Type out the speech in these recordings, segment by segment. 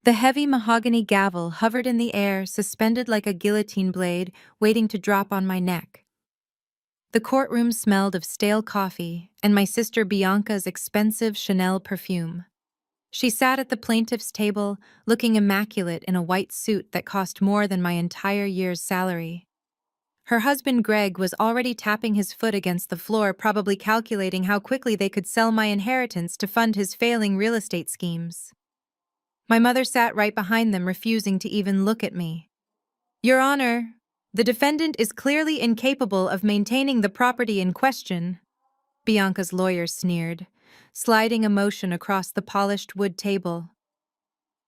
The heavy mahogany gavel hovered in the air, suspended like a guillotine blade, waiting to drop on my neck. The courtroom smelled of stale coffee and my sister Bianca's expensive Chanel perfume. She sat at the plaintiff's table, looking immaculate in a white suit that cost more than my entire year's salary. Her husband Greg was already tapping his foot against the floor, probably calculating how quickly they could sell my inheritance to fund his failing real estate schemes. My mother sat right behind them, refusing to even look at me. Your Honor, the defendant is clearly incapable of maintaining the property in question, Bianca's lawyer sneered, sliding a motion across the polished wood table.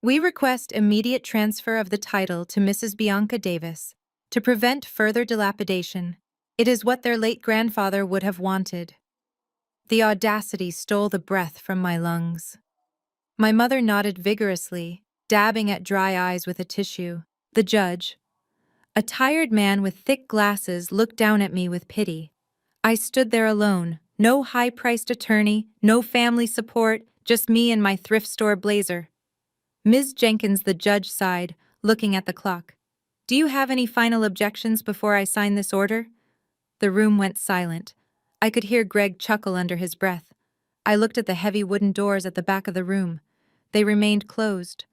We request immediate transfer of the title to Mrs. Bianca Davis to prevent further dilapidation. It is what their late grandfather would have wanted. The audacity stole the breath from my lungs. My mother nodded vigorously, dabbing at dry eyes with a tissue. The judge, a tired man with thick glasses, looked down at me with pity. I stood there alone, no high-priced attorney, no family support, just me and my thrift store blazer. Ms. Jenkins, the judge, sighed, looking at the clock. Do you have any final objections before I sign this order? The room went silent. I could hear Greg chuckle under his breath. I looked at the heavy wooden doors at the back of the room. They remained closed.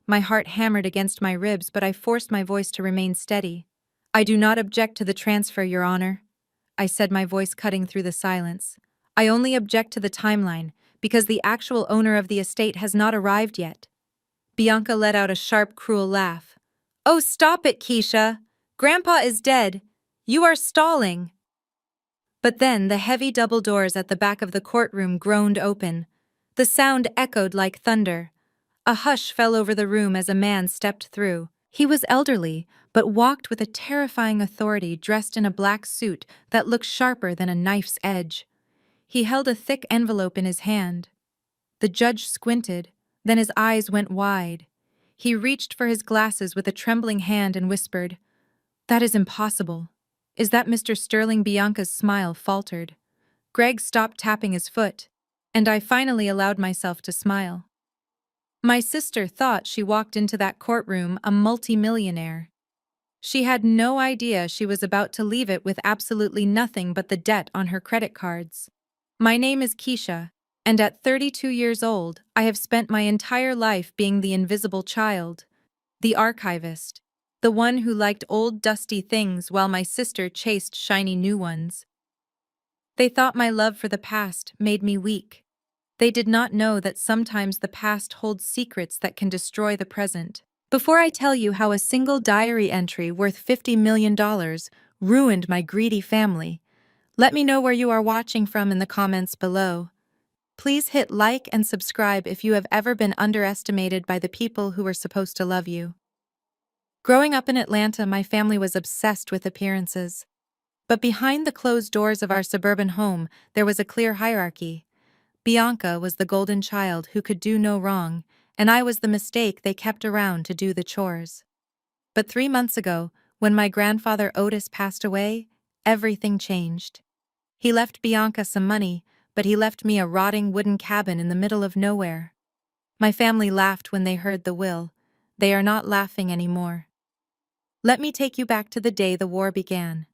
My heart hammered against my ribs, but I forced my voice to remain steady. I do not object to the transfer, Your Honor, I said, my voice cutting through the silence. I only object to the timeline, because the actual owner of the estate has not arrived yet. Bianca let out a sharp, cruel laugh. Oh, stop it, Keisha! Grandpa is dead! You are stalling! But then the heavy double doors at the back of the courtroom groaned open. The sound echoed like thunder. A hush fell over the room as a man stepped through. He was elderly, but walked with a terrifying authority, dressed in a black suit that looked sharper than a knife's edge. He held a thick envelope in his hand. The judge squinted, then his eyes went wide. He reached for his glasses with a trembling hand and whispered, "That is impossible." Is that Mr. Sterling? Bianca's smile faltered. Greg stopped tapping his foot, and I finally allowed myself to smile. My sister thought she walked into that courtroom a multimillionaire. She had no idea she was about to leave it with absolutely nothing but the debt on her credit cards. My name is Keisha, and at 32 years old, I have spent my entire life being the invisible child, the archivist, the one who liked old dusty things while my sister chased shiny new ones. They thought my love for the past made me weak. They did not know that sometimes the past holds secrets that can destroy the present. Before I tell you how a single diary entry worth $50 million ruined my greedy family, let me know where you are watching from in the comments below. Please hit like and subscribe if you have ever been underestimated by the people who were supposed to love you. Growing up in Atlanta, my family was obsessed with appearances. But behind the closed doors of our suburban home, there was a clear hierarchy. Bianca was the golden child who could do no wrong, and I was the mistake they kept around to do the chores. But 3 months ago, when my grandfather Otis passed away, everything changed. He left Bianca some money, but he left me a rotting wooden cabin in the middle of nowhere. My family laughed when they heard the will. They are not laughing anymore. Let me take you back to the day the war began.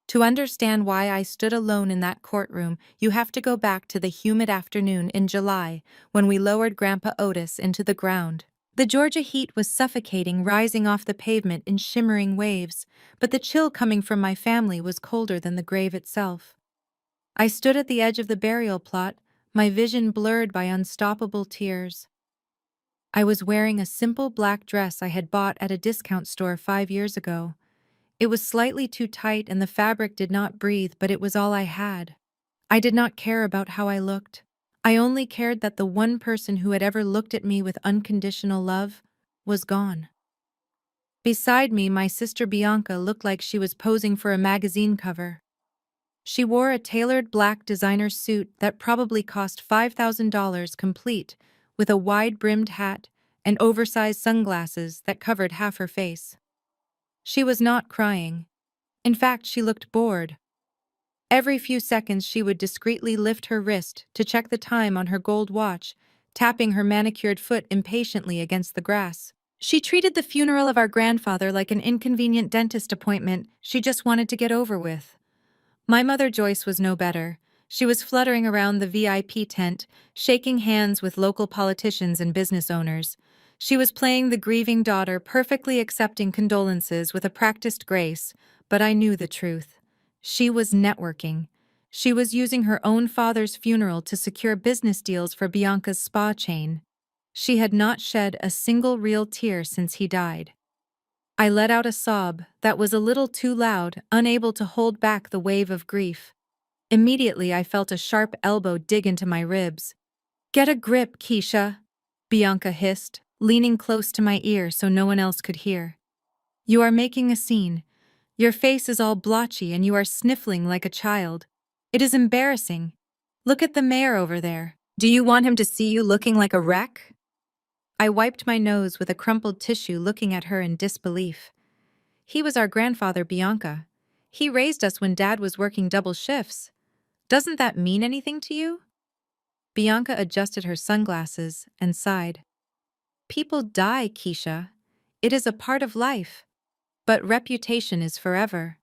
To understand why I stood alone in that courtroom, you have to go back to the humid afternoon in July when we lowered Grandpa Otis into the ground. The Georgia heat was suffocating, rising off the pavement in shimmering waves, but the chill coming from my family was colder than the grave itself. I stood at the edge of the burial plot, my vision blurred by unstoppable tears. I was wearing a simple black dress I had bought at a discount store 5 years ago. It was slightly too tight and the fabric did not breathe, but it was all I had. I did not care about how I looked. I only cared that the one person who had ever looked at me with unconditional love was gone. Beside me, my sister Bianca looked like she was posing for a magazine cover. She wore a tailored black designer suit that probably cost $5,000 complete, with a wide-brimmed hat and oversized sunglasses that covered half her face. She was not crying. In fact, she looked bored. Every few seconds she would discreetly lift her wrist to check the time on her gold watch, tapping her manicured foot impatiently against the grass. She treated the funeral of our grandfather like an inconvenient dentist appointment she just wanted to get over with. My mother Joyce was no better. She was fluttering around the VIP tent, shaking hands with local politicians and business owners. She was playing the grieving daughter, perfectly accepting condolences with a practiced grace, but I knew the truth. She was networking. She was using her own father's funeral to secure business deals for Bianca's spa chain. She had not shed a single real tear since he died. I let out a sob that was a little too loud, unable to hold back the wave of grief. Immediately I felt a sharp elbow dig into my ribs. "Get a grip, Keisha," Bianca hissed, leaning close to my ear so no one else could hear. "You are making a scene. Your face is all blotchy and you are sniffling like a child. It is embarrassing. Look at the mayor over there. Do you want him to see you looking like a wreck?" I wiped my nose with a crumpled tissue, looking at her in disbelief. He was our grandfather, Bianca. He raised us when Dad was working double shifts. Doesn't that mean anything to you? Bianca adjusted her sunglasses and sighed. People die, Keisha. It is a part of life. But reputation is forever.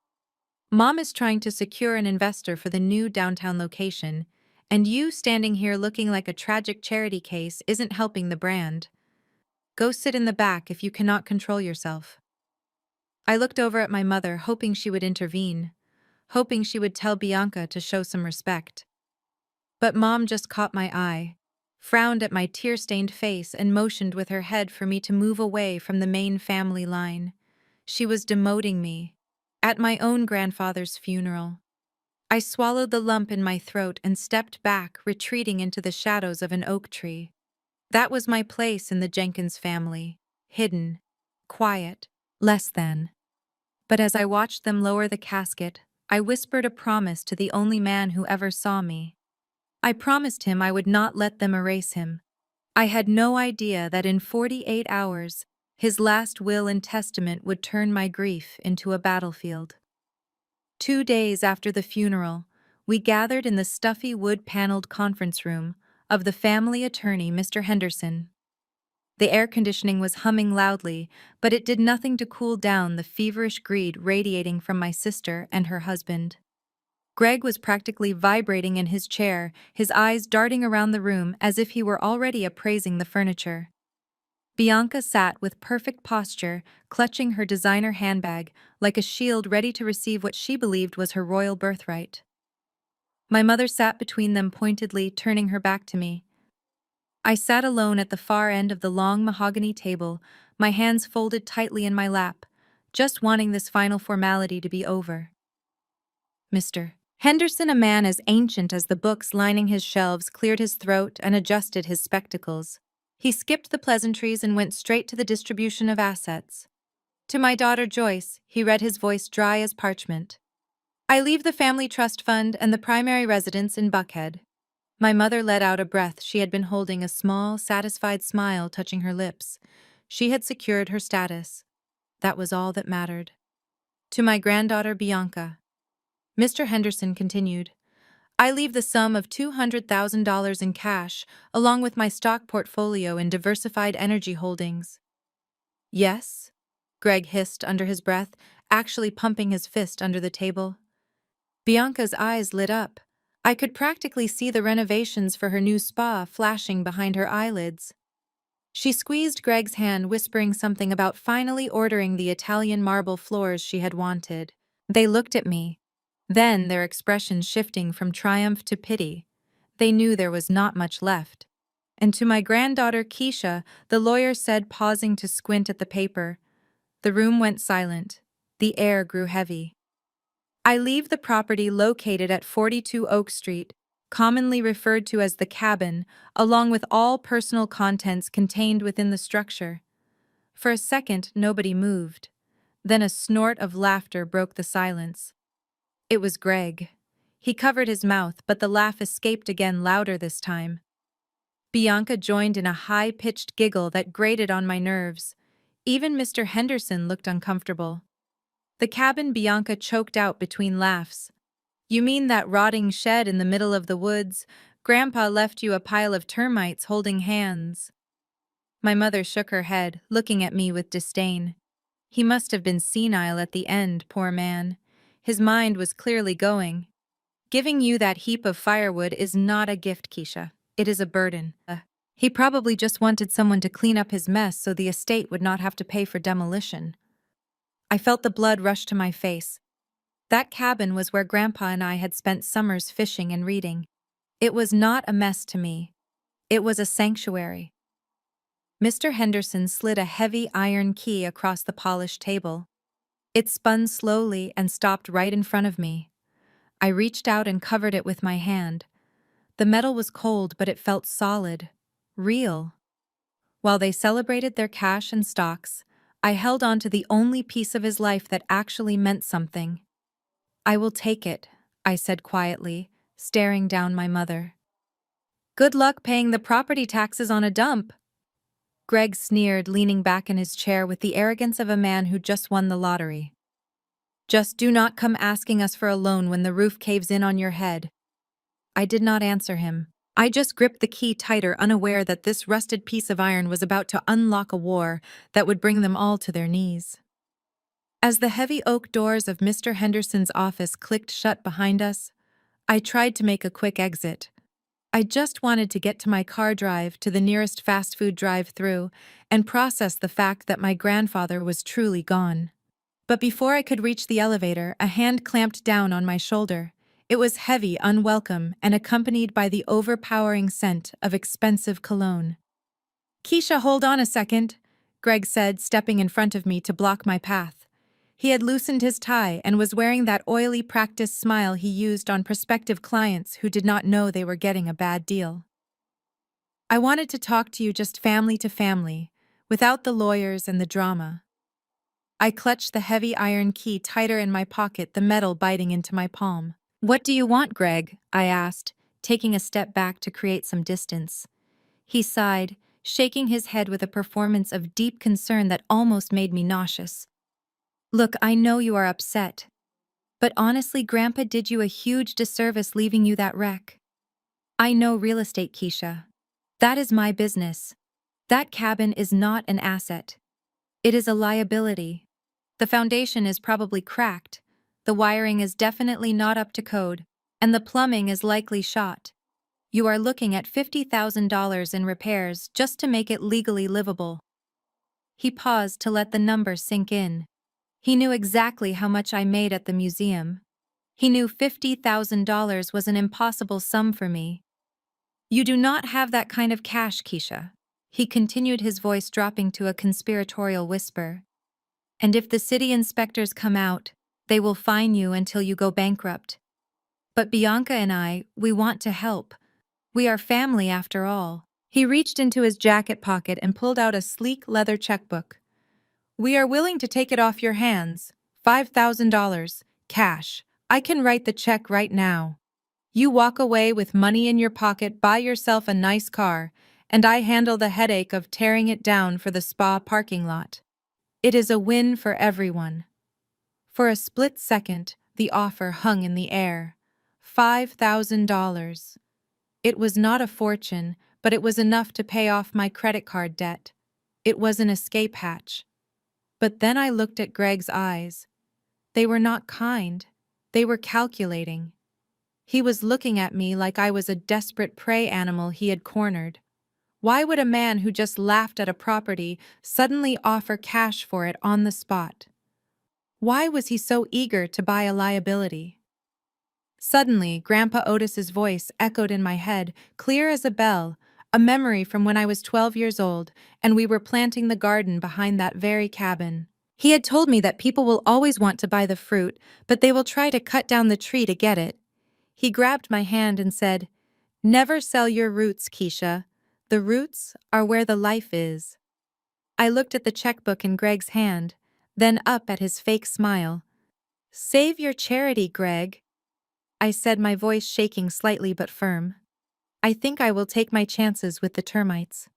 Mom is trying to secure an investor for the new downtown location, and you standing here looking like a tragic charity case isn't helping the brand. Go sit in the back if you cannot control yourself. I looked over at my mother, hoping she would intervene, hoping she would tell Bianca to show some respect. But Mom just caught my eye, frowned at my tear-stained face, and motioned with her head for me to move away from the main family line. She was demoting me, at my own grandfather's funeral. I swallowed the lump in my throat and stepped back, retreating into the shadows of an oak tree. That was my place in the Jenkins family, hidden, quiet, less than. But as I watched them lower the casket, I whispered a promise to the only man who ever saw me. I promised him I would not let them erase him. I had no idea that in 48 hours, his last will and testament would turn my grief into a battlefield. 2 days after the funeral, we gathered in the stuffy wood-paneled conference room of the family attorney, Mr. Henderson. The air conditioning was humming loudly, but it did nothing to cool down the feverish greed radiating from my sister and her husband. Greg was practically vibrating in his chair, his eyes darting around the room as if he were already appraising the furniture. Bianca sat with perfect posture, clutching her designer handbag like a shield ready to receive what she believed was her royal birthright. My mother sat between them, pointedly turning her back to me. I sat alone at the far end of the long mahogany table, my hands folded tightly in my lap, just wanting this final formality to be over. Mr. Henderson, a man as ancient as the books lining his shelves, cleared his throat and adjusted his spectacles. He skipped the pleasantries and went straight to the distribution of assets. To my daughter Joyce, he read, his voice dry as parchment. "I leave the family trust fund and the primary residence in Buckhead." My mother let out a breath. She had been holding a small, satisfied smile touching her lips. She had secured her status. That was all that mattered. To my granddaughter Bianca, Mr. Henderson continued, "I leave the sum of $200,000 in cash, along with my stock portfolio in diversified energy holdings." "Yes?" Greg hissed under his breath, actually pumping his fist under the table. Bianca's eyes lit up. I could practically see the renovations for her new spa flashing behind her eyelids. She squeezed Greg's hand, whispering something about finally ordering the Italian marble floors she had wanted. They looked at me, then their expressions shifting from triumph to pity. They knew there was not much left. And to my granddaughter Keisha, the lawyer said, pausing to squint at the paper. The room went silent. The air grew heavy. "I leave the property located at 42 Oak Street, commonly referred to as the cabin, along with all personal contents contained within the structure." For a second, nobody moved. Then a snort of laughter broke the silence. It was Greg. He covered his mouth, but the laugh escaped again, louder this time. Bianca joined in a high-pitched giggle that grated on my nerves. Even Mr. Henderson looked uncomfortable. "The cabin," Bianca choked out between laughs. "You mean that rotting shed in the middle of the woods? Grandpa left you a pile of termites holding hands." My mother shook her head, looking at me with disdain. He must have been senile at the end, poor man. His mind was clearly going. Giving you that heap of firewood is not a gift, Keisha. It is a burden. He probably just wanted someone to clean up his mess so the estate would not have to pay for demolition. I felt the blood rush to my face. That cabin was where Grandpa and I had spent summers fishing and reading. It was not a mess to me. It was a sanctuary. Mr. Henderson slid a heavy iron key across the polished table. It spun slowly and stopped right in front of me. I reached out and covered it with my hand. The metal was cold, but it felt solid, real. While they celebrated their cash and stocks, I held on to the only piece of his life that actually meant something. "I will take it," I said quietly, staring down my mother. "Good luck paying the property taxes on a dump." Greg sneered, leaning back in his chair with the arrogance of a man who just won the lottery. "Just do not come asking us for a loan when the roof caves in on your head." I did not answer him. I just gripped the key tighter, unaware that this rusted piece of iron was about to unlock a war that would bring them all to their knees. As the heavy oak doors of Mr. Henderson's office clicked shut behind us, I tried to make a quick exit. I just wanted to get to my car drive to the nearest fast food drive-thru and process the fact that my grandfather was truly gone. But before I could reach the elevator, a hand clamped down on my shoulder. It was heavy, unwelcome, and accompanied by the overpowering scent of expensive cologne. "Keisha, hold on a second," Greg said, stepping in front of me to block my path. He had loosened his tie and was wearing that oily practice smile he used on prospective clients who did not know they were getting a bad deal. "I wanted to talk to you just family to family, without the lawyers and the drama." I clutched the heavy iron key tighter in my pocket, the metal biting into my palm. "What do you want, Greg?" I asked, taking a step back to create some distance. He sighed, shaking his head with a performance of deep concern that almost made me nauseous. "Look, I know you are upset. But honestly, Grandpa did you a huge disservice leaving you that wreck. I know real estate, Keisha. That is my business. That cabin is not an asset. It is a liability. The foundation is probably cracked, the wiring is definitely not up to code, and the plumbing is likely shot. You are looking at $50,000 in repairs just to make it legally livable." He paused to let the number sink in. He knew exactly how much I made at the museum. He knew $50,000 was an impossible sum for me. "You do not have that kind of cash, Keisha." He continued, his voice dropping to a conspiratorial whisper. "And if the city inspectors come out, they will fine you until you go bankrupt. But Bianca and I, we want to help. We are family after all." He reached into his jacket pocket and pulled out a sleek leather checkbook. "We are willing to take it off your hands. $5,000, cash. I can write the check right now. You walk away with money in your pocket, buy yourself a nice car, and I handle the headache of tearing it down for the spa parking lot. It is a win for everyone." For a split second, the offer hung in the air. $5,000. It was not a fortune, but it was enough to pay off my credit card debt. It was an escape hatch. But then I looked at Greg's eyes. They were not kind. They were calculating. He was looking at me like I was a desperate prey animal he had cornered. Why would a man who just laughed at a property suddenly offer cash for it on the spot? Why was he so eager to buy a liability? Suddenly, Grandpa Otis's voice echoed in my head, clear as a bell, a memory from when I was 12 years old and we were planting the garden behind that very cabin. He had told me that people will always want to buy the fruit, but they will try to cut down the tree to get it. He grabbed my hand and said, "Never sell your roots, Keisha. The roots are where the life is." I looked at the checkbook in Greg's hand, then up at his fake smile. "Save your charity, Greg," I said, my voice shaking slightly but firm. "I think I will take my chances with the termites."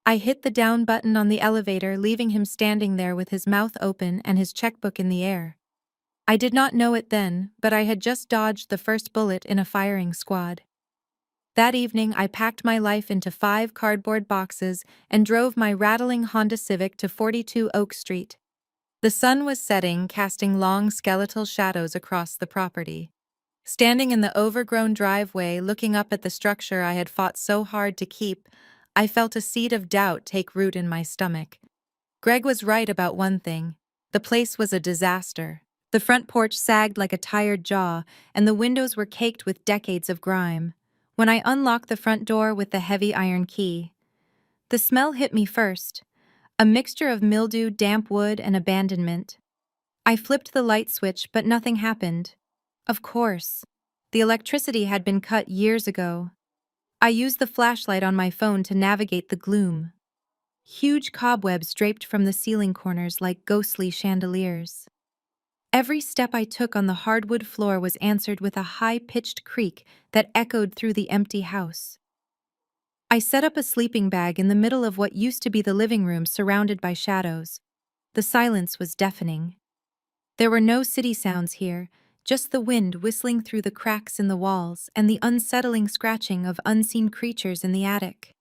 I hit the down button on the elevator, leaving him standing there with his mouth open and his checkbook in the air. I did not know it then, but I had just dodged the first bullet in a firing squad. That evening, I packed my life into 5 cardboard boxes and drove my rattling Honda Civic to 42 Oak Street. The sun was setting, casting long skeletal shadows across the property. Standing in the overgrown driveway, looking up at the structure I had fought so hard to keep, I felt a seed of doubt take root in my stomach. Greg was right about one thing. The place was a disaster. The front porch sagged like a tired jaw, and the windows were caked with decades of grime. When I unlocked the front door with the heavy iron key, the smell hit me first, a mixture of mildew, damp wood, and abandonment. I flipped the light switch, but nothing happened. Of course. The electricity had been cut years ago. I used the flashlight on my phone to navigate the gloom. Huge cobwebs draped from the ceiling corners like ghostly chandeliers. Every step I took on the hardwood floor was answered with a high-pitched creak that echoed through the empty house. I set up a sleeping bag in the middle of what used to be the living room, surrounded by shadows. The silence was deafening. There were no city sounds here, just the wind whistling through the cracks in the walls and the unsettling scratching of unseen creatures in the attic.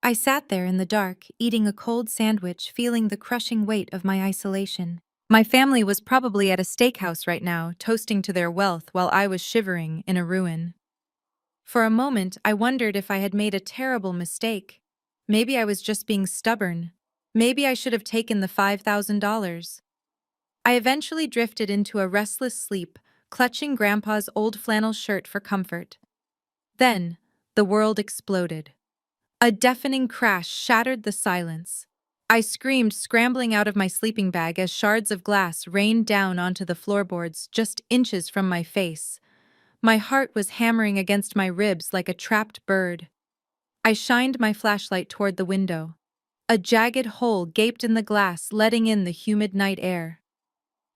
I sat there in the dark, eating a cold sandwich, feeling the crushing weight of my isolation. My family was probably at a steakhouse right now, toasting to their wealth while I was shivering in a ruin. For a moment, I wondered if I had made a terrible mistake. Maybe I was just being stubborn. Maybe I should have taken the $5,000. I eventually drifted into a restless sleep, clutching Grandpa's old flannel shirt for comfort. Then, the world exploded. A deafening crash shattered the silence. I screamed, scrambling out of my sleeping bag as shards of glass rained down onto the floorboards just inches from my face. My heart was hammering against my ribs like a trapped bird. I shined my flashlight toward the window. A jagged hole gaped in the glass, letting in the humid night air.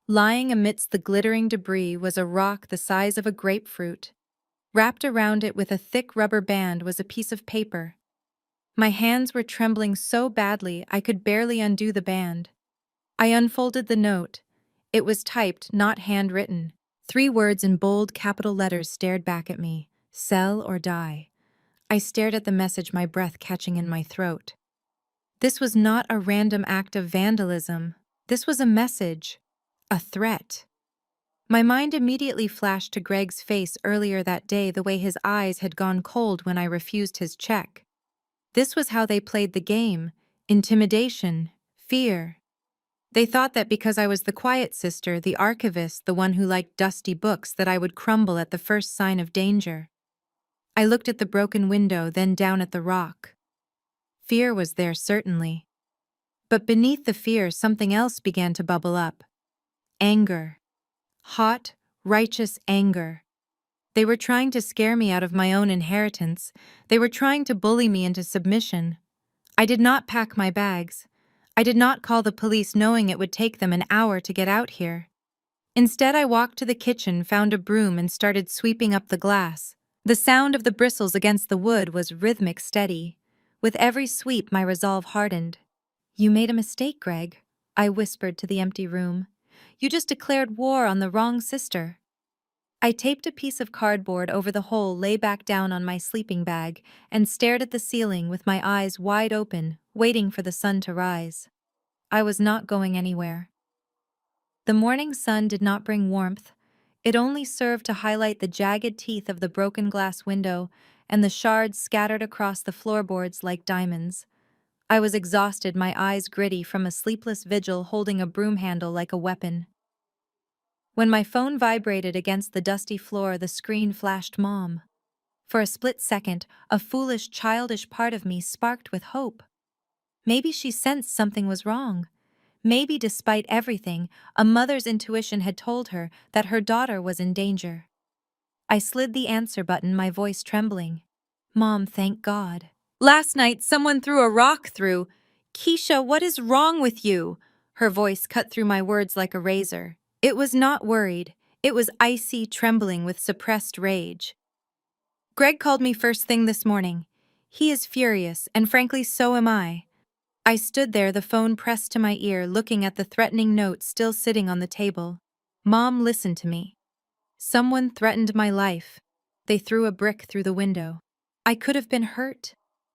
Lying amidst the glittering debris was a rock the size of a grapefruit. Wrapped around it with a thick rubber band was a piece of paper. My hands were trembling so badly I could barely undo the band. I unfolded the note. It was typed, not handwritten. 3 words in bold capital letters stared back at me: sell or die. I stared at the message, my breath catching in my throat. This was not a random act of vandalism. This was a message. A threat. My mind immediately flashed to Greg's face earlier that day, the way his eyes had gone cold when I refused his check. This was how they played the game: intimidation, fear. They thought that because I was the quiet sister, the archivist, the one who liked dusty books, that I would crumble at the first sign of danger. I looked at the broken window, then down at the rock. Fear was there, certainly. But beneath the fear, something else began to bubble up. Anger. Hot, righteous anger. They were trying to scare me out of my own inheritance. They were trying to bully me into submission. I did not pack my bags. I did not call the police knowing it would take them an hour to get out here. Instead, I walked to the kitchen, found a broom, and started sweeping up the glass. The sound of the bristles against the wood was rhythmic, steady. With every sweep, my resolve hardened. "You made a mistake, Greg," I whispered to the empty room. "You just declared war on the wrong sister." I taped a piece of cardboard over the hole, lay back down on my sleeping bag, and stared at the ceiling with my eyes wide open, waiting for the sun to rise. I was not going anywhere. The morning sun did not bring warmth. It only served to highlight the jagged teeth of the broken glass window and the shards scattered across the floorboards like diamonds. I was exhausted, my eyes gritty from a sleepless vigil, holding a broom handle like a weapon. When my phone vibrated against the dusty floor, the screen flashed Mom. For a split second, a foolish, childish part of me sparked with hope. Maybe she sensed something was wrong. Maybe, despite everything, a mother's intuition had told her that her daughter was in danger. I slid the answer button, my voice trembling. "Mom, thank God." "Last night, someone threw a rock through." "Keisha, what is wrong with you?" Her voice cut through my words like a razor. It was not worried. It was icy, trembling with suppressed rage. "Greg called me first thing this morning. He is furious, and frankly, so am I." I stood there, the phone pressed to my ear, looking at the threatening note still sitting on the table. "Mom, listen to me. Someone threatened my life. They threw a brick through the window." I could have been hurt.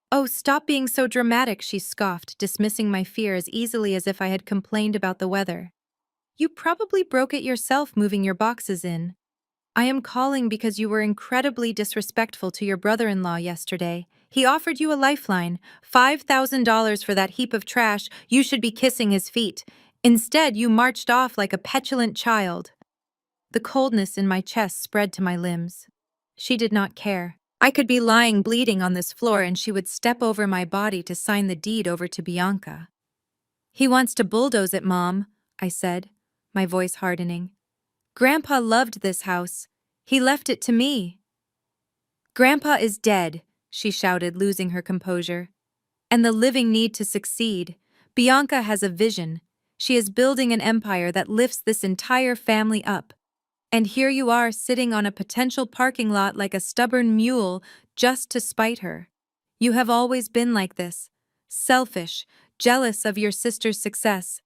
Oh, stop being so dramatic, she scoffed, dismissing my fear as easily as if I had complained about the weather. You probably broke it yourself moving your boxes in. I am calling because you were incredibly disrespectful to your brother-in-law yesterday. He offered you a lifeline, $5,000 for that heap of trash. You should be kissing his feet. Instead, you marched off like a petulant child. The coldness in my chest spread to my limbs. She did not care. I could be lying bleeding on this floor and she would step over my body to sign the deed over to Bianca. He wants to bulldoze it, Mom, I said, my voice hardening. Grandpa loved this house. He left it to me. Grandpa is dead, she shouted, losing her composure. And the living need to succeed. Bianca has a vision. She is building an empire that lifts this entire family up. And here you are sitting on a potential parking lot like a stubborn mule just to spite her. You have always been like this. Selfish, jealous of your sister's success.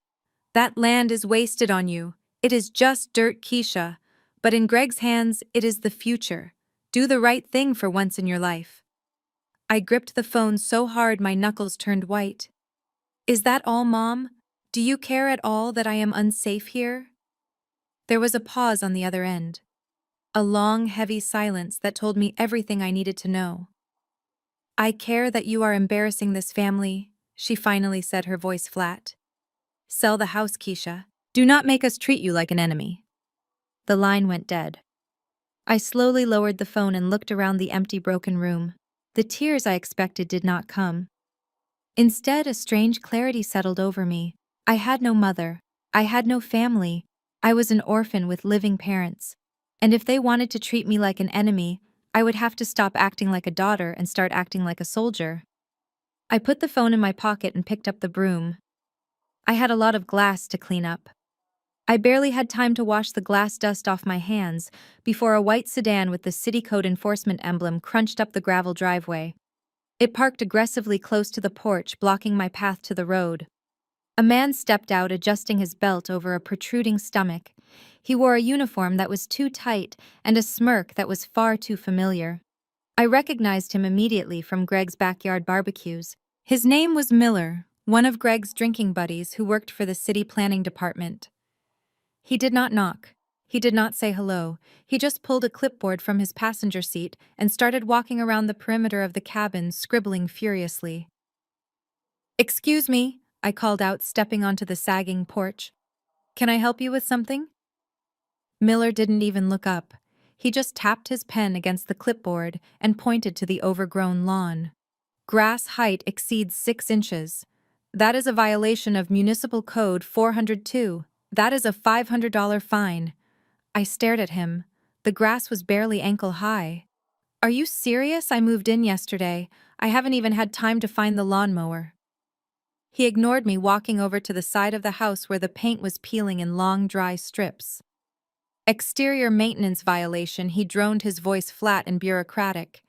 That land is wasted on you. It is just dirt, Keisha. But in Greg's hands, it is the future. Do the right thing for once in your life. I gripped the phone so hard my knuckles turned white. Is that all, Mom? Do you care at all that I am unsafe here? There was a pause on the other end. A long, heavy silence that told me everything I needed to know. I care that you are embarrassing this family, she finally said, her voice flat. Sell the house, Keisha. Do not make us treat you like an enemy. The line went dead. I slowly lowered the phone and looked around the empty, broken room. The tears I expected did not come. Instead, a strange clarity settled over me. I had no mother. I had no family. I was an orphan with living parents. And if they wanted to treat me like an enemy, I would have to stop acting like a daughter and start acting like a soldier. I put the phone in my pocket and picked up the broom. I had a lot of glass to clean up. I barely had time to wash the glass dust off my hands before a white sedan with the city code enforcement emblem crunched up the gravel driveway. It parked aggressively close to the porch, blocking my path to the road. A man stepped out, adjusting his belt over a protruding stomach. He wore a uniform that was too tight and a smirk that was far too familiar. I recognized him immediately from Greg's backyard barbecues. His name was Miller, one of Greg's drinking buddies who worked for the city planning department. He did not knock. He did not say hello. He just pulled a clipboard from his passenger seat and started walking around the perimeter of the cabin, scribbling furiously. "Excuse me," I called out, stepping onto the sagging porch. "Can I help you with something?" Miller didn't even look up. He just tapped his pen against the clipboard and pointed to the overgrown lawn. Grass height exceeds 6 inches. That is a violation of Municipal Code 402. That is a $500 fine. I stared at him. The grass was barely ankle high. Are you serious? I moved in yesterday. I haven't even had time to find the lawnmower. He ignored me, walking over to the side of the house where the paint was peeling in long, dry strips. Exterior maintenance violation, he droned, his voice flat and bureaucratic.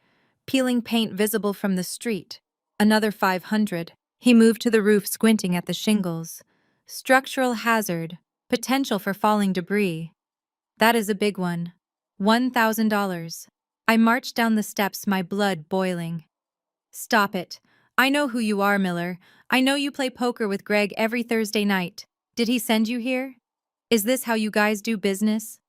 Peeling paint visible from the street. Another 500. He moved to the roof, squinting at the shingles. Structural hazard. Potential for falling debris. That is a big one. $1,000. I marched down the steps, my blood boiling. Stop it. I know who you are, Miller. I know you play poker with Greg every Thursday night. Did he send you here? Is this how you guys do business?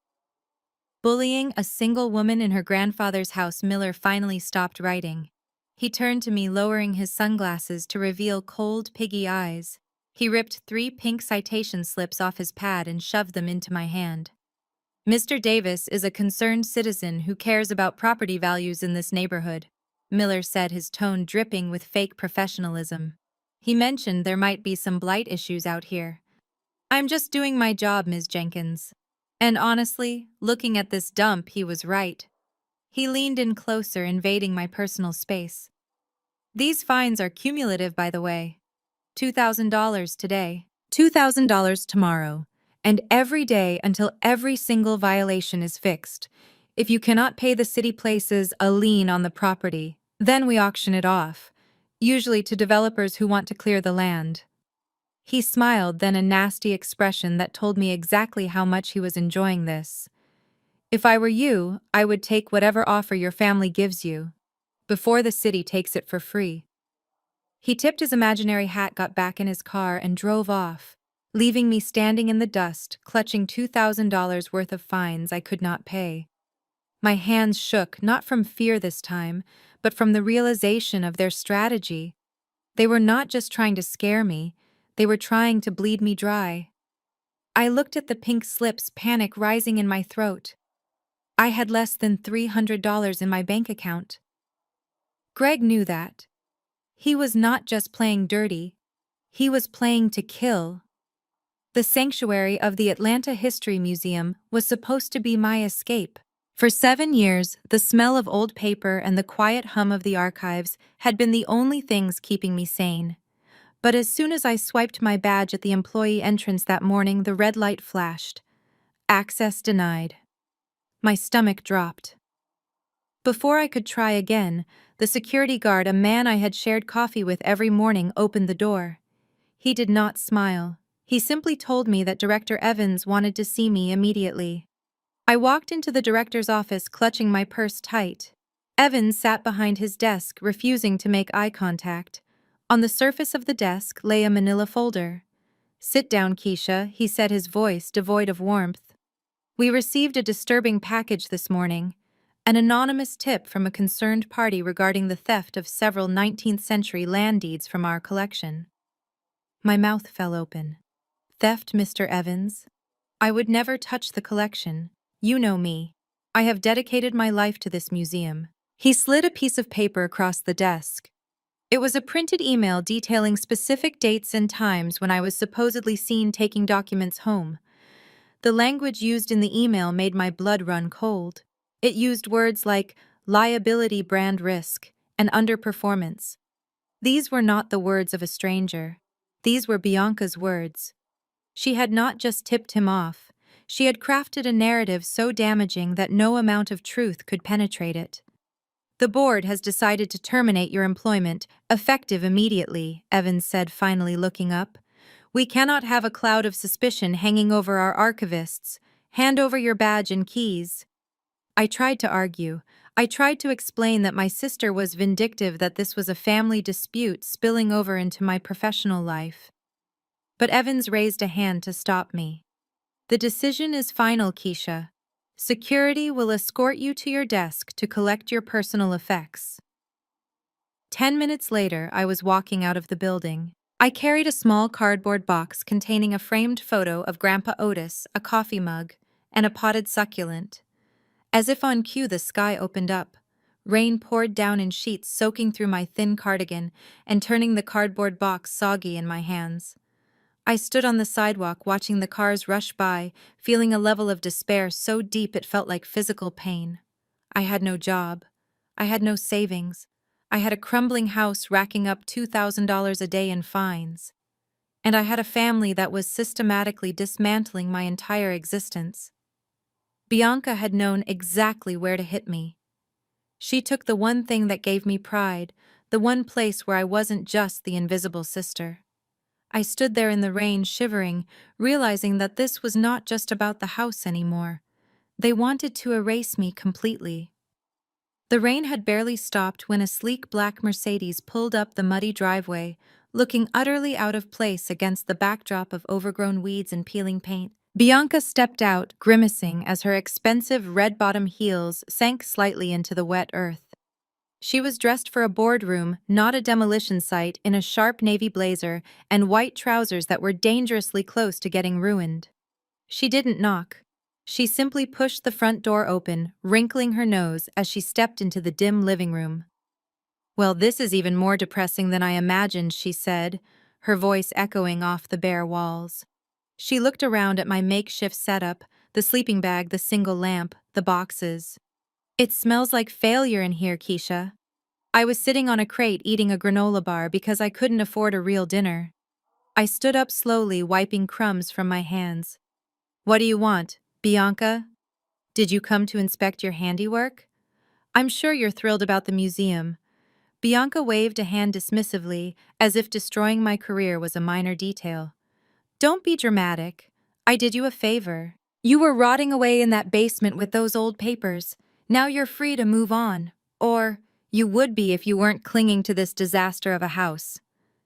Bullying a single woman in her grandfather's house, Miller finally stopped writing. He turned to me, lowering his sunglasses to reveal cold, piggy eyes. He ripped 3 pink citation slips off his pad and shoved them into my hand. Mr. Davis is a concerned citizen who cares about property values in this neighborhood, Miller said, his tone dripping with fake professionalism. He mentioned there might be some blight issues out here. I'm just doing my job, Ms. Jenkins. And honestly, looking at this dump, he was right. He leaned in closer, invading my personal space. These fines are cumulative, by the way. $2,000 today, $2,000 tomorrow, and every day until every single violation is fixed. If you cannot pay, the city places a lien on the property. Then we auction it off, usually to developers who want to clear the land. He smiled, then a nasty expression that told me exactly how much he was enjoying this. If I were you, I would take whatever offer your family gives you. before the city takes it for free. He tipped his imaginary hat, got back in his car, and drove off, leaving me standing in the dust, clutching $2,000 worth of fines I could not pay. My hands shook, not from fear this time, but from the realization of their strategy. They were not just trying to scare me, they were trying to bleed me dry. I looked at the pink slips, panic rising in my throat. I had less than $300 in my bank account. Greg knew that. He was not just playing dirty, he was playing to kill. The sanctuary of the Atlanta History Museum was supposed to be my escape. For 7 years, the smell of old paper and the quiet hum of the archives had been the only things keeping me sane. But as soon as I swiped my badge at the employee entrance that morning, the red light flashed. Access denied. My stomach dropped. Before I could try again, the security guard, a man I had shared coffee with every morning, opened the door. He did not smile. He simply told me that Director Evans wanted to see me immediately. I walked into the director's office, clutching my purse tight. Evans sat behind his desk, refusing to make eye contact. On the surface of the desk lay a manila folder. "Sit down, Keisha," he said, his voice devoid of warmth. "We received a disturbing package this morning. An anonymous tip from a concerned party regarding the theft of several 19th century land deeds from our collection." My mouth fell open. Theft, Mr. Evans? I would never touch the collection. You know me. I have dedicated my life to this museum. He slid a piece of paper across the desk. It was a printed email detailing specific dates and times when I was supposedly seen taking documents home. The language used in the email made my blood run cold. It used words like liability, brand risk, and underperformance. These were not the words of a stranger. These were Bianca's words. She had not just tipped him off, she had crafted a narrative so damaging that no amount of truth could penetrate it. "The board has decided to terminate your employment, effective immediately," Evans said, finally looking up. "We cannot have a cloud of suspicion hanging over our archivists. Hand over your badge and keys." I tried to argue. I tried to explain that my sister was vindictive, that this was a family dispute spilling over into my professional life. But Evans raised a hand to stop me. "The decision is final, Keisha. Security will escort you to your desk to collect your personal effects." 10 minutes later, I was walking out of the building. I carried a small cardboard box containing a framed photo of Grandpa Otis, a coffee mug, and a potted succulent. As if on cue, the sky opened up. Rain poured down in sheets, soaking through my thin cardigan and turning the cardboard box soggy in my hands. I stood on the sidewalk watching the cars rush by, feeling a level of despair so deep it felt like physical pain. I had no job. I had no savings. I had a crumbling house racking up $2,000 a day in fines. And I had a family that was systematically dismantling my entire existence. Bianca had known exactly where to hit me. She took the one thing that gave me pride, the one place where I wasn't just the invisible sister. I stood there in the rain, shivering, realizing that this was not just about the house anymore. They wanted to erase me completely. The rain had barely stopped when a sleek black Mercedes pulled up the muddy driveway, looking utterly out of place against the backdrop of overgrown weeds and peeling paint. Bianca stepped out, grimacing as her expensive red-bottom heels sank slightly into the wet earth. She was dressed for a boardroom, not a demolition site, in a sharp navy blazer and white trousers that were dangerously close to getting ruined. She didn't knock. She simply pushed the front door open, wrinkling her nose as she stepped into the dim living room. "Well, this is even more depressing than I imagined," she said, her voice echoing off the bare walls. She looked around at my makeshift setup, the sleeping bag, the single lamp, the boxes. "It smells like failure in here, Keisha." I was sitting on a crate eating a granola bar because I couldn't afford a real dinner. I stood up slowly, wiping crumbs from my hands. "What do you want, Bianca? Did you come to inspect your handiwork? I'm sure you're thrilled about the museum." Bianca waved a hand dismissively, as if destroying my career was a minor detail. "Don't be dramatic. I did you a favor. You were rotting away in that basement with those old papers. Now you're free to move on. Or You would be if you weren't clinging to this disaster of a house.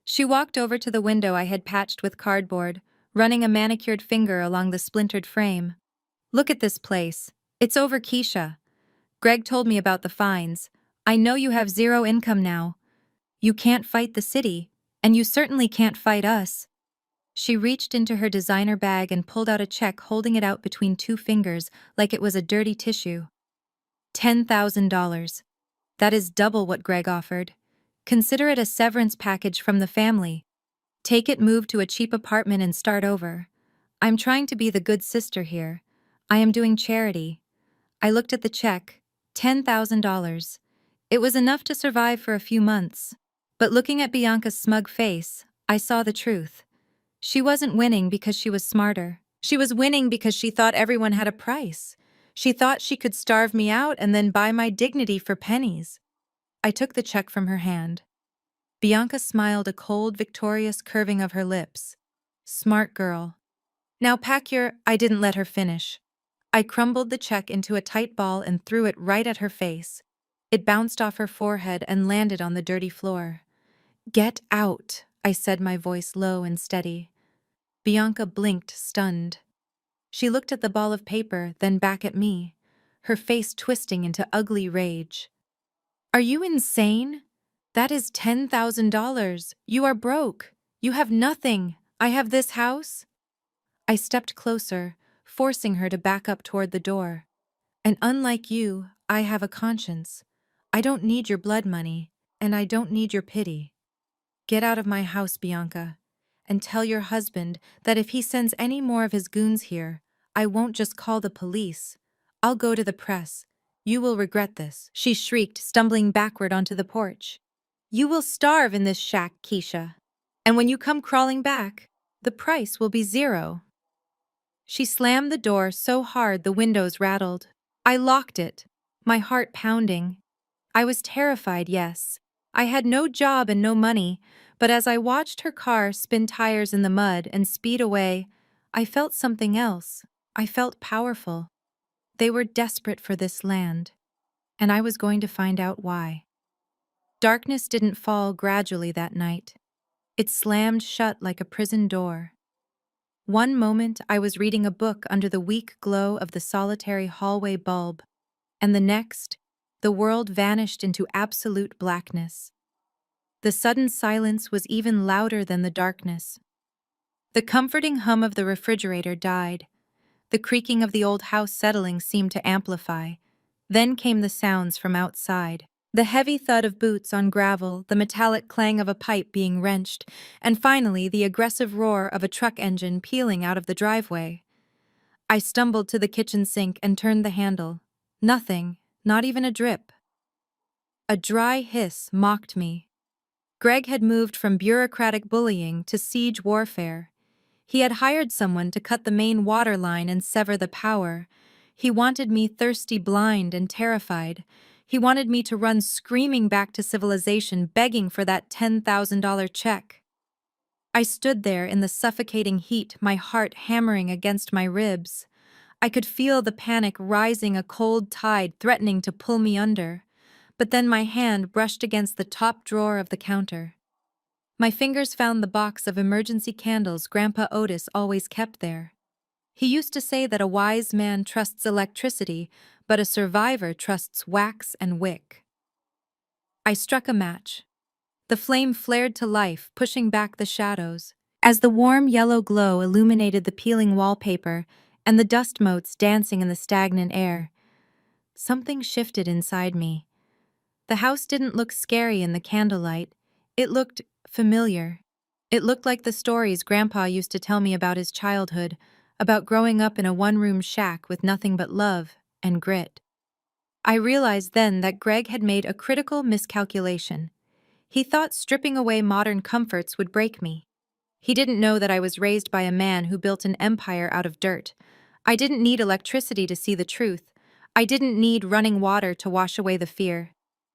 She walked over to the window I had patched with cardboard, running a manicured finger along the splintered frame. Look at this place. It's over, Keisha. Greg told me about the fines. I know you have zero income now. You can't fight the city, and you certainly can't fight us. She reached into her designer bag and pulled out a check, holding it out between two fingers like it was a dirty tissue. $10,000. That is double what Greg offered. Consider it a severance package from the family. Take it, move to a cheap apartment, and start over. I'm trying to be the good sister here. I am doing charity. I looked at the check. $10,000. It was enough to survive for a few months. But looking at Bianca's smug face, I saw the truth. She wasn't winning because she was smarter. She was winning because she thought everyone had a price. She thought she could starve me out and then buy my dignity for pennies. I took the check from her hand. Bianca smiled, a cold, victorious curving of her lips. Smart girl. Now pack your— I didn't let her finish. I crumbled the check into a tight ball and threw it right at her face. It bounced off her forehead and landed on the dirty floor. Get out, I said, my voice low and steady. Bianca blinked, stunned. She looked at the ball of paper, then back at me, her face twisting into ugly rage. Are you insane? That is $10,000. You are broke. You have nothing. I have this house. I stepped closer, forcing her to back up toward the door. And unlike you, I have a conscience. I don't need your blood money, and I don't need your pity. Get out of my house, Bianca, and tell your husband that if he sends any more of his goons here, I won't just call the police. I'll go to the press. You will regret this, she shrieked, stumbling backward onto the porch. You will starve in this shack, Keisha. And when you come crawling back, the price will be zero. She slammed the door so hard the windows rattled. I locked it, my heart pounding. I was terrified, yes. I had no job and no money, but as I watched her car spin tires in the mud and speed away, I felt something else. I felt powerful. They were desperate for this land, and I was going to find out why. Darkness didn't fall gradually that night. It slammed shut like a prison door. One moment I was reading a book under the weak glow of the solitary hallway bulb, and the next, the world vanished into absolute blackness. The sudden silence was even louder than the darkness. The comforting hum of the refrigerator died. The creaking of the old house settling seemed to amplify. Then came the sounds from outside. The heavy thud of boots on gravel, the metallic clang of a pipe being wrenched, and finally the aggressive roar of a truck engine peeling out of the driveway. I stumbled to the kitchen sink and turned the handle. Nothing, not even a drip. A dry hiss mocked me. Greg had moved from bureaucratic bullying to siege warfare. He had hired someone to cut the main water line and sever the power. He wanted me thirsty, blind, and terrified. He wanted me to run screaming back to civilization, begging for that $10,000 check. I stood there in the suffocating heat, my heart hammering against my ribs. I could feel the panic rising, a cold tide threatening to pull me under. But then my hand brushed against the top drawer of the counter. My fingers found the box of emergency candles Grandpa Otis always kept there. He used to say that a wise man trusts electricity, but a survivor trusts wax and wick. I struck a match. The flame flared to life, pushing back the shadows. As the warm yellow glow illuminated the peeling wallpaper and the dust motes dancing in the stagnant air, something shifted inside me. The house didn't look scary in the candlelight. It looked familiar. It looked like the stories Grandpa used to tell me about his childhood, about growing up in a one-room shack with nothing but love and grit. I realized then that Greg had made a critical miscalculation. He thought stripping away modern comforts would break me. He didn't know that I was raised by a man who built an empire out of dirt. I didn't need electricity to see the truth. I didn't need running water to wash away the fear.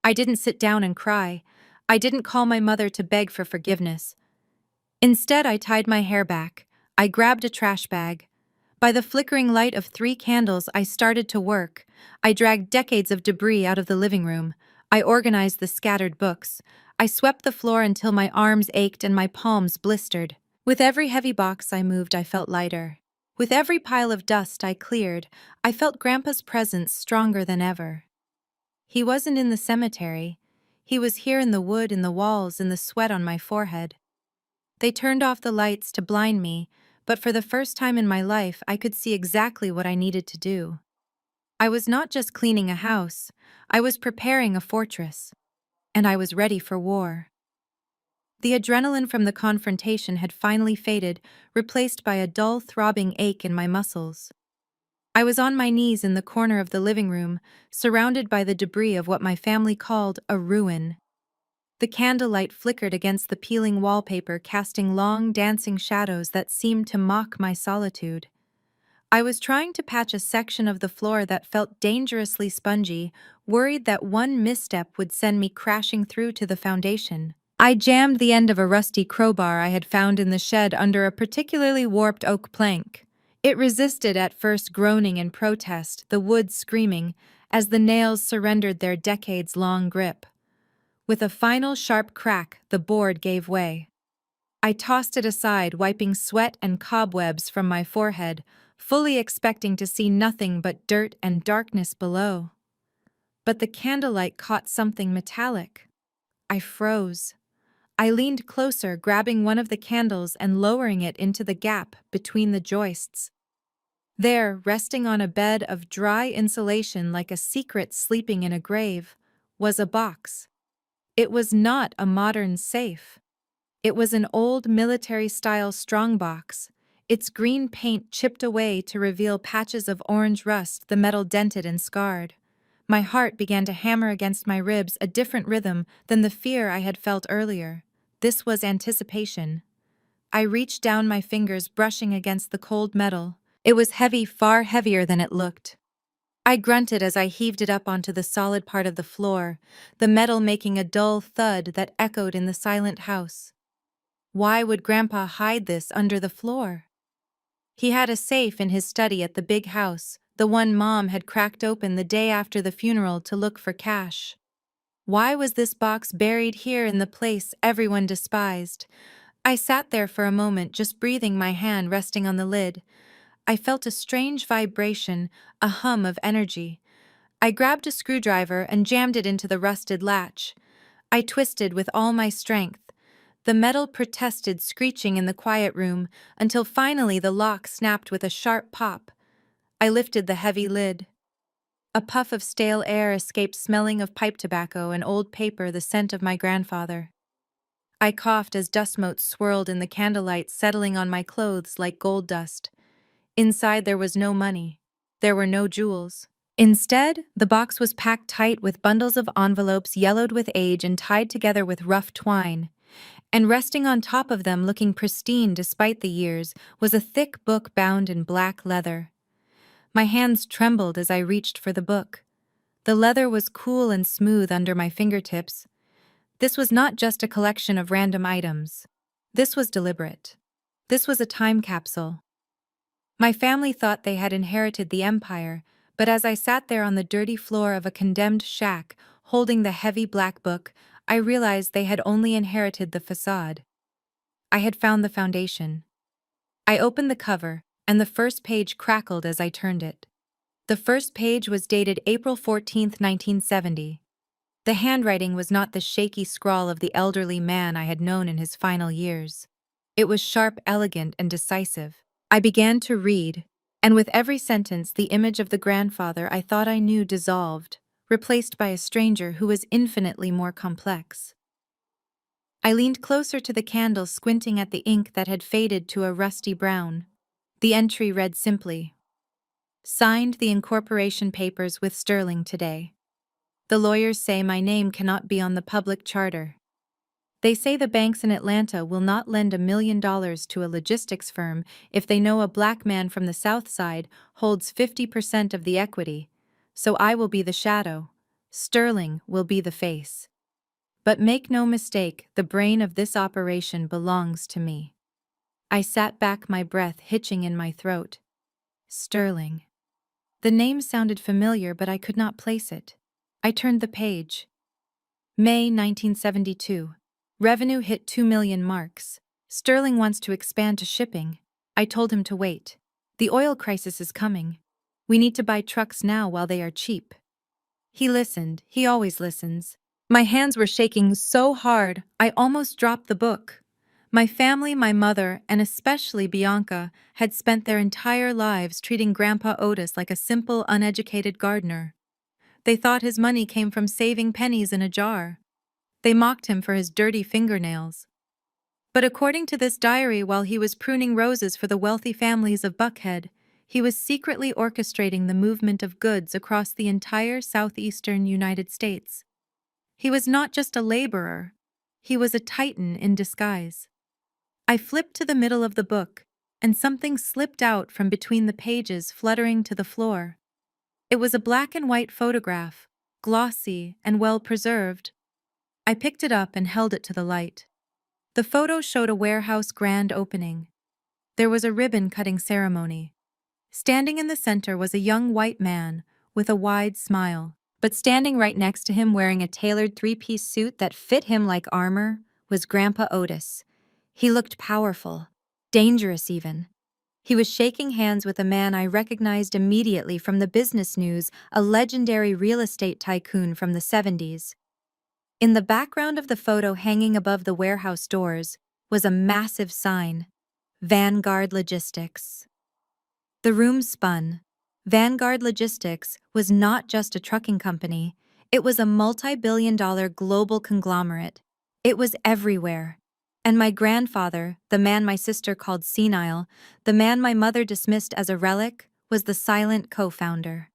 I didn't sit down and cry. I didn't call my mother to beg for forgiveness. Instead, I tied my hair back. I grabbed a trash bag. By the flickering light of 3 candles, I started to work. I dragged decades of debris out of the living room. I organized the scattered books. I swept the floor until my arms ached and my palms blistered. With every heavy box I moved, I felt lighter. With every pile of dust I cleared, I felt Grandpa's presence stronger than ever. He wasn't in the cemetery. He was here in the wood, in the walls, in the sweat on my forehead. They turned off the lights to blind me, but for the first time in my life, I could see exactly what I needed to do. I was not just cleaning a house, I was preparing a fortress. And I was ready for war. The adrenaline from the confrontation had finally faded, replaced by a dull, throbbing ache in my muscles. I was on my knees in the corner of the living room, surrounded by the debris of what my family called a ruin. The candlelight flickered against the peeling wallpaper, casting long, dancing shadows that seemed to mock my solitude. I was trying to patch a section of the floor that felt dangerously spongy, worried that one misstep would send me crashing through to the foundation. I jammed the end of a rusty crowbar I had found in the shed under a particularly warped oak plank. It resisted at first, groaning in protest, the wood screaming, as the nails surrendered their decades-long grip. With a final sharp crack, the board gave way. I tossed it aside, wiping sweat and cobwebs from my forehead, fully expecting to see nothing but dirt and darkness below. But the candlelight caught something metallic. I froze. I leaned closer, grabbing one of the candles and lowering it into the gap between the joists. There, resting on a bed of dry insulation like a secret sleeping in a grave, was a box. It was not a modern safe. It was an old military-style strongbox, its green paint chipped away to reveal patches of orange rust, the metal dented and scarred. My heart began to hammer against my ribs, a different rhythm than the fear I had felt earlier. This was anticipation. I reached down, my fingers brushing against the cold metal. It was heavy, far heavier than it looked. I grunted as I heaved it up onto the solid part of the floor, the metal making a dull thud that echoed in the silent house. Why would Grandpa hide this under the floor? He had a safe in his study at the big house, the one Mom had cracked open the day after the funeral to look for cash. Why was this box buried here in the place everyone despised? I sat there for a moment, just breathing, my hand resting on the lid. I felt a strange vibration, a hum of energy. I grabbed a screwdriver and jammed it into the rusted latch. I twisted with all my strength. The metal protested, screeching in the quiet room, until finally the lock snapped with a sharp pop. I lifted the heavy lid. A puff of stale air escaped, smelling of pipe tobacco and old paper, the scent of my grandfather. I coughed as dust motes swirled in the candlelight, settling on my clothes like gold dust. Inside there was no money. There were no jewels. Instead, the box was packed tight with bundles of envelopes yellowed with age and tied together with rough twine. And resting on top of them, looking pristine despite the years, was a thick book bound in black leather. My hands trembled as I reached for the book. The leather was cool and smooth under my fingertips. This was not just a collection of random items. This was deliberate. This was a time capsule. My family thought they had inherited the empire, but as I sat there on the dirty floor of a condemned shack, holding the heavy black book, I realized they had only inherited the facade. I had found the foundation. I opened the cover, and the first page crackled as I turned it. The first page was dated April 14, 1970. The handwriting was not the shaky scrawl of the elderly man I had known in his final years. It was sharp, elegant, and decisive. I began to read, and with every sentence the image of the grandfather I thought I knew dissolved, replaced by a stranger who was infinitely more complex. I leaned closer to the candle, squinting at the ink that had faded to a rusty brown. The entry read simply, "Signed the incorporation papers with Sterling today. The lawyers say my name cannot be on the public charter. They say the banks in Atlanta will not lend $1 million to a logistics firm if they know a black man from the South Side holds 50% of the equity, so I will be the shadow. Sterling will be the face. But make no mistake, the brain of this operation belongs to me." I sat back, my breath hitching in my throat. Sterling. The name sounded familiar, but I could not place it. I turned the page. May 1972. Revenue hit 2 million marks. Sterling wants to expand to shipping. I told him to wait. The oil crisis is coming. We need to buy trucks now while they are cheap. He listened. He always listens. My hands were shaking so hard, I almost dropped the book. My family, my mother, and especially Bianca, had spent their entire lives treating Grandpa Otis like a simple, uneducated gardener. They thought his money came from saving pennies in a jar. They mocked him for his dirty fingernails. But according to this diary, while he was pruning roses for the wealthy families of Buckhead, he was secretly orchestrating the movement of goods across the entire southeastern United States. He was not just a laborer, he was a titan in disguise. I flipped to the middle of the book, and something slipped out from between the pages, fluttering to the floor. It was a black and white photograph, glossy and well preserved. I picked it up and held it to the light. The photo showed a warehouse grand opening. There was a ribbon-cutting ceremony. Standing in the center was a young white man with a wide smile. But standing right next to him, wearing a tailored three-piece suit that fit him like armor, was Grandpa Otis. He looked powerful, dangerous even. He was shaking hands with a man I recognized immediately from the business news, a legendary real estate tycoon from the 70s. In the background of the photo hanging above the warehouse doors was a massive sign, Vanguard Logistics. The room spun. Vanguard Logistics was not just a trucking company, it was a multi-billion-dollar global conglomerate. It was everywhere. And my grandfather, the man my sister called senile, the man my mother dismissed as a relic, was the silent co-founder.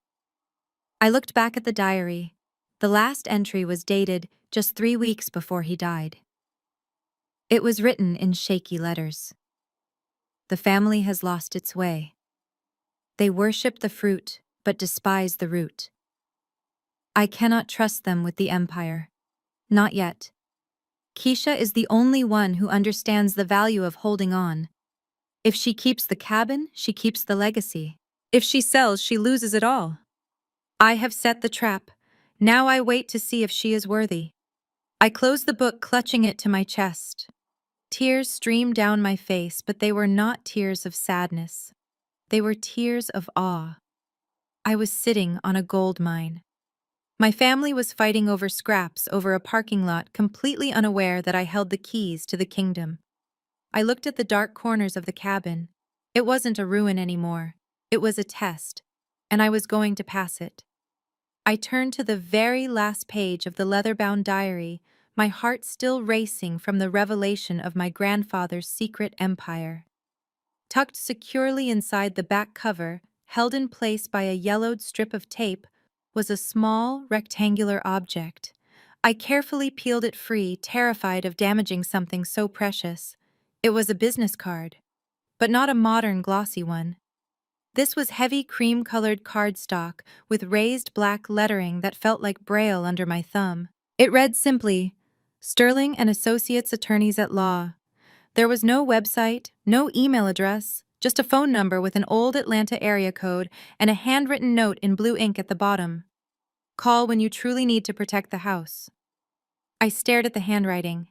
I looked back at the diary. The last entry was dated just 3 weeks before he died. It was written in shaky letters. The family has lost its way. They worship the fruit, but despise the root. I cannot trust them with the empire. Not yet. Keisha is the only one who understands the value of holding on. If she keeps the cabin, she keeps the legacy. If she sells, she loses it all. I have set the trap. Now I wait to see if she is worthy. I closed the book, clutching it to my chest. Tears streamed down my face, but they were not tears of sadness. They were tears of awe. I was sitting on a gold mine. My family was fighting over scraps over a parking lot, completely unaware that I held the keys to the kingdom. I looked at the dark corners of the cabin. It wasn't a ruin anymore. It was a test, and I was going to pass it. I turned to the very last page of the leather-bound diary, my heart still racing from the revelation of my grandfather's secret empire. Tucked securely inside the back cover, held in place by a yellowed strip of tape, was a small, rectangular object. I carefully peeled it free, terrified of damaging something so precious. It was a business card, but not a modern, glossy one. This was heavy cream-colored cardstock with raised black lettering that felt like braille under my thumb. It read simply, Sterling and Associates Attorneys at Law. There was no website, no email address, just a phone number with an old Atlanta area code and a handwritten note in blue ink at the bottom. Call when you truly need to protect the house. I stared at the handwriting.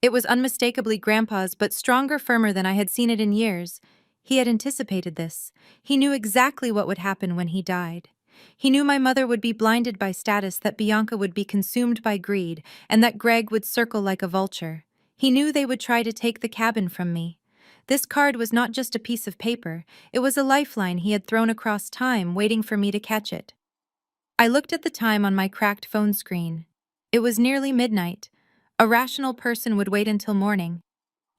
It was unmistakably Grandpa's, but stronger, firmer than I had seen it in years. He had anticipated this. He knew exactly what would happen when he died. He knew my mother would be blinded by status, that Bianca would be consumed by greed, and that Greg would circle like a vulture. He knew they would try to take the cabin from me. This card was not just a piece of paper, it was a lifeline he had thrown across time, waiting for me to catch it. I looked at the time on my cracked phone screen. It was nearly midnight. A rational person would wait until morning.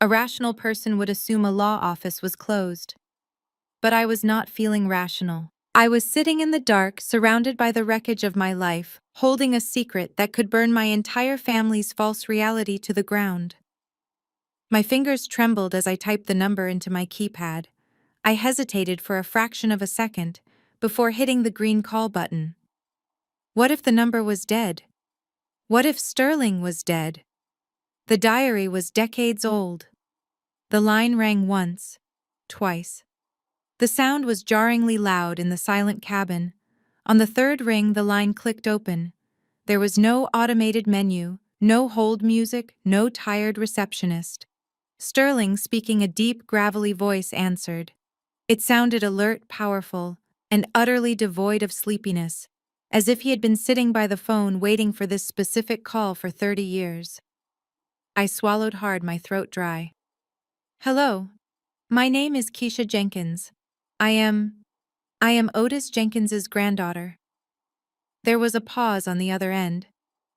A rational person would assume a law office was closed. But I was not feeling rational. I was sitting in the dark, surrounded by the wreckage of my life, holding a secret that could burn my entire family's false reality to the ground. My fingers trembled as I typed the number into my keypad. I hesitated for a fraction of a second before hitting the green call button. What if the number was dead? What if Sterling was dead? The diary was decades old. The line rang once, twice. The sound was jarringly loud in the silent cabin. On the third ring, the line clicked open. There was no automated menu, No hold music, no tired receptionist. Sterling, speaking a deep, gravelly voice, answered. It sounded alert, powerful, and utterly devoid of sleepiness, as if he had been sitting by the phone waiting for this specific call for 30 years. I swallowed hard, my throat dry. Hello. My name is Keisha Jenkins. I am Otis Jenkins's granddaughter. There was a pause on the other end.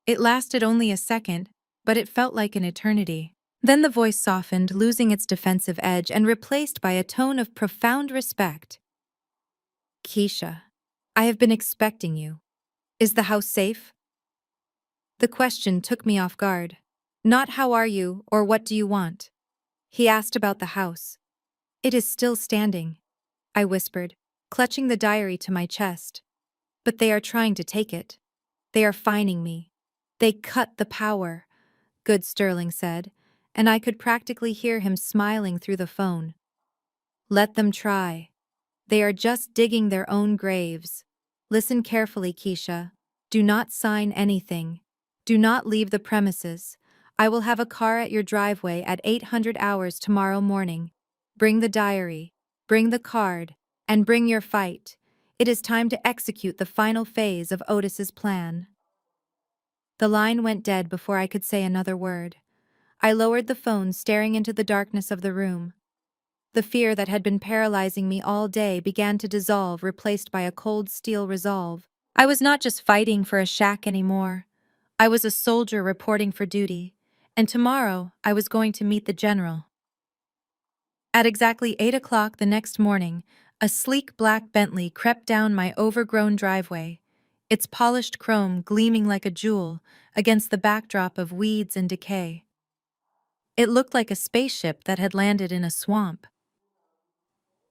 It lasted only a second, but it felt like an eternity. Then the voice softened, losing its defensive edge and replaced by a tone of profound respect. Keisha, I have been expecting you. Is the house safe? The question took me off guard. Not how are you or what do you want? He asked about the house. It is still standing, I whispered, clutching the diary to my chest. But they are trying to take it. They are fining me. They cut the power, Good Sterling said, and I could practically hear him smiling through the phone. Let them try. They are just digging their own graves. Listen carefully, Keisha. Do not sign anything. Do not leave the premises. I will have a car at your driveway at 800 hours tomorrow morning. Bring the diary, bring the card, and bring your fight. It is time to execute the final phase of Otis's plan. The line went dead before I could say another word. I lowered the phone, staring into the darkness of the room. The fear that had been paralyzing me all day began to dissolve, replaced by a cold steel resolve. I was not just fighting for a shack anymore. I was a soldier reporting for duty, and tomorrow I was going to meet the general. At exactly 8 o'clock the next morning, a sleek black Bentley crept down my overgrown driveway, its polished chrome gleaming like a jewel against the backdrop of weeds and decay. It looked like a spaceship that had landed in a swamp.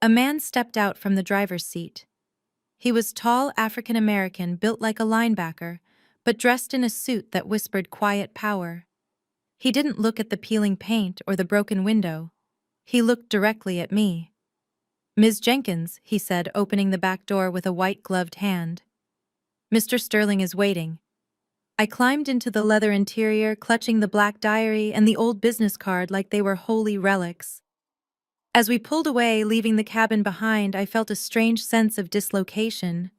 A man stepped out from the driver's seat. He was tall, African-American, built like a linebacker, but dressed in a suit that whispered quiet power. He didn't look at the peeling paint or the broken window. He looked directly at me. "Ms. Jenkins," he said, opening the back door with a white-gloved hand. "Mr. Sterling is waiting." I climbed into the leather interior, clutching the black diary and the old business card like they were holy relics. As we pulled away, leaving the cabin behind, I felt a strange sense of dislocation.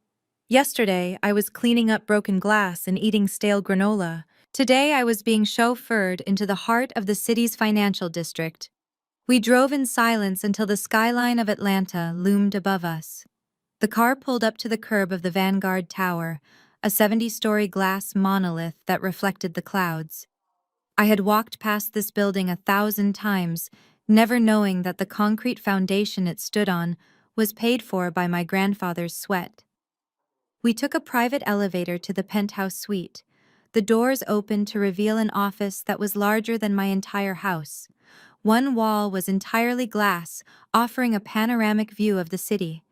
Yesterday, I was cleaning up broken glass and eating stale granola. Today, I was being chauffeured into the heart of the city's financial district. We drove in silence until the skyline of Atlanta loomed above us. The car pulled up to the curb of the Vanguard Tower, a 70-story glass monolith that reflected the clouds. I had walked past this building 1,000 times, never knowing that the concrete foundation it stood on was paid for by my grandfather's sweat. We took a private elevator to the penthouse suite. The doors opened to reveal an office that was larger than my entire house. One wall was entirely glass, offering a panoramic view of the city.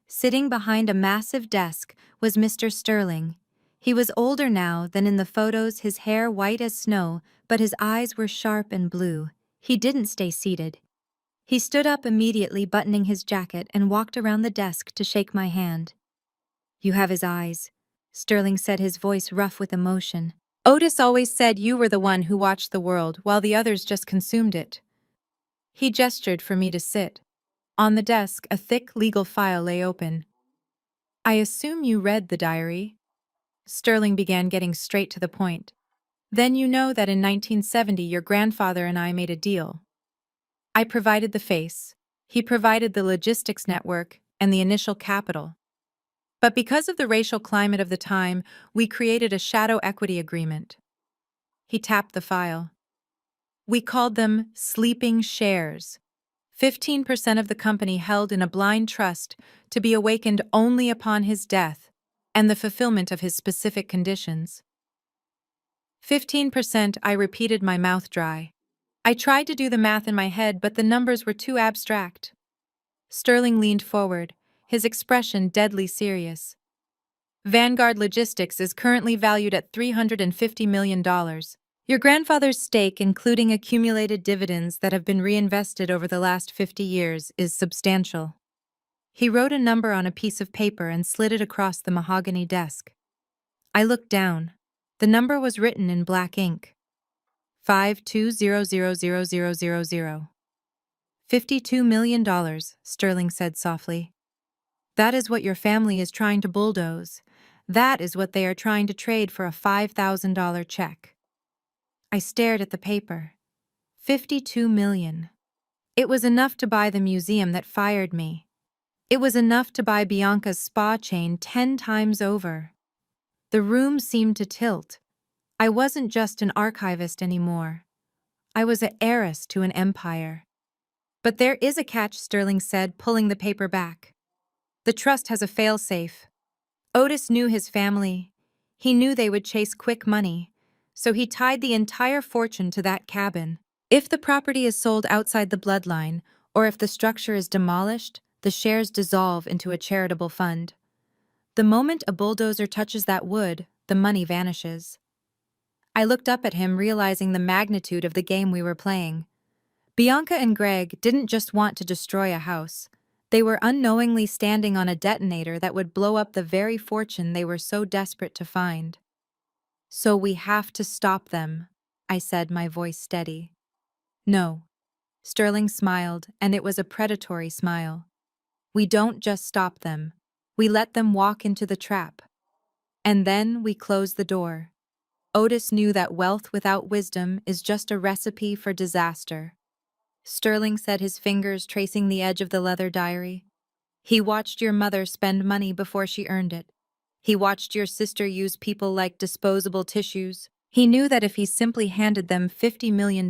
Sitting behind a massive desk was Mr. Sterling. He was older now than in the photos, his hair white as snow, but his eyes were sharp and blue. He didn't stay seated. He stood up immediately, buttoning his jacket, and walked around the desk to shake my hand. "You have his eyes," Sterling said, his voice rough with emotion. "Otis always said you were the one who watched the world while the others just consumed it." He gestured for me to sit. On the desk, a thick legal file lay open. "I assume you read the diary?" Sterling began, getting straight to the point. "Then you know that in 1970 your grandfather and I made a deal. I provided the face, he provided the logistics network and the initial capital. But because of the racial climate of the time, we created a shadow equity agreement." He tapped the file. "We called them sleeping shares. 15% of the company held in a blind trust to be awakened only upon his death and the fulfillment of his specific conditions." 15%, I repeated, my mouth dry. I tried to do the math in my head, but the numbers were too abstract. Sterling leaned forward, his expression deadly serious. "Vanguard Logistics is currently valued at $350 million. Your grandfather's stake, including accumulated dividends that have been reinvested over the last 50 years, is substantial." He wrote a number on a piece of paper and slid it across the mahogany desk. I looked down. The number was written in black ink. $52,000,000. $52 million, Sterling said softly. That is what your family is trying to bulldoze. That is what they are trying to trade for a $5,000 check. I stared at the paper. 52 million. It was enough to buy the museum that fired me. It was enough to buy Bianca's spa chain 10 times over. The room seemed to tilt. I wasn't just an archivist anymore. I was an heiress to an empire. But there is a catch, Sterling said, pulling the paper back. The trust has a fail-safe. Otis knew his family. He knew they would chase quick money, so he tied the entire fortune to that cabin. If the property is sold outside the bloodline, or if the structure is demolished, the shares dissolve into a charitable fund. The moment a bulldozer touches that wood, the money vanishes. I looked up at him, realizing the magnitude of the game we were playing. Bianca and Greg didn't just want to destroy a house. They were unknowingly standing on a detonator that would blow up the very fortune they were so desperate to find. So we have to stop them, I said, my voice steady. No. Sterling smiled, and it was a predatory smile. We don't just stop them. We let them walk into the trap. And then we close the door. Otis knew that wealth without wisdom is just a recipe for disaster. Sterling said, his fingers tracing the edge of the leather diary. He watched your mother spend money before she earned it. He watched your sister use people like disposable tissues. He knew that if he simply handed them $50 million,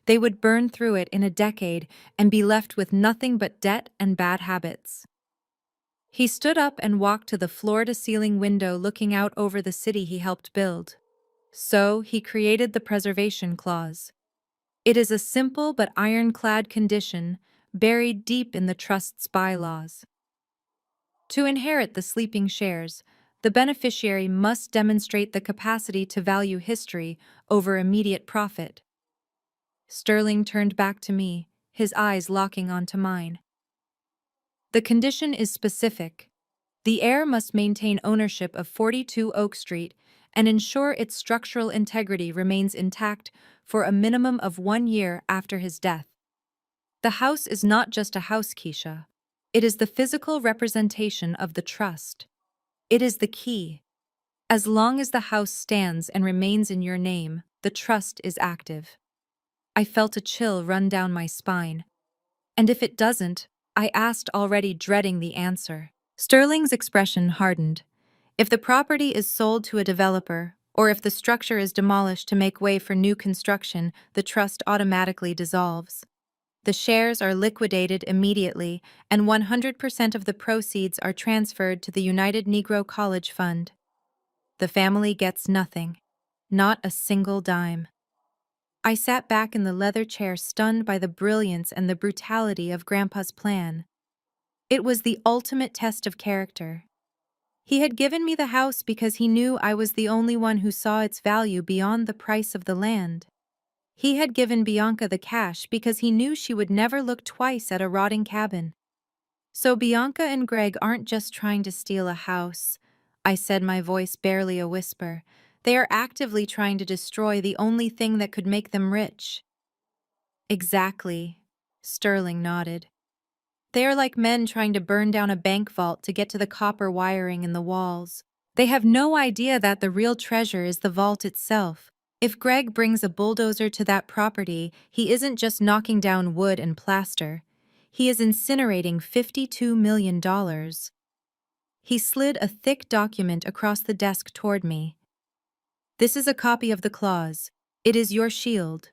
they would burn through it in a decade and be left with nothing but debt and bad habits. He stood up and walked to the floor-to-ceiling window looking out over the city he helped build. So he created the preservation clause. It is a simple but ironclad condition buried deep in the trust's bylaws. To inherit the sleeping shares, the beneficiary must demonstrate the capacity to value history over immediate profit. Sterling turned back to me, his eyes locking onto mine. The condition is specific. The heir must maintain ownership of 42 Oak Street and ensure its structural integrity remains intact for a minimum of 1 year after his death. The house is not just a house, Keisha. It is the physical representation of the trust. It is the key. As long as the house stands and remains in your name, the trust is active. I felt a chill run down my spine. And if it doesn't, I asked, already dreading the answer. Sterling's expression hardened. If the property is sold to a developer, or if the structure is demolished to make way for new construction, the trust automatically dissolves. The shares are liquidated immediately, and 100% of the proceeds are transferred to the United Negro College Fund. The family gets nothing. Not a single dime. I sat back in the leather chair, stunned by the brilliance and the brutality of Grandpa's plan. It was the ultimate test of character. He had given me the house because he knew I was the only one who saw its value beyond the price of the land. He had given Bianca the cash because he knew she would never look twice at a rotting cabin. So Bianca and Greg aren't just trying to steal a house, I said, my voice barely a whisper. They are actively trying to destroy the only thing that could make them rich. Exactly, Sterling nodded. They are like men trying to burn down a bank vault to get to the copper wiring in the walls. They have no idea that the real treasure is the vault itself. If Greg brings a bulldozer to that property, he isn't just knocking down wood and plaster. He is incinerating $52 million. He slid a thick document across the desk toward me. This is a copy of the clause. It is your shield,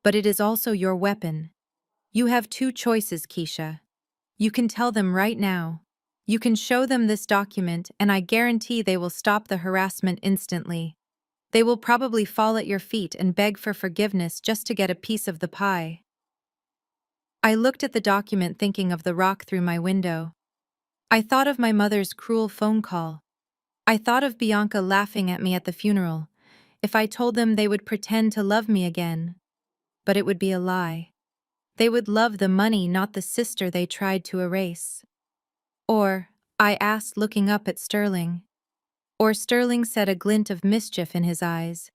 but it is also your weapon. You have two choices, Keisha. You can tell them right now. You can show them this document, and I guarantee they will stop the harassment instantly. They will probably fall at your feet and beg for forgiveness just to get a piece of the pie. I looked at the document, thinking of the rock through my window. I thought of my mother's cruel phone call. I thought of Bianca laughing at me at the funeral. If I told them, they would pretend to love me again. But it would be a lie. They would love the money, not the sister they tried to erase. Or, I asked, looking up at Sterling. Or Sterling said, a glint of mischief in his eyes.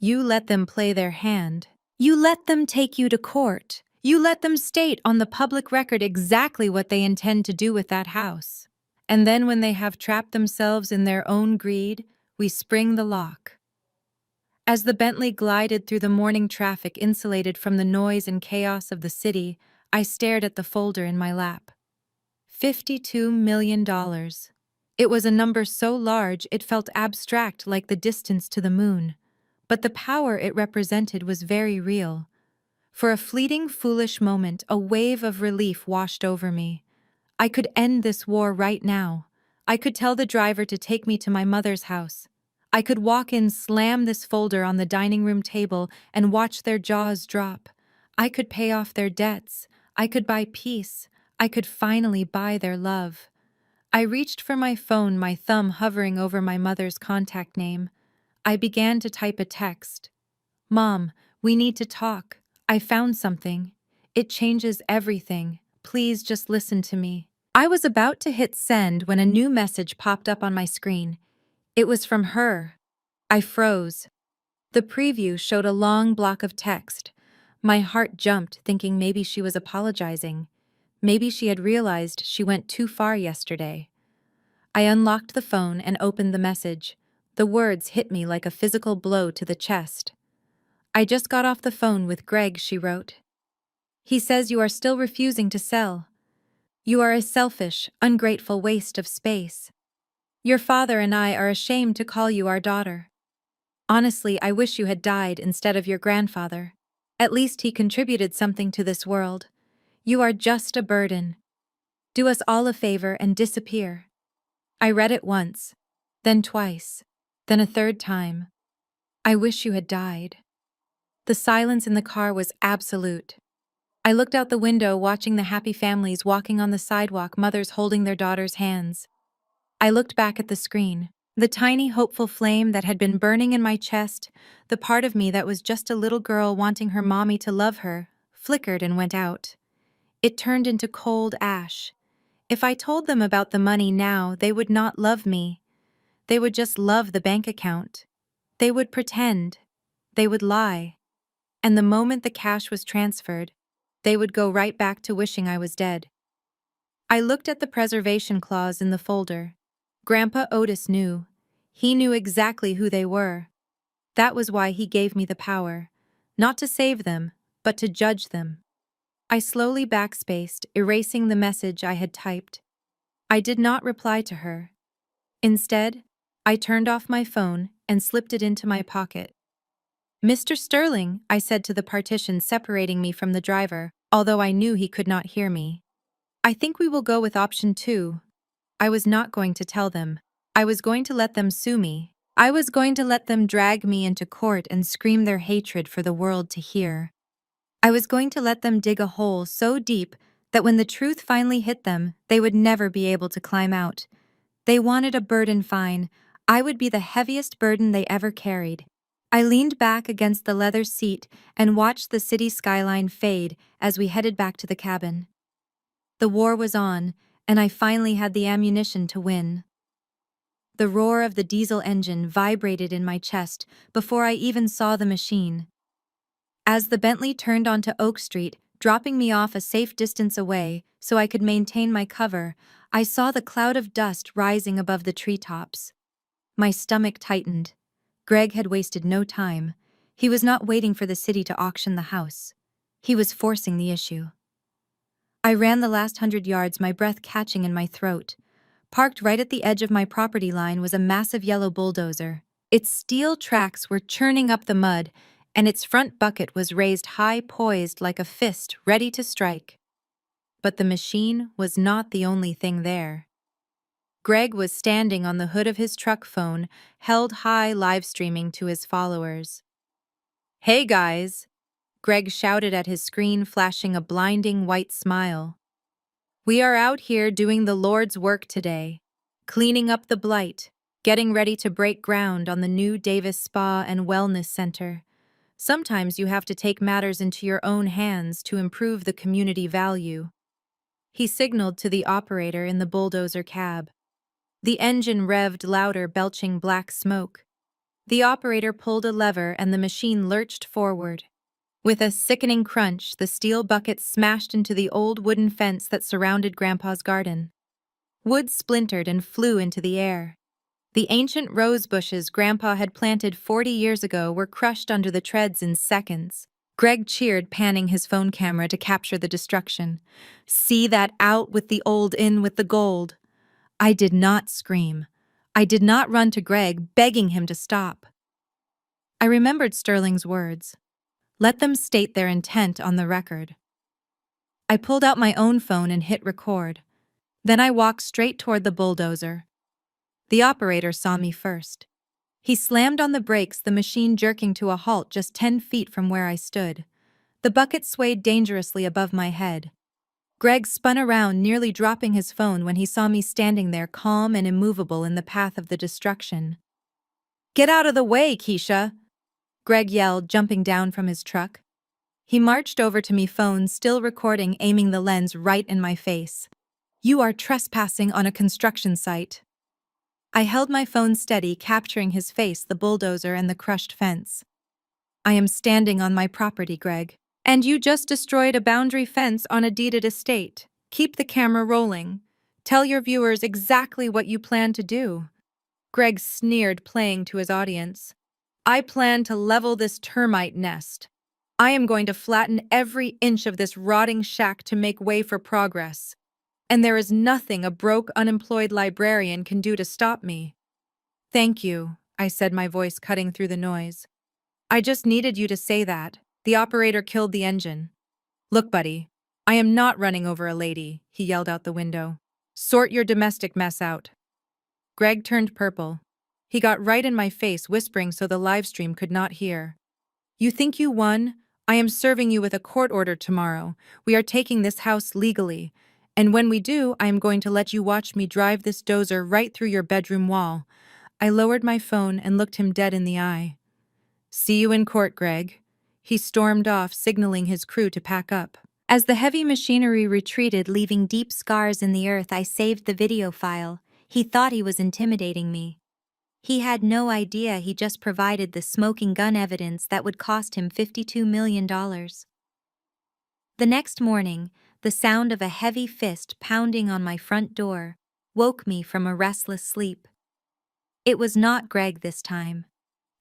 You let them play their hand. You let them take you to court. You let them state on the public record exactly what they intend to do with that house. And then when they have trapped themselves in their own greed, we spring the lock. As the Bentley glided through the morning traffic insulated from the noise and chaos of the city, I stared at the folder in my lap. $52 million. It was a number so large it felt abstract like the distance to the moon. But the power it represented was very real. For a fleeting, foolish moment, a wave of relief washed over me. I could end this war right now. I could tell the driver to take me to my mother's house. I could walk in, slam this folder on the dining room table, and watch their jaws drop. I could pay off their debts. I could buy peace. I could finally buy their love. I reached for my phone, my thumb hovering over my mother's contact name. I began to type a text. Mom, we need to talk. I found something. It changes everything. Please just listen to me. I was about to hit send when a new message popped up on my screen. It was from her. I froze. The preview showed a long block of text. My heart jumped, thinking maybe she was apologizing. Maybe she had realized she went too far yesterday. I unlocked the phone and opened the message. The words hit me like a physical blow to the chest. I just got off the phone with Greg, she wrote. He says you are still refusing to sell. You are a selfish, ungrateful waste of space. Your father and I are ashamed to call you our daughter. Honestly, I wish you had died instead of your grandfather. At least he contributed something to this world. You are just a burden. Do us all a favor and disappear. I read it once, then twice, then a third time. I wish you had died. The silence in the car was absolute. I looked out the window, watching the happy families walking on the sidewalk, mothers holding their daughters' hands. I looked back at the screen. The tiny, hopeful flame that had been burning in my chest, the part of me that was just a little girl wanting her mommy to love her, flickered and went out. It turned into cold ash. If I told them about the money now, they would not love me. They would just love the bank account. They would pretend. They would lie. And the moment the cash was transferred, they would go right back to wishing I was dead. I looked at the preservation clause in the folder. Grandpa Otis knew. He knew exactly who they were. That was why he gave me the power. Not to save them, but to judge them. I slowly backspaced, erasing the message I had typed. I did not reply to her. Instead, I turned off my phone and slipped it into my pocket. Mr. Sterling, I said to the partition separating me from the driver, although I knew he could not hear me. I think we will go with option 2. I was not going to tell them. I was going to let them sue me. I was going to let them drag me into court and scream their hatred for the world to hear. I was going to let them dig a hole so deep that when the truth finally hit them, they would never be able to climb out. They wanted a burden fine. I would be the heaviest burden they ever carried. I leaned back against the leather seat and watched the city skyline fade as we headed back to the cabin. The war was on, and I finally had the ammunition to win. The roar of the diesel engine vibrated in my chest before I even saw the machine. As the Bentley turned onto Oak Street, dropping me off a safe distance away so I could maintain my cover, I saw the cloud of dust rising above the treetops. My stomach tightened. Greg had wasted no time. He was not waiting for the city to auction the house. He was forcing the issue. I ran the last 100 yards, my breath catching in my throat. Parked right at the edge of my property line was a massive yellow bulldozer. Its steel tracks were churning up the mud, and its front bucket was raised high, poised like a fist, ready to strike. But the machine was not the only thing there. Greg was standing on the hood of his truck, phone held high, live streaming to his followers. "Hey guys," Greg shouted at his screen, flashing a blinding white smile. "We are out here doing the Lord's work today, cleaning up the blight, getting ready to break ground on the new Davis Spa and Wellness Center. Sometimes you have to take matters into your own hands to improve the community value." He signaled to the operator in the bulldozer cab. The engine revved louder, belching black smoke. The operator pulled a lever and the machine lurched forward. With a sickening crunch, the steel bucket smashed into the old wooden fence that surrounded Grandpa's garden. Wood splintered and flew into the air. The ancient rose bushes Grandpa had planted 40 years ago were crushed under the treads in seconds. Greg cheered, panning his phone camera to capture the destruction. "See that out with the old, in with the gold." I did not scream. I did not run to Greg, begging him to stop. I remembered Sterling's words. Let them state their intent on the record. I pulled out my own phone and hit record. Then I walked straight toward the bulldozer. The operator saw me first. He slammed on the brakes, the machine jerking to a halt just 10 feet from where I stood. The bucket swayed dangerously above my head. Greg spun around, nearly dropping his phone when he saw me standing there calm and immovable in the path of the destruction. "Get out of the way, Keisha!" Greg yelled, jumping down from his truck. He marched over to me, phone still recording, aiming the lens right in my face. "You are trespassing on a construction site." I held my phone steady, capturing his face, the bulldozer, and the crushed fence. "I am standing on my property, Greg. And you just destroyed a boundary fence on a deeded estate. Keep the camera rolling. Tell your viewers exactly what you plan to do." Greg sneered, playing to his audience. "I plan to level this termite nest. I am going to flatten every inch of this rotting shack to make way for progress. And there is nothing a broke, unemployed librarian can do to stop me." "Thank you," I said, my voice cutting through the noise. "I just needed you to say that." The operator killed the engine. "Look, buddy, I am not running over a lady," he yelled out the window. "Sort your domestic mess out." Greg turned purple. He got right in my face, whispering so the livestream could not hear. "You think you won? I am serving you with a court order tomorrow. We are taking this house legally. And when we do, I am going to let you watch me drive this dozer right through your bedroom wall." I lowered my phone and looked him dead in the eye. "See you in court, Greg." He stormed off, signaling his crew to pack up. As the heavy machinery retreated, leaving deep scars in the earth, I saved the video file. He thought he was intimidating me. He had no idea he just provided the smoking gun evidence that would cost him $52 million. The next morning, the sound of a heavy fist pounding on my front door woke me from a restless sleep. It was not Greg this time.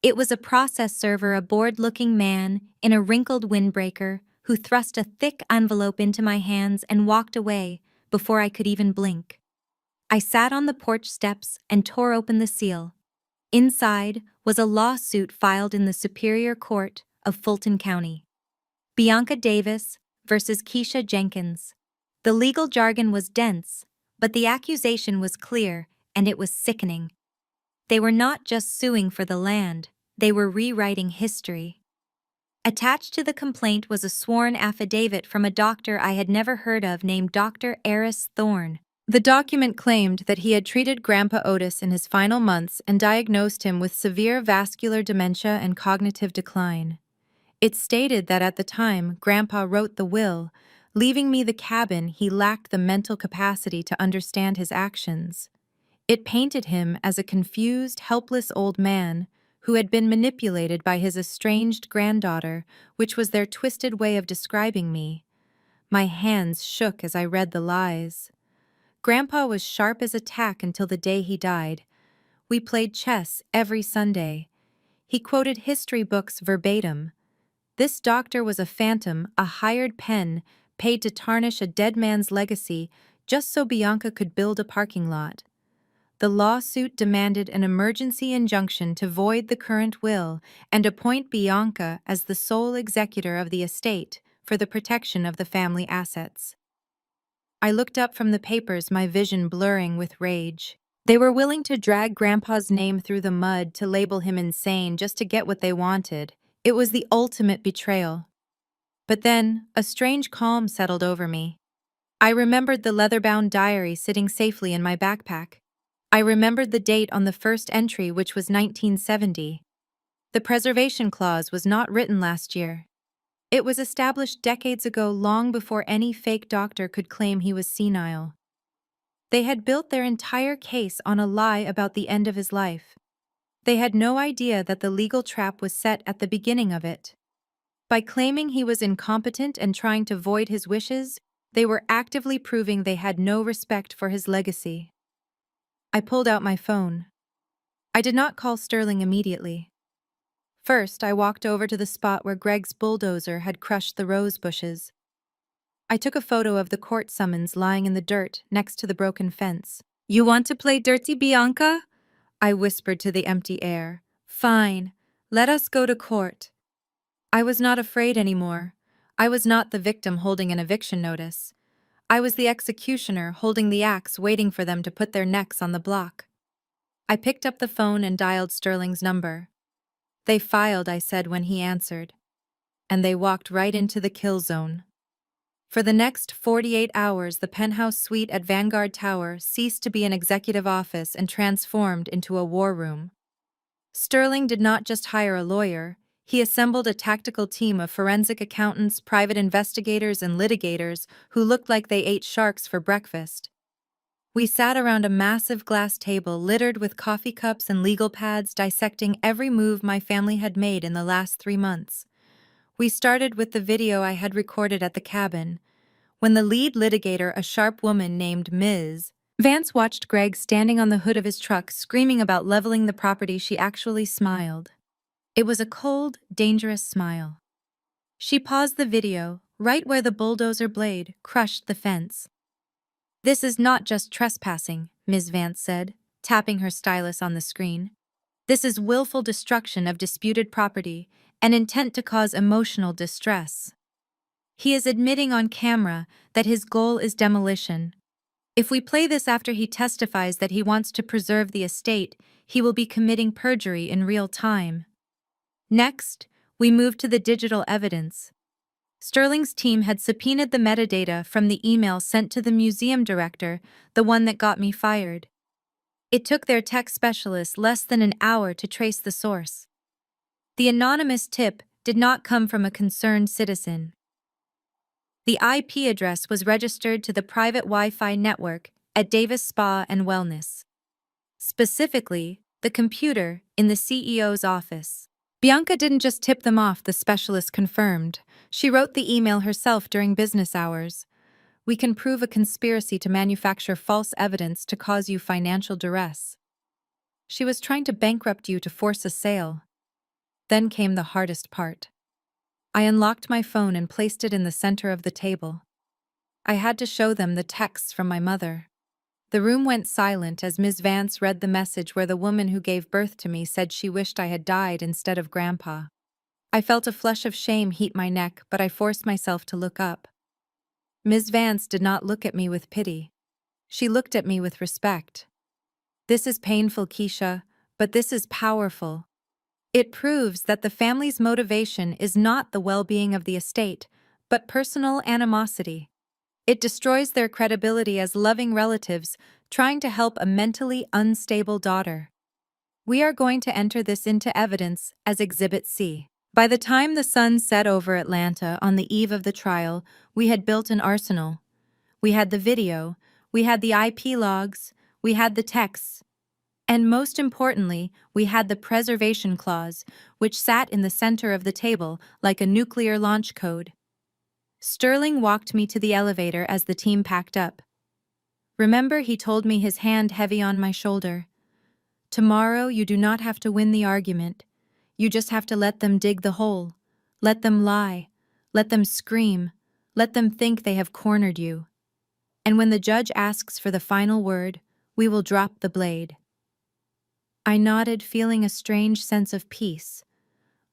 It was a process server, a bored-looking man in a wrinkled windbreaker who thrust a thick envelope into my hands and walked away before I could even blink. I sat on the porch steps and tore open the seal. Inside was a lawsuit filed in the Superior Court of Fulton County. Bianca Davis versus Keisha Jenkins. The legal jargon was dense, but the accusation was clear, and it was sickening. They were not just suing for the land, they were rewriting history. Attached to the complaint was a sworn affidavit from a doctor I had never heard of named Dr. Eris Thorne. The document claimed that he had treated Grandpa Otis in his final months and diagnosed him with severe vascular dementia and cognitive decline. It stated that at the time Grandpa wrote the will, leaving me the cabin, he lacked the mental capacity to understand his actions. It painted him as a confused, helpless old man who had been manipulated by his estranged granddaughter, which was their twisted way of describing me. My hands shook as I read the lies. Grandpa was sharp as a tack until the day he died. We played chess every Sunday. He quoted history books verbatim. This doctor was a phantom, a hired pen, paid to tarnish a dead man's legacy just so Bianca could build a parking lot. The lawsuit demanded an emergency injunction to void the current will and appoint Bianca as the sole executor of the estate for the protection of the family assets. I looked up from the papers, my vision blurring with rage. They were willing to drag Grandpa's name through the mud to label him insane just to get what they wanted. It was the ultimate betrayal. But then, a strange calm settled over me. I remembered the leather-bound diary sitting safely in my backpack. I remembered the date on the first entry, which was 1970. The preservation clause was not written last year. It was established decades ago, long before any fake doctor could claim he was senile. They had built their entire case on a lie about the end of his life. They had no idea that the legal trap was set at the beginning of it. By claiming he was incompetent and trying to void his wishes, they were actively proving they had no respect for his legacy. I pulled out my phone. I did not call Sterling immediately. First, I walked over to the spot where Greg's bulldozer had crushed the rose bushes. I took a photo of the court summons lying in the dirt next to the broken fence. "You want to play dirty, Bianca?" I whispered to the empty air. "Fine. Let us go to court." I was not afraid anymore. I was not the victim holding an eviction notice. I was the executioner holding the axe waiting for them to put their necks on the block. I picked up the phone and dialed Sterling's number. "They filed," I said when he answered. And they walked right into the kill zone. For the next 48 hours, the penthouse suite at Vanguard Tower ceased to be an executive office and transformed into a war room. Sterling did not just hire a lawyer, he assembled a tactical team of forensic accountants, private investigators, and litigators who looked like they ate sharks for breakfast. We sat around a massive glass table littered with coffee cups and legal pads, dissecting every move my family had made in the last 3 months. We started with the video I had recorded at the cabin. When the lead litigator, a sharp woman named Ms. Vance, watched Greg standing on the hood of his truck screaming about leveling the property, she actually smiled. It was a cold, dangerous smile. She paused the video, right where the bulldozer blade crushed the fence. "This is not just trespassing," Ms. Vance said, tapping her stylus on the screen. "This is willful destruction of disputed property and intent to cause emotional distress. He is admitting on camera that his goal is demolition. If we play this after he testifies that he wants to preserve the estate, he will be committing perjury in real time." Next, we moved to the digital evidence. Sterling's team had subpoenaed the metadata from the email sent to the museum director, the one that got me fired. It took their tech specialists less than an hour to trace the source. The anonymous tip did not come from a concerned citizen. The IP address was registered to the private Wi-Fi network at Davis Spa and Wellness. Specifically, the computer in the CEO's office. Bianca didn't just tip them off, the specialist confirmed. She wrote the email herself during business hours. "We can prove a conspiracy to manufacture false evidence to cause you financial duress." She was trying to bankrupt you to force a sale. Then came the hardest part. I unlocked my phone and placed it in the center of the table. I had to show them the texts from my mother. The room went silent as Ms. Vance read the message where the woman who gave birth to me said she wished I had died instead of Grandpa. I felt a flush of shame heat my neck, but I forced myself to look up. Ms. Vance did not look at me with pity. She looked at me with respect. "This is painful, Keisha, but this is powerful. It proves that the family's motivation is not the well-being of the estate, but personal animosity. It destroys their credibility as loving relatives trying to help a mentally unstable daughter. We are going to enter this into evidence as Exhibit C." By the time the sun set over Atlanta on the eve of the trial, we had built an arsenal. We had the video, we had the IP logs, we had the texts, and most importantly, we had the preservation clause, which sat in the center of the table like a nuclear launch code. Sterling walked me to the elevator as the team packed up. "Remember," he told me, his hand heavy on my shoulder. "Tomorrow you do not have to win the argument. You just have to let them dig the hole. Let them lie. Let them scream. Let them think they have cornered you. And when the judge asks for the final word, we will drop the blade." I nodded, feeling a strange sense of peace.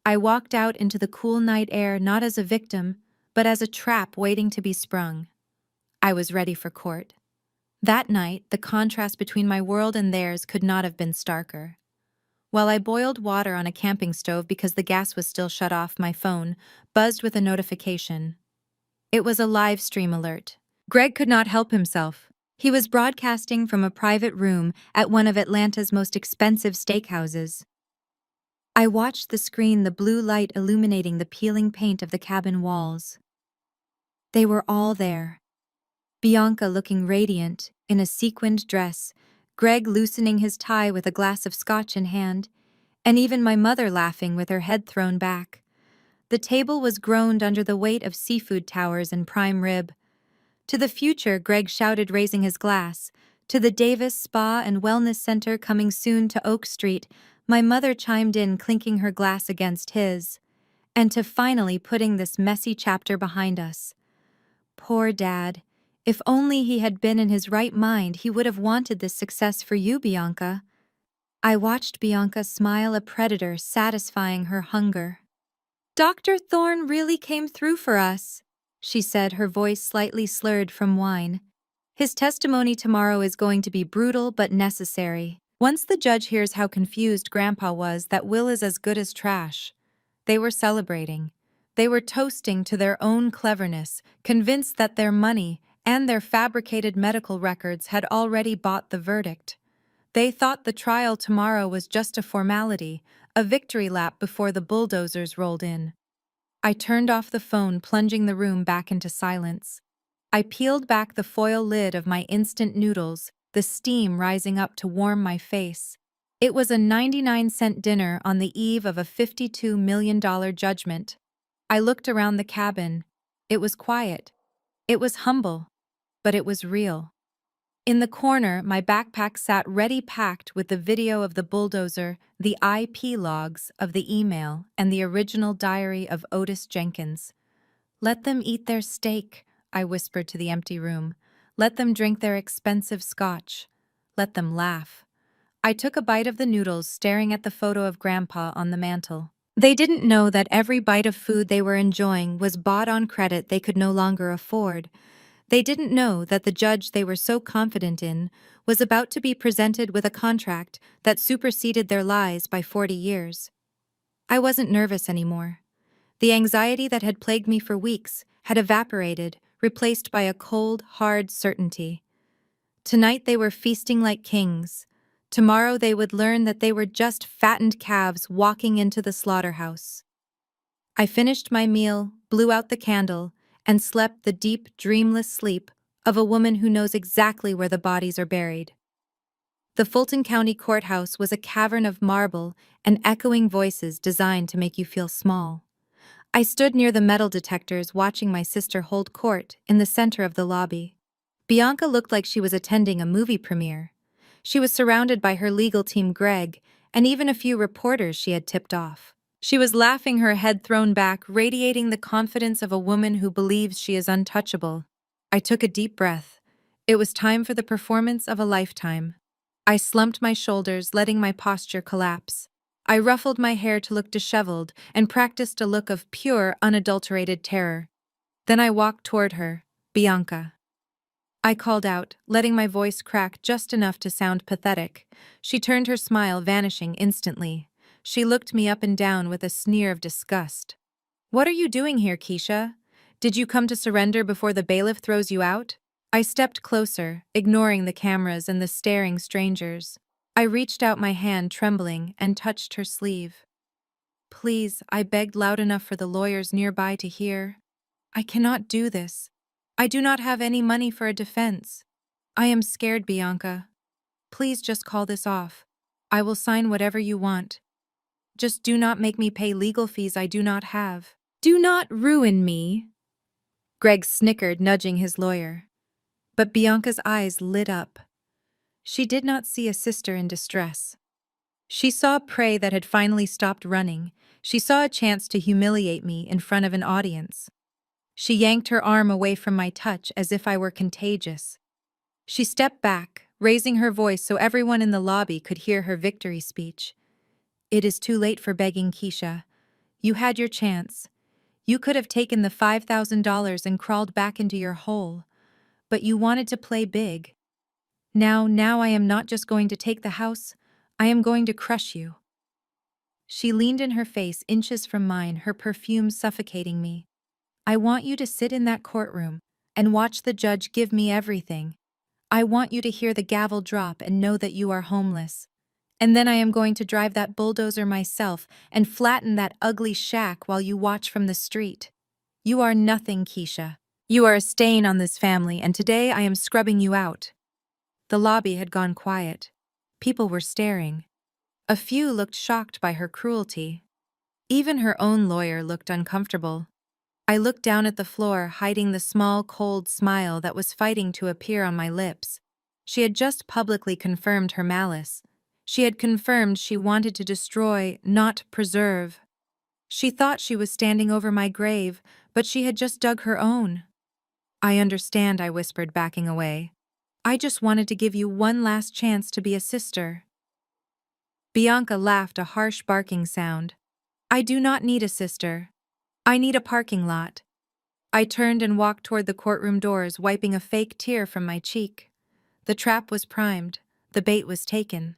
I walked out into the cool night air not as a victim, but as a trap waiting to be sprung. I was ready for court. That night, the contrast between my world and theirs could not have been starker. While I boiled water on a camping stove because the gas was still shut off, my phone buzzed with a notification. It was a live stream alert. Greg could not help himself. He was broadcasting from a private room at one of Atlanta's most expensive steakhouses. I watched the screen, the blue light illuminating the peeling paint of the cabin walls. They were all there. Bianca looking radiant, in a sequined dress, Greg loosening his tie with a glass of scotch in hand, and even my mother laughing with her head thrown back. The table was groaned under the weight of seafood towers and prime rib. To the future, Greg shouted, raising his glass. To the Davis Spa and Wellness Center coming soon to Oak Street, my mother chimed in, clinking her glass against his. And to finally putting this messy chapter behind us. Poor Dad. If only he had been in his right mind, he would have wanted this success for you, Bianca. I watched Bianca smile, a predator satisfying her hunger. Dr. Thorne really came through for us, she said, her voice slightly slurred from wine. His testimony tomorrow is going to be brutal but necessary. Once the judge hears how confused Grandpa was that Will is as good as trash. They were celebrating. They were toasting to their own cleverness, convinced that their money and their fabricated medical records had already bought the verdict. They thought the trial tomorrow was just a formality, a victory lap before the bulldozers rolled in. I turned off the phone, plunging the room back into silence. I peeled back the foil lid of my instant noodles, the steam rising up to warm my face. It was a 99-cent dinner on the eve of a $52 million judgment. I looked around the cabin. It was quiet. It was humble. But it was real. In the corner, my backpack sat ready, packed with the video of the bulldozer, the IP logs of the email, and the original diary of Otis Jenkins. Let them eat their steak, I whispered to the empty room. Let them drink their expensive scotch. Let them laugh. I took a bite of the noodles, staring at the photo of Grandpa on the mantel. They didn't know that every bite of food they were enjoying was bought on credit they could no longer afford. They didn't know that the judge they were so confident in was about to be presented with a contract that superseded their lives by 40 years. I wasn't nervous anymore. The anxiety that had plagued me for weeks had evaporated, replaced by a cold, hard certainty. Tonight they were feasting like kings. Tomorrow they would learn that they were just fattened calves walking into the slaughterhouse. I finished my meal, blew out the candle, and slept the deep, dreamless sleep of a woman who knows exactly where the bodies are buried. The Fulton County Courthouse was a cavern of marble and echoing voices designed to make you feel small. I stood near the metal detectors, watching my sister hold court in the center of the lobby. Bianca looked like she was attending a movie premiere. She was surrounded by her legal team, Greg, and even a few reporters she had tipped off. She was laughing, her head thrown back, radiating the confidence of a woman who believes she is untouchable. I took a deep breath. It was time for the performance of a lifetime. I slumped my shoulders, letting my posture collapse. I ruffled my hair to look disheveled and practiced a look of pure, unadulterated terror. Then I walked toward her. Bianca. I called out, letting my voice crack just enough to sound pathetic. She turned, her smile vanishing instantly. She looked me up and down with a sneer of disgust. What are you doing here, Keisha? Did you come to surrender before the bailiff throws you out? I stepped closer, ignoring the cameras and the staring strangers. I reached out my hand, trembling, and touched her sleeve. Please, I begged loud enough for the lawyers nearby to hear. I cannot do this. I do not have any money for a defense. I am scared, Bianca. Please just call this off. I will sign whatever you want. Just do not make me pay legal fees I do not have. Do not ruin me. Greg snickered, nudging his lawyer. But Bianca's eyes lit up. She did not see a sister in distress. She saw prey that had finally stopped running. She saw a chance to humiliate me in front of an audience. She yanked her arm away from my touch as if I were contagious. She stepped back, raising her voice so everyone in the lobby could hear her victory speech. It is too late for begging, Keisha. You had your chance. You could have taken the $5,000 and crawled back into your hole. But you wanted to play big. Now I am not just going to take the house, I am going to crush you. She leaned in her face inches from mine, her perfume suffocating me. I want you to sit in that courtroom and watch the judge give me everything. I want you to hear the gavel drop and know that you are homeless. And then I am going to drive that bulldozer myself and flatten that ugly shack while you watch from the street. You are nothing, Keisha. You are a stain on this family, and today I am scrubbing you out. The lobby had gone quiet. People were staring. A few looked shocked by her cruelty. Even her own lawyer looked uncomfortable. I looked down at the floor, hiding the small, cold smile that was fighting to appear on my lips. She had just publicly confirmed her malice. She had confirmed she wanted to destroy, not preserve. She thought she was standing over my grave, but she had just dug her own. I understand, I whispered, backing away. I just wanted to give you one last chance to be a sister. Bianca laughed, a harsh barking sound. I do not need a sister. I need a parking lot. I turned and walked toward the courtroom doors, wiping a fake tear from my cheek. The trap was primed. The bait was taken.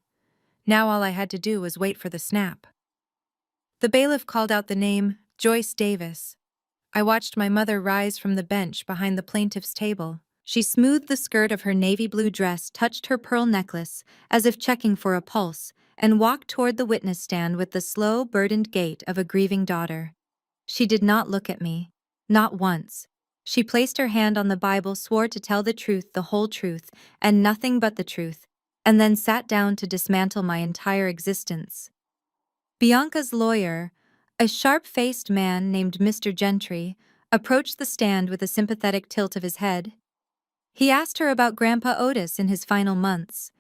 Now all I had to do was wait for the snap. The bailiff called out the name, Joyce Davis. I watched my mother rise from the bench behind the plaintiff's table. She smoothed the skirt of her navy blue dress, touched her pearl necklace, as if checking for a pulse, and walked toward the witness stand with the slow, burdened gait of a grieving daughter. She did not look at me. Not once. She placed her hand on the Bible, swore to tell the truth, the whole truth, and nothing but the truth, and then sat down to dismantle my entire existence. Bianca's lawyer, a sharp-faced man named Mr. Gentry, approached the stand with a sympathetic tilt of his head. He asked her about Grandpa Otis in his final months.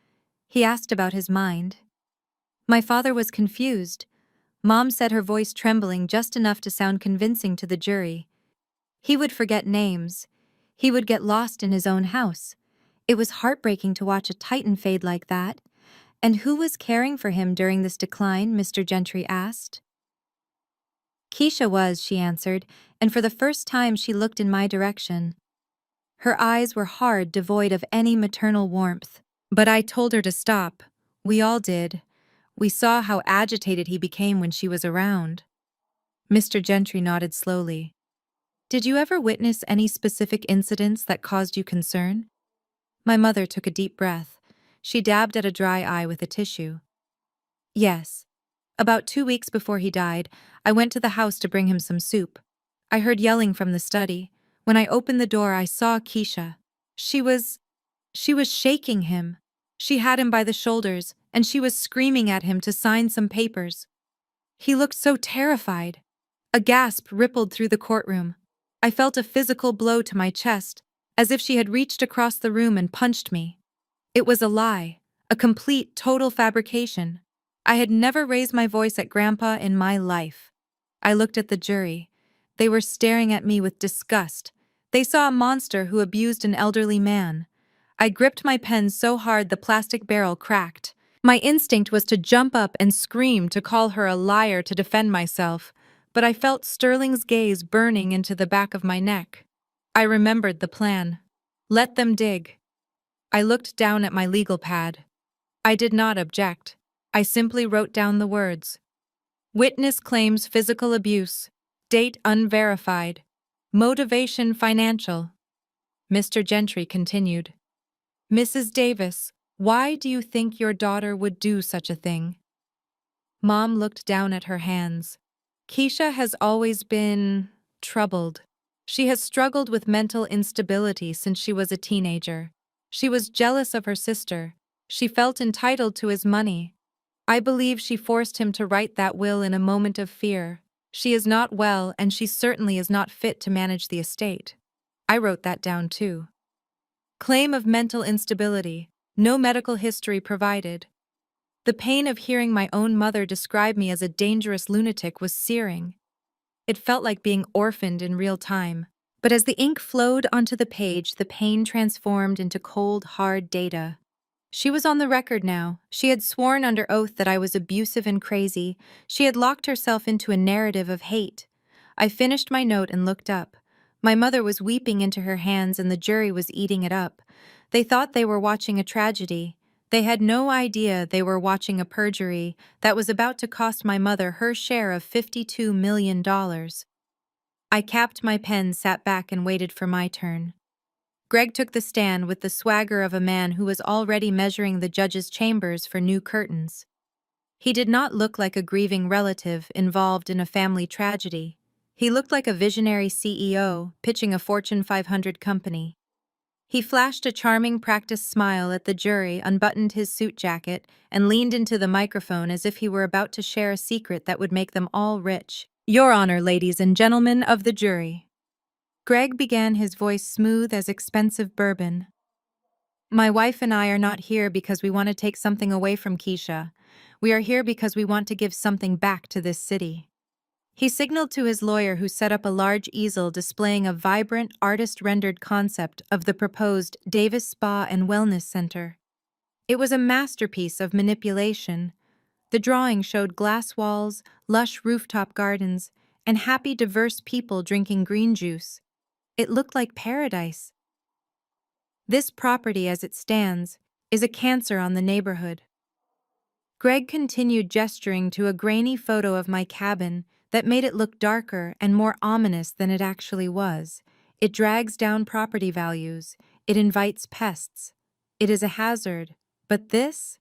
He asked about his mind. My father was confused. Mom said, her voice trembling just enough to sound convincing to the jury. He would forget names. He would get lost in his own house. It was heartbreaking to watch a titan fade like that. And who was caring for him during this decline, Mr. Gentry asked. Keisha was, she answered, and for the first time she looked in my direction. Her eyes were hard, devoid of any maternal warmth. But I told her to stop. We all did. We saw how agitated he became when she was around. Mr. Gentry nodded slowly. Did you ever witness any specific incidents that caused you concern? My mother took a deep breath. She dabbed at a dry eye with a tissue. Yes. About 2 weeks before he died, I went to the house to bring him some soup. I heard yelling from the study. When I opened the door, I saw Keisha. She was shaking him. She had him by the shoulders, and she was screaming at him to sign some papers. He looked so terrified. A gasp rippled through the courtroom. I felt a physical blow to my chest, as if she had reached across the room and punched me. It was a lie, a complete, total fabrication. I had never raised my voice at Grandpa in my life. I looked at the jury. They were staring at me with disgust. They saw a monster who abused an elderly man. I gripped my pen so hard the plastic barrel cracked. My instinct was to jump up and scream, to call her a liar, to defend myself, but I felt Sterling's gaze burning into the back of my neck. I remembered the plan. Let them dig. I looked down at my legal pad. I did not object. I simply wrote down the words. Witness claims physical abuse. Date unverified. Motivation financial. Mr. Gentry continued. Mrs. Davis, why do you think your daughter would do such a thing? Mom looked down at her hands. Keisha has always been troubled. She has struggled with mental instability since she was a teenager. She was jealous of her sister. She felt entitled to his money. I believe she forced him to write that will in a moment of fear. She is not well, and she certainly is not fit to manage the estate. I wrote that down too. Claim of mental instability. No medical history provided. The pain of hearing my own mother describe me as a dangerous lunatic was searing. It felt like being orphaned in real time. But as the ink flowed onto the page, the pain transformed into cold, hard data. She was on the record now. She had sworn under oath that I was abusive and crazy. She had locked herself into a narrative of hate. I finished my note and looked up. My mother was weeping into her hands and the jury was eating it up. They thought they were watching a tragedy. They had no idea they were watching a perjury that was about to cost my mother her share of $52 million. I capped my pen, sat back, and waited for my turn. Greg took the stand with the swagger of a man who was already measuring the judge's chambers for new curtains. He did not look like a grieving relative involved in a family tragedy. He looked like a visionary CEO pitching a Fortune 500 company. He flashed a charming practiced smile at the jury, unbuttoned his suit jacket, and leaned into the microphone as if he were about to share a secret that would make them all rich. Your Honor, ladies and gentlemen of the jury. Greg began, his voice smooth as expensive bourbon. My wife and I are not here because we want to take something away from Keisha. We are here because we want to give something back to this city. He signaled to his lawyer, who set up a large easel displaying a vibrant, artist-rendered concept of the proposed Davis Spa and Wellness Center. It was a masterpiece of manipulation. The drawing showed glass walls, lush rooftop gardens, and happy, diverse people drinking green juice. It looked like paradise. This property, as it stands, is a cancer on the neighborhood. Greg continued, gesturing to a grainy photo of my cabin that made it look darker and more ominous than it actually was. It drags down property values. It invites pests. It is a hazard. But this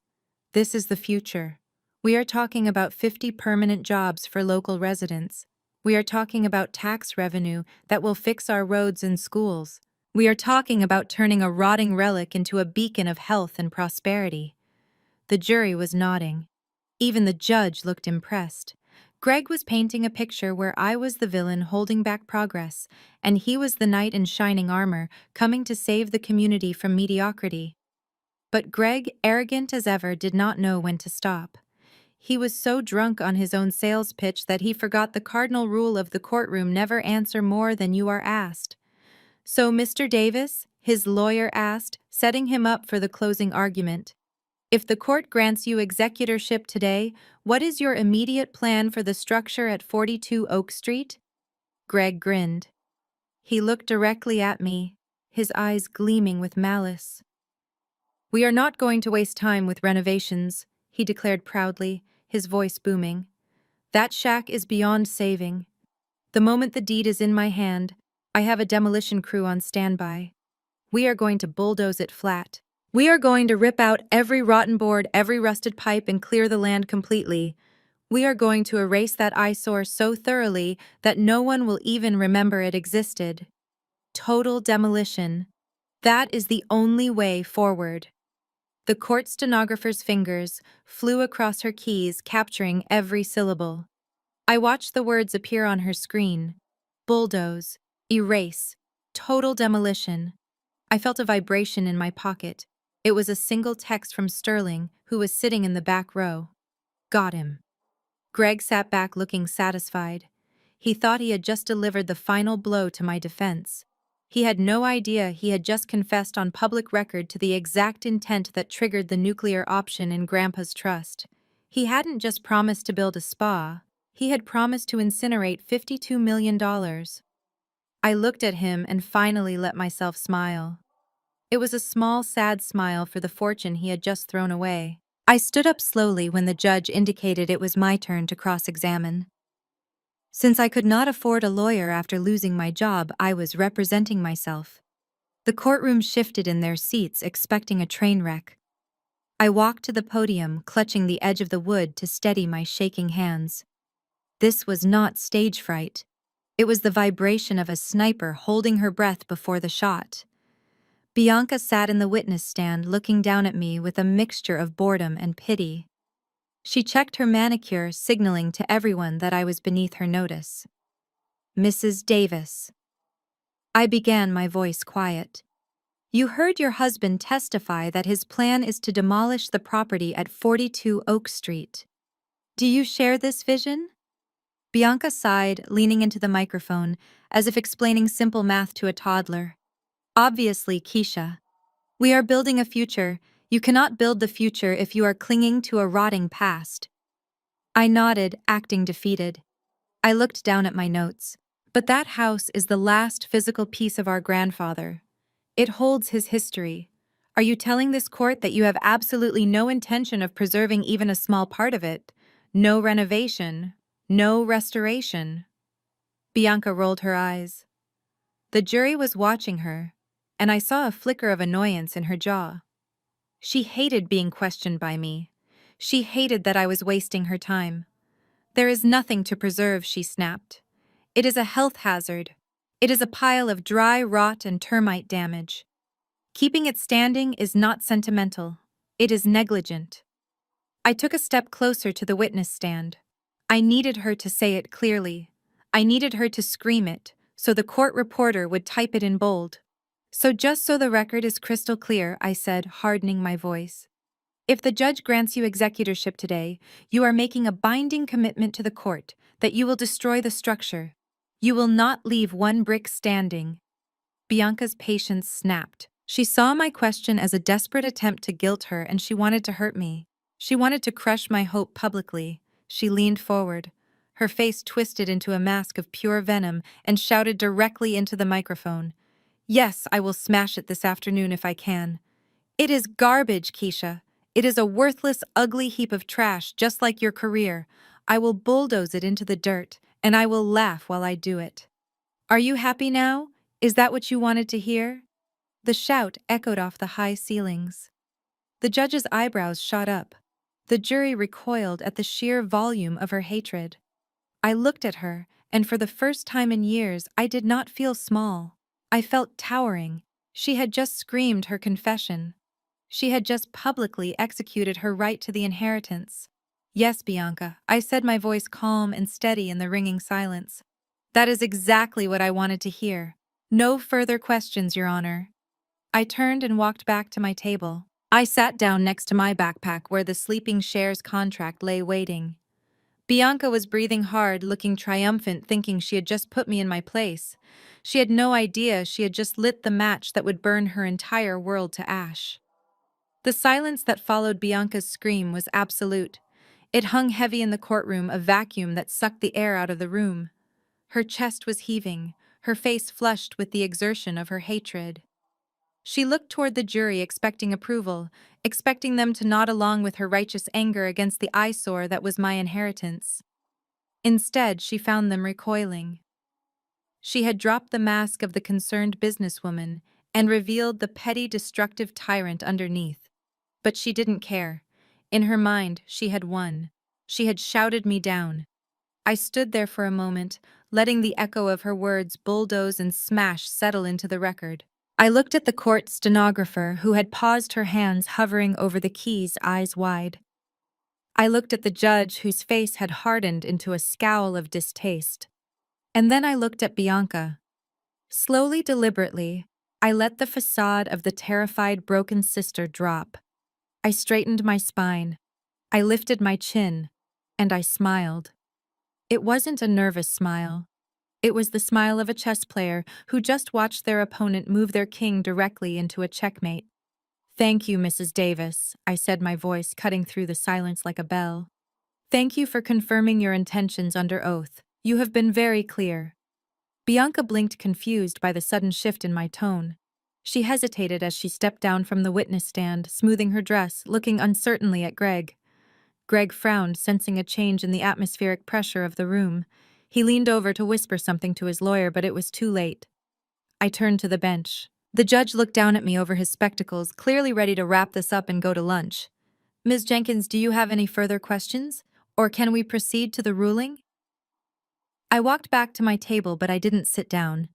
is the future. We are talking about 50 permanent jobs for local residents. We are talking about tax revenue that will fix our roads and schools. We are talking about turning a rotting relic into a beacon of health and prosperity. The jury was nodding. Even the judge looked impressed. Greg was painting a picture where I was the villain holding back progress, and he was the knight in shining armor, coming to save the community from mediocrity. But Greg, arrogant as ever, did not know when to stop. He was so drunk on his own sales pitch that he forgot the cardinal rule of the courtroom: never answer more than you are asked. So, Mr. Davis, his lawyer asked, setting him up for the closing argument, if the court grants you executorship today, what is your immediate plan for the structure at 42 Oak Street? Greg grinned. He looked directly at me, his eyes gleaming with malice. We are not going to waste time with renovations, he declared proudly, his voice booming. That shack is beyond saving. The moment the deed is in my hand, I have a demolition crew on standby. We are going to bulldoze it flat. We are going to rip out every rotten board, every rusted pipe, and clear the land completely. We are going to erase that eyesore so thoroughly that no one will even remember it existed. Total demolition. That is the only way forward. The court stenographer's fingers flew across her keys, capturing every syllable. I watched the words appear on her screen. Bulldoze, erase, total demolition. I felt a vibration in my pocket. It was a single text from Sterling, who was sitting in the back row. Got him. Greg sat back looking satisfied. He thought he had just delivered the final blow to my defense. He had no idea he had just confessed on public record to the exact intent that triggered the nuclear option in Grandpa's trust. He hadn't just promised to build a spa, he had promised to incinerate $52 million. I looked at him and finally let myself smile. It was a small, sad smile for the fortune he had just thrown away. I stood up slowly when the judge indicated it was my turn to cross-examine. Since I could not afford a lawyer after losing my job, I was representing myself. The courtroom shifted in their seats, expecting a train wreck. I walked to the podium, clutching the edge of the wood to steady my shaking hands. This was not stage fright. It was the vibration of a sniper holding her breath before the shot. Bianca sat in the witness stand, looking down at me with a mixture of boredom and pity. She checked her manicure, signaling to everyone that I was beneath her notice. Mrs. Davis. I began, my voice quiet. You heard your husband testify that his plan is to demolish the property at 42 Oak Street. Do you share this vision? Bianca sighed, leaning into the microphone, as if explaining simple math to a toddler. Obviously, Keisha. We are building a future. You cannot build the future if you are clinging to a rotting past. I nodded, acting defeated. I looked down at my notes. But that house is the last physical piece of our grandfather. It holds his history. Are you telling this court that you have absolutely no intention of preserving even a small part of it? No renovation? No restoration? Bianca rolled her eyes. The jury was watching her, and I saw a flicker of annoyance in her jaw. She hated being questioned by me. She hated that I was wasting her time. There is nothing to preserve, she snapped. It is a health hazard. It is a pile of dry rot and termite damage. Keeping it standing is not sentimental. It is negligent. I took a step closer to the witness stand. I needed her to say it clearly. I needed her to scream it, so the court reporter would type it in bold. So just so the record is crystal clear, I said, hardening my voice. If the judge grants you executorship today, you are making a binding commitment to the court that you will destroy the structure. You will not leave one brick standing. Bianca's patience snapped. She saw my question as a desperate attempt to guilt her, and she wanted to hurt me. She wanted to crush my hope publicly. She leaned forward. Her face twisted into a mask of pure venom and shouted directly into the microphone. Yes, I will smash it this afternoon if I can. It is garbage, Keisha. It is a worthless, ugly heap of trash, just like your career. I will bulldoze it into the dirt, and I will laugh while I do it. Are you happy now? Is that what you wanted to hear? The shout echoed off the high ceilings. The judge's eyebrows shot up. The jury recoiled at the sheer volume of her hatred. I looked at her, and for the first time in years, I did not feel small. I felt towering. She had just screamed her confession. She had just publicly executed her right to the inheritance. Yes, Bianca, I said, my voice calm and steady in the ringing silence. That is exactly what I wanted to hear. No further questions, Your Honor. I turned and walked back to my table. I sat down next to my backpack where the sleeping shares contract lay waiting. Bianca was breathing hard, looking triumphant, thinking she had just put me in my place. She had no idea she had just lit the match that would burn her entire world to ash. The silence that followed Bianca's scream was absolute. It hung heavy in the courtroom, a vacuum that sucked the air out of the room. Her chest was heaving, her face flushed with the exertion of her hatred. She looked toward the jury, expecting approval, expecting them to nod along with her righteous anger against the eyesore that was my inheritance. Instead, she found them recoiling. She had dropped the mask of the concerned businesswoman and revealed the petty, destructive tyrant underneath. But she didn't care. In her mind, she had won. She had shouted me down. I stood there for a moment, letting the echo of her words bulldoze and smash settle into the record. I looked at the court stenographer who had paused, her hands hovering over the keys, eyes wide. I looked at the judge whose face had hardened into a scowl of distaste. And then I looked at Bianca. Slowly, deliberately, I let the facade of the terrified, broken sister drop. I straightened my spine. I lifted my chin, and I smiled. It wasn't a nervous smile. It was the smile of a chess player who just watched their opponent move their king directly into a checkmate. Thank you, Mrs. Davis, I said, my voice cutting through the silence like a bell. Thank you for confirming your intentions under oath. You have been very clear. Bianca blinked, confused by the sudden shift in my tone. She hesitated as she stepped down from the witness stand, smoothing her dress, looking uncertainly at Greg. Greg frowned, sensing a change in the atmospheric pressure of the room. He leaned over to whisper something to his lawyer, but it was too late. I turned to the bench. The judge looked down at me over his spectacles, clearly ready to wrap this up and go to lunch. Ms. Jenkins, do you have any further questions? Or can we proceed to the ruling? I walked back to my table, but I didn't sit down.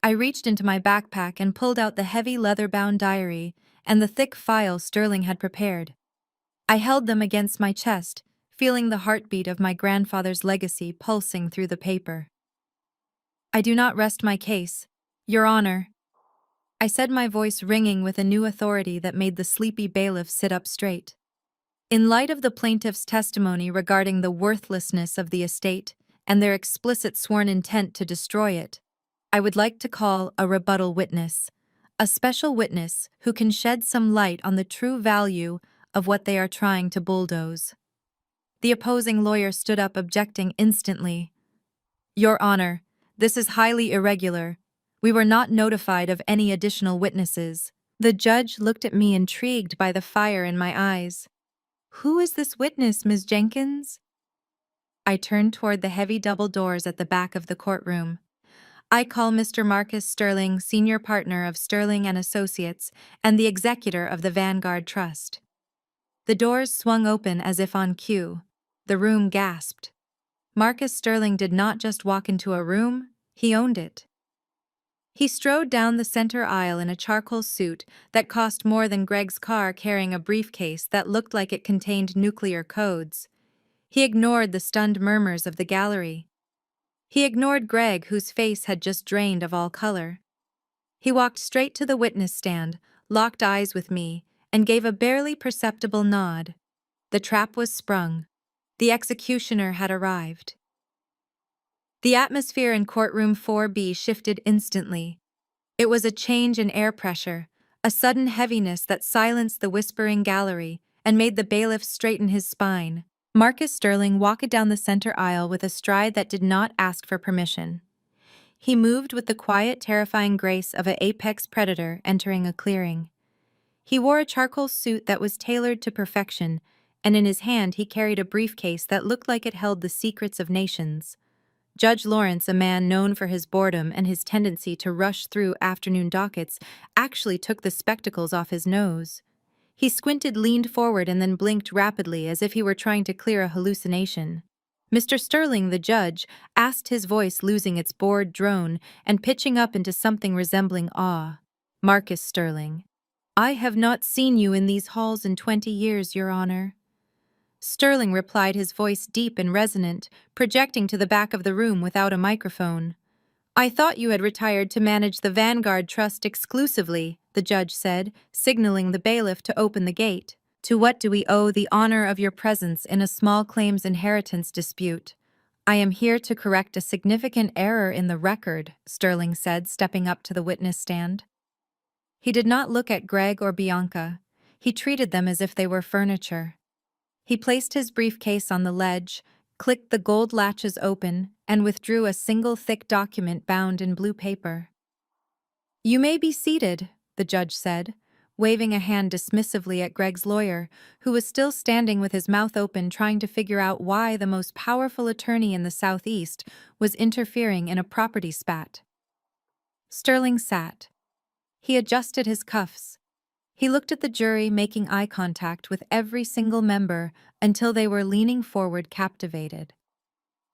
I reached into my backpack and pulled out the heavy leather-bound diary and the thick file Sterling had prepared. I held them against my chest, feeling the heartbeat of my grandfather's legacy pulsing through the paper. I do not rest my case, Your Honor, I said, my voice ringing with a new authority that made the sleepy bailiff sit up straight. In light of the plaintiff's testimony regarding the worthlessness of the estate and their explicit sworn intent to destroy it, I would like to call a rebuttal witness, a special witness who can shed some light on the true value of what they are trying to bulldoze. The opposing lawyer stood up, objecting instantly. Your Honor, this is highly irregular. We were not notified of any additional witnesses. The judge looked at me, intrigued by the fire in my eyes. Who is this witness, Ms. Jenkins? I turned toward the heavy double doors at the back of the courtroom. I call Mr. Marcus Sterling, senior partner of Sterling and Associates and the executor of the Vanguard Trust. The doors swung open as if on cue. The room gasped. Marcus Sterling did not just walk into a room, he owned it. He strode down the center aisle in a charcoal suit that cost more than Greg's car, carrying a briefcase that looked like it contained nuclear codes. He ignored the stunned murmurs of the gallery. He ignored Greg, whose face had just drained of all color. He walked straight to the witness stand, locked eyes with me, and gave a barely perceptible nod. The trap was sprung. The executioner had arrived. The atmosphere in courtroom 4B shifted instantly. It was a change in air pressure, a sudden heaviness that silenced the whispering gallery and made the bailiff straighten his spine. Marcus Sterling walked down the center aisle with a stride that did not ask for permission. He moved with the quiet, terrifying grace of an apex predator entering a clearing. He wore a charcoal suit that was tailored to perfection, and in his hand he carried a briefcase that looked like it held the secrets of nations. Judge Lawrence, a man known for his boredom and his tendency to rush through afternoon dockets, actually took the spectacles off his nose. He squinted, leaned forward, and then blinked rapidly as if he were trying to clear a hallucination. Mr. Sterling, the judge, asked, his voice losing its bored drone and pitching up into something resembling awe. Marcus Sterling. I have not seen you in these halls in 20 years, Your Honor. Sterling replied, his voice deep and resonant, projecting to the back of the room without a microphone. I thought you had retired to manage the Vanguard Trust exclusively, the judge said, signaling the bailiff to open the gate. To what do we owe the honor of your presence in a small claims inheritance dispute? I am here to correct a significant error in the record, Sterling said, stepping up to the witness stand. He did not look at Greg or Bianca. He treated them as if they were furniture. He placed his briefcase on the ledge, clicked the gold latches open, and withdrew a single thick document bound in blue paper. You may be seated, the judge said, waving a hand dismissively at Greg's lawyer, who was still standing with his mouth open trying to figure out why the most powerful attorney in the Southeast was interfering in a property spat. Sterling sat. He adjusted his cuffs. He looked at the jury, making eye contact with every single member until they were leaning forward, captivated.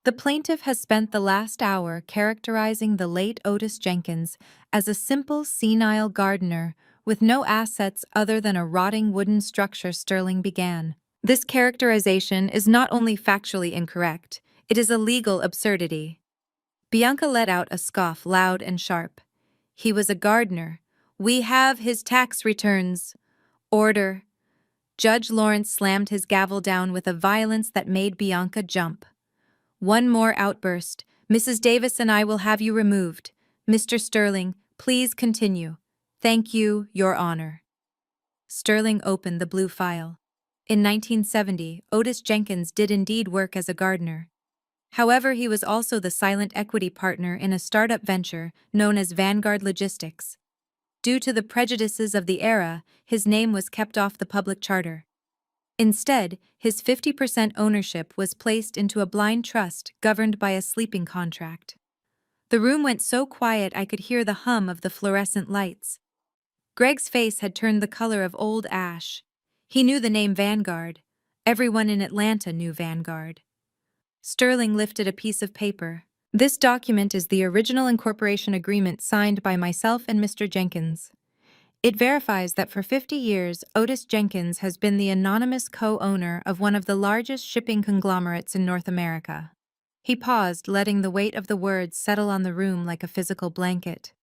The plaintiff has spent the last hour characterizing the late Otis Jenkins as a simple, senile gardener with no assets other than a rotting wooden structure, Sterling began. This characterization is not only factually incorrect, it is a legal absurdity. Bianca let out a scoff, loud and sharp. He was a gardener. We have his tax returns. Order. Judge Lawrence slammed his gavel down with a violence that made Bianca jump. One more outburst. Mrs. Davis and I will have you removed. Mr. Sterling, please continue. Thank you, Your Honor. Sterling opened the blue file. In 1970, Otis Jenkins did indeed work as a gardener. However, he was also the silent equity partner in a startup venture known as Vanguard Logistics. Due to the prejudices of the era, his name was kept off the public charter. Instead, his 50% ownership was placed into a blind trust governed by a sleeping contract. The room went so quiet I could hear the hum of the fluorescent lights. Greg's face had turned the color of old ash. He knew the name Vanguard. Everyone in Atlanta knew Vanguard. Sterling lifted a piece of paper. This document is the original incorporation agreement signed by myself and Mr. Jenkins. It verifies that for 50 years, Otis Jenkins has been the anonymous co-owner of one of the largest shipping conglomerates in North America. He paused, letting the weight of the words settle on the room like a physical blanket.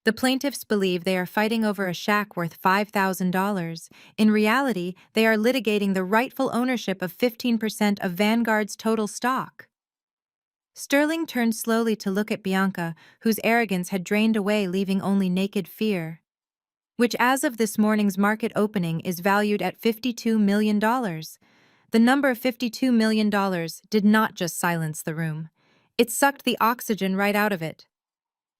The plaintiffs believe they are fighting over a shack worth $5,000. In reality, they are litigating the rightful ownership of 15% of Vanguard's total stock. Sterling turned slowly to look at Bianca, whose arrogance had drained away, leaving only naked fear, which as of this morning's market opening is valued at $52 million. The number $52 million did not just silence the room. It sucked the oxygen right out of it.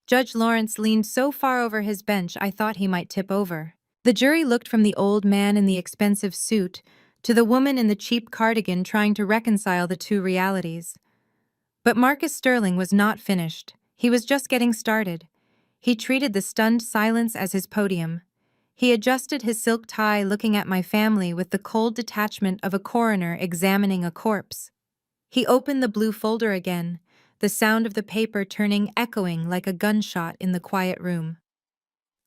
Judge Lawrence leaned so far over his bench I thought he might tip over. The jury looked from the old man in the expensive suit to the woman in the cheap cardigan, trying to reconcile the two realities. But Marcus Sterling was not finished. He was just getting started. He treated the stunned silence as his podium. He adjusted his silk tie, looking at my family with the cold detachment of a coroner examining a corpse. He opened the blue folder again. the sound of the paper turning echoing like a gunshot in the quiet room.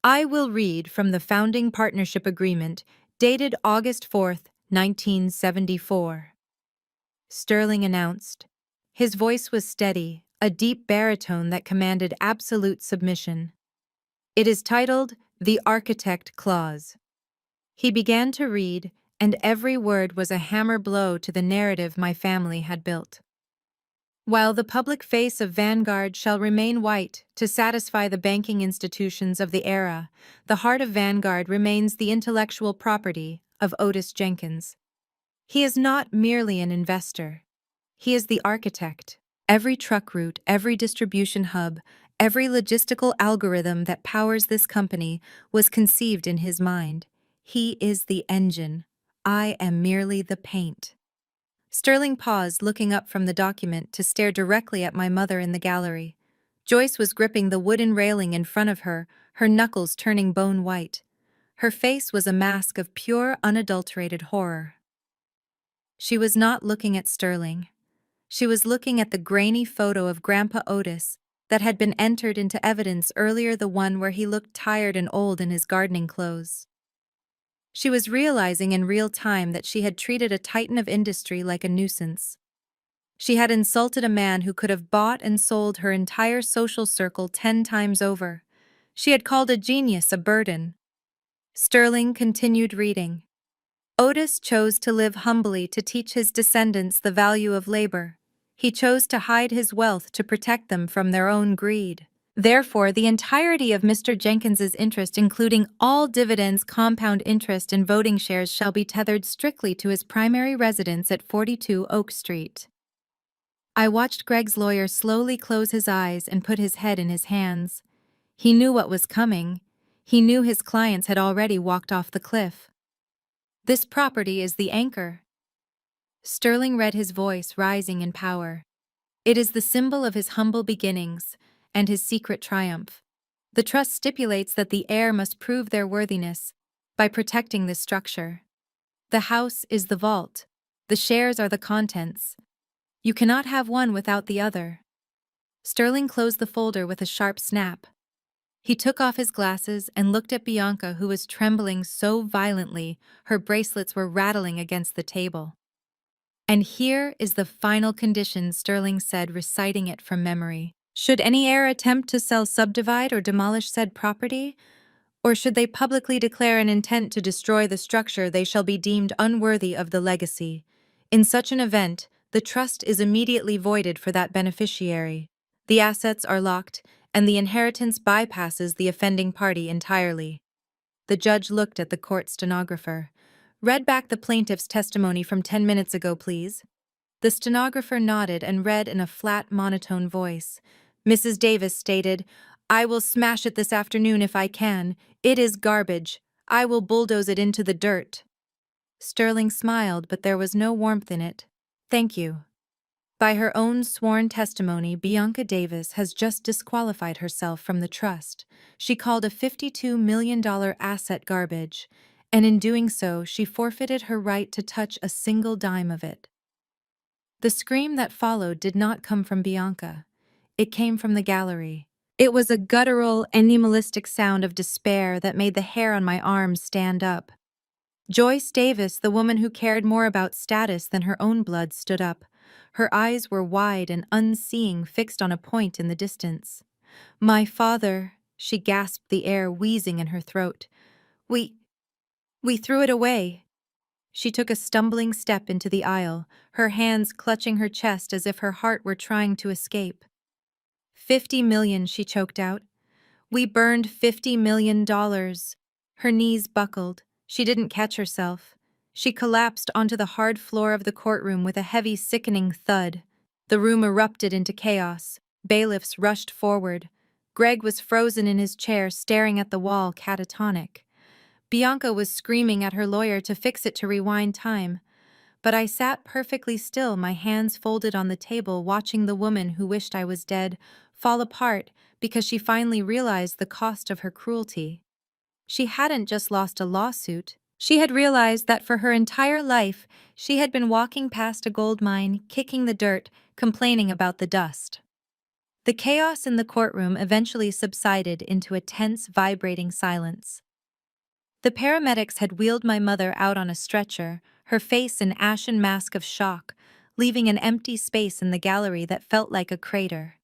I will read from the founding partnership agreement dated August 4th, 1974. Sterling announced. His voice was steady, a deep baritone that commanded absolute submission. It is titled The Architect Clause. He began to read, and every word was a hammer blow to the narrative my family had built. While the public face of Vanguard shall remain white to satisfy the banking institutions of the era, the heart of Vanguard remains the intellectual property of Otis Jenkins. He is not merely an investor. He is the architect. Every truck route, every distribution hub, every logistical algorithm that powers this company was conceived in his mind. He is the engine. I am merely the paint. Sterling paused, looking up from the document to stare directly at my mother in the gallery. Joyce was gripping the wooden railing in front of her, her knuckles turning bone white. Her face was a mask of pure, unadulterated horror. She was not looking at Sterling. She was looking at the grainy photo of Grandpa Otis that had been entered into evidence earlier, the one where he looked tired and old in his gardening clothes. She was realizing in real time that she had treated a titan of industry like a nuisance. She had insulted a man who could have bought and sold her entire social circle 10 times over. She had called a genius a burden. Sterling continued reading. Otis chose to live humbly to teach his descendants the value of labor. He chose to hide his wealth to protect them from their own greed. Therefore, the entirety of Mr. Jenkins's interest, including all dividends, compound interest, and voting shares, shall be tethered strictly to his primary residence at 42 Oak Street. I watched Greg's lawyer slowly close his eyes and put his head in his hands. He knew what was coming. He knew his clients had already walked off the cliff. This property is the anchor. Sterling read, his voice rising in power. It is the symbol of his humble beginnings and his secret triumph. The trust stipulates that the heir must prove their worthiness by protecting this structure. The house is the vault. The shares are the contents. You cannot have one without the other. Sterling closed the folder with a sharp snap. He took off his glasses and looked at Bianca, who was trembling so violently her bracelets were rattling against the table. And here is the final condition, Sterling said, reciting it from memory. Should any heir attempt to sell, subdivide, or demolish said property, or should they publicly declare an intent to destroy the structure, they shall be deemed unworthy of the legacy. In such an event, the trust is immediately voided for that beneficiary. The assets are locked, and the inheritance bypasses the offending party entirely. The judge looked at the court stenographer. Read back the plaintiff's testimony from 10 minutes ago, please. The stenographer nodded and read in a flat, monotone voice. Mrs. Davis stated, I will smash it this afternoon if I can. It is garbage. I will bulldoze it into the dirt. Sterling smiled, but there was no warmth in it. Thank you. By her own sworn testimony, Bianca Davis has just disqualified herself from the trust. She called a $52 million asset garbage, and in doing so, she forfeited her right to touch a single dime of it. The scream that followed did not come from Bianca. It came from the gallery. It was a guttural, animalistic sound of despair that made the hair on my arms stand up. Joyce Davis, the woman who cared more about status than her own blood, stood up. Her eyes were wide and unseeing, fixed on a point in the distance. My father, she gasped, the air wheezing in her throat. We threw it away. She took a stumbling step into the aisle, her hands clutching her chest as if her heart were trying to escape. 50 million, she choked out. We burned $50 million. Her knees buckled. She didn't catch herself. She collapsed onto the hard floor of the courtroom with a heavy, sickening thud. The room erupted into chaos. Bailiffs rushed forward. Greg was frozen in his chair, staring at the wall, catatonic. Bianca was screaming at her lawyer to fix it, to rewind time. But I sat perfectly still, my hands folded on the table, watching the woman who wished I was dead fall apart because she finally realized the cost of her cruelty. She hadn't just lost a lawsuit. She had realized that for her entire life, she had been walking past a gold mine, kicking the dirt, complaining about the dust. The chaos in the courtroom eventually subsided into a tense, vibrating silence. The paramedics had wheeled my mother out on a stretcher, her face an ashen mask of shock, leaving an empty space in the gallery that felt like a crater.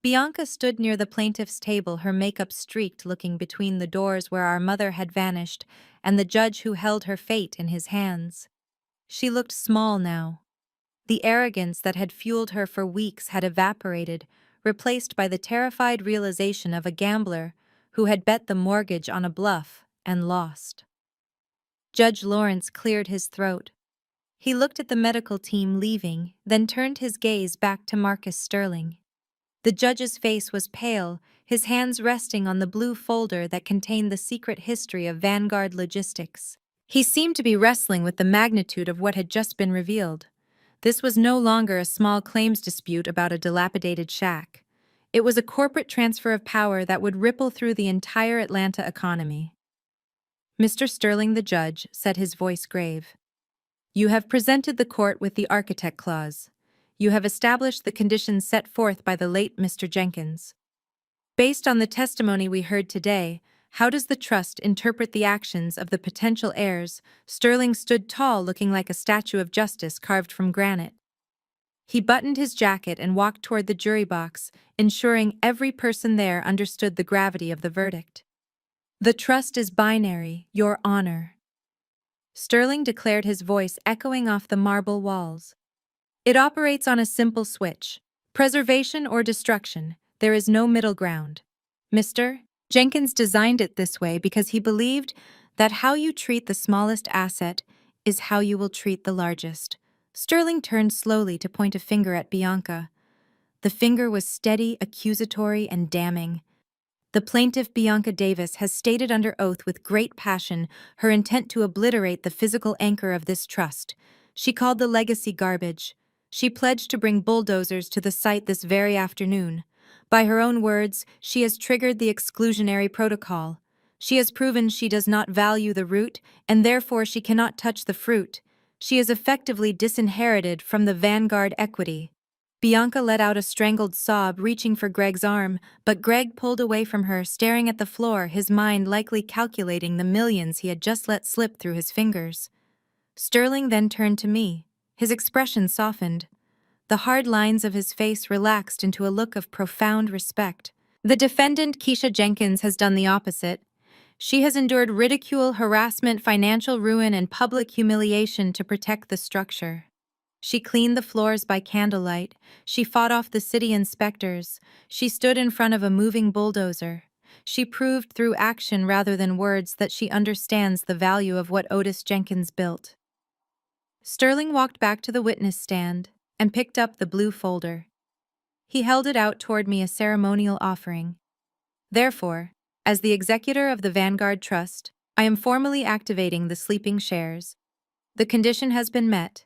Bianca stood near the plaintiff's table, her makeup streaked, looking between the doors where our mother had vanished and the judge who held her fate in his hands. She looked small now. The arrogance that had fueled her for weeks had evaporated, replaced by the terrified realization of a gambler who had bet the mortgage on a bluff and lost. Judge Lawrence cleared his throat. He looked at the medical team leaving, then turned his gaze back to Marcus Sterling. The judge's face was pale, his hands resting on the blue folder that contained the secret history of Vanguard Logistics. He seemed to be wrestling with the magnitude of what had just been revealed. This was no longer a small claims dispute about a dilapidated shack. It was a corporate transfer of power that would ripple through the entire Atlanta economy. Mr. Sterling, the judge, said, his voice grave. You have presented the court with the architect clause. You have established the conditions set forth by the late Mr. Jenkins. Based on the testimony we heard today, how does the trust interpret the actions of the potential heirs? Sterling stood tall, looking like a statue of justice carved from granite. He buttoned his jacket and walked toward the jury box, ensuring every person there understood the gravity of the verdict. The trust is binary, Your Honor. Sterling declared, his voice echoing off the marble walls. It operates on a simple switch: preservation or destruction. There is no middle ground. Mr. Jenkins designed it this way because he believed that how you treat the smallest asset is how you will treat the largest. Sterling turned slowly to point a finger at Bianca. The finger was steady, accusatory, and damning. The plaintiff, Bianca Davis, has stated under oath with great passion her intent to obliterate the physical anchor of this trust. She called the legacy garbage. She pledged to bring bulldozers to the site this very afternoon. By her own words, she has triggered the exclusionary protocol. She has proven she does not value the root, and therefore she cannot touch the fruit. She is effectively disinherited from the Vanguard equity. Bianca let out a strangled sob, reaching for Greg's arm, but Greg pulled away from her, staring at the floor, his mind likely calculating the millions he had just let slip through his fingers. Sterling then turned to me. His expression softened. The hard lines of his face relaxed into a look of profound respect. The defendant, Keisha Jenkins, has done the opposite. She has endured ridicule, harassment, financial ruin, and public humiliation to protect the structure. She cleaned the floors by candlelight. She fought off the city inspectors. She stood in front of a moving bulldozer. She proved through action rather than words that she understands the value of what Otis Jenkins built. Sterling walked back to the witness stand and picked up the blue folder. He held it out toward me, a ceremonial offering. Therefore, as the executor of the Vanguard Trust, I am formally activating the sleeping shares. The condition has been met.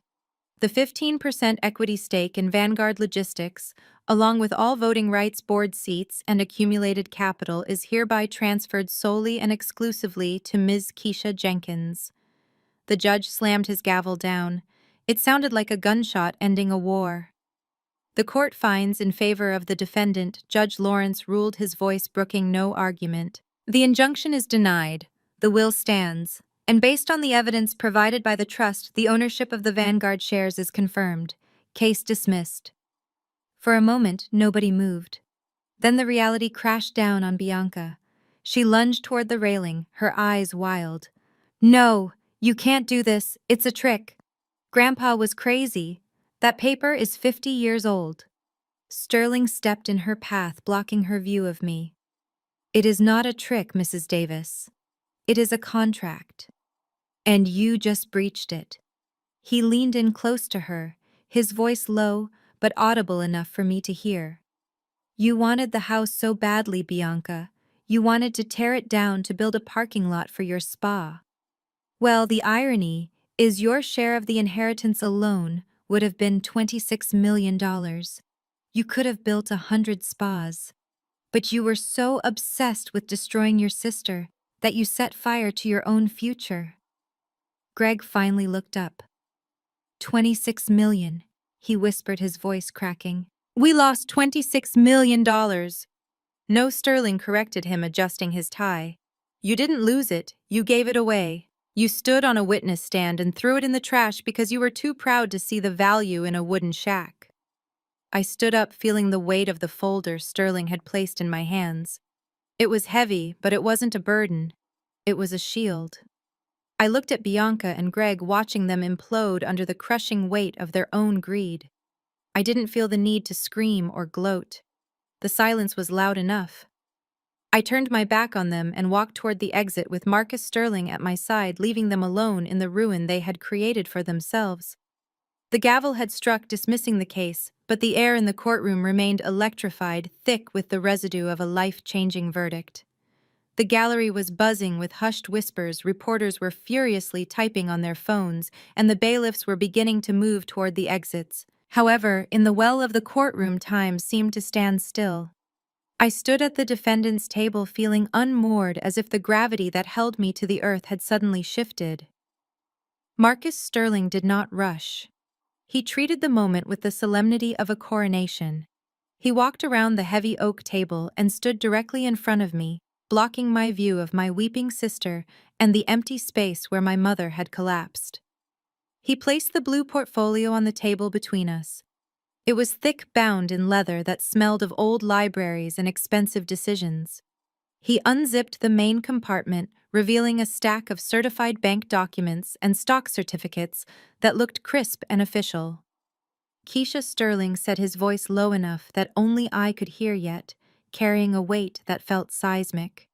The 15% equity stake in Vanguard Logistics, along with all voting rights, board seats, and accumulated capital, is hereby transferred solely and exclusively to Ms. Keisha Jenkins. The judge slammed his gavel down. It sounded like a gunshot ending a war. The court finds in favor of the defendant. Judge Lawrence ruled, his voice brooking no argument. The injunction is denied. The will stands. And based on the evidence provided by the trust, the ownership of the Vanguard shares is confirmed. Case dismissed. For a moment, nobody moved. Then the reality crashed down on Bianca. She lunged toward the railing, her eyes wild. No, you can't do this. It's a trick. Grandpa was crazy. That paper is 50 years old. Sterling stepped in her path, blocking her view of me. It is not a trick, Mrs. Davis. It is a contract. And you just breached it. He leaned in close to her, his voice low but audible enough for me to hear. You wanted the house so badly, Bianca. You wanted to tear it down to build a parking lot for your spa. Well, the irony is your share of the inheritance alone would have been $26 million. You could have built 100 spas. But you were so obsessed with destroying your sister that you set fire to your own future. Greg finally looked up. 26 million, he whispered, his voice cracking. We lost $26 million. No, Sterling corrected him, adjusting his tie. You didn't lose it, you gave it away. You stood on a witness stand and threw it in the trash because you were too proud to see the value in a wooden shack. I stood up, feeling the weight of the folder Sterling had placed in my hands. It was heavy, but it wasn't a burden. It was a shield. I looked at Bianca and Greg, watching them implode under the crushing weight of their own greed. I didn't feel the need to scream or gloat. The silence was loud enough. I turned my back on them and walked toward the exit with Marcus Sterling at my side, leaving them alone in the ruin they had created for themselves. The gavel had struck, dismissing the case, but the air in the courtroom remained electrified, thick with the residue of a life-changing verdict. The gallery was buzzing with hushed whispers, reporters were furiously typing on their phones, and the bailiffs were beginning to move toward the exits. However, in the well of the courtroom, time seemed to stand still. I stood at the defendant's table, feeling unmoored, as if the gravity that held me to the earth had suddenly shifted. Marcus Sterling did not rush. He treated the moment with the solemnity of a coronation. He walked around the heavy oak table and stood directly in front of me, blocking my view of my weeping sister and the empty space where my mother had collapsed. He placed the blue portfolio on the table between us. It was thick, bound in leather that smelled of old libraries and expensive decisions. He unzipped the main compartment, revealing a stack of certified bank documents and stock certificates that looked crisp and official. Keisha Sterling said, his voice low enough that only I could hear, yet carrying a weight that felt seismic.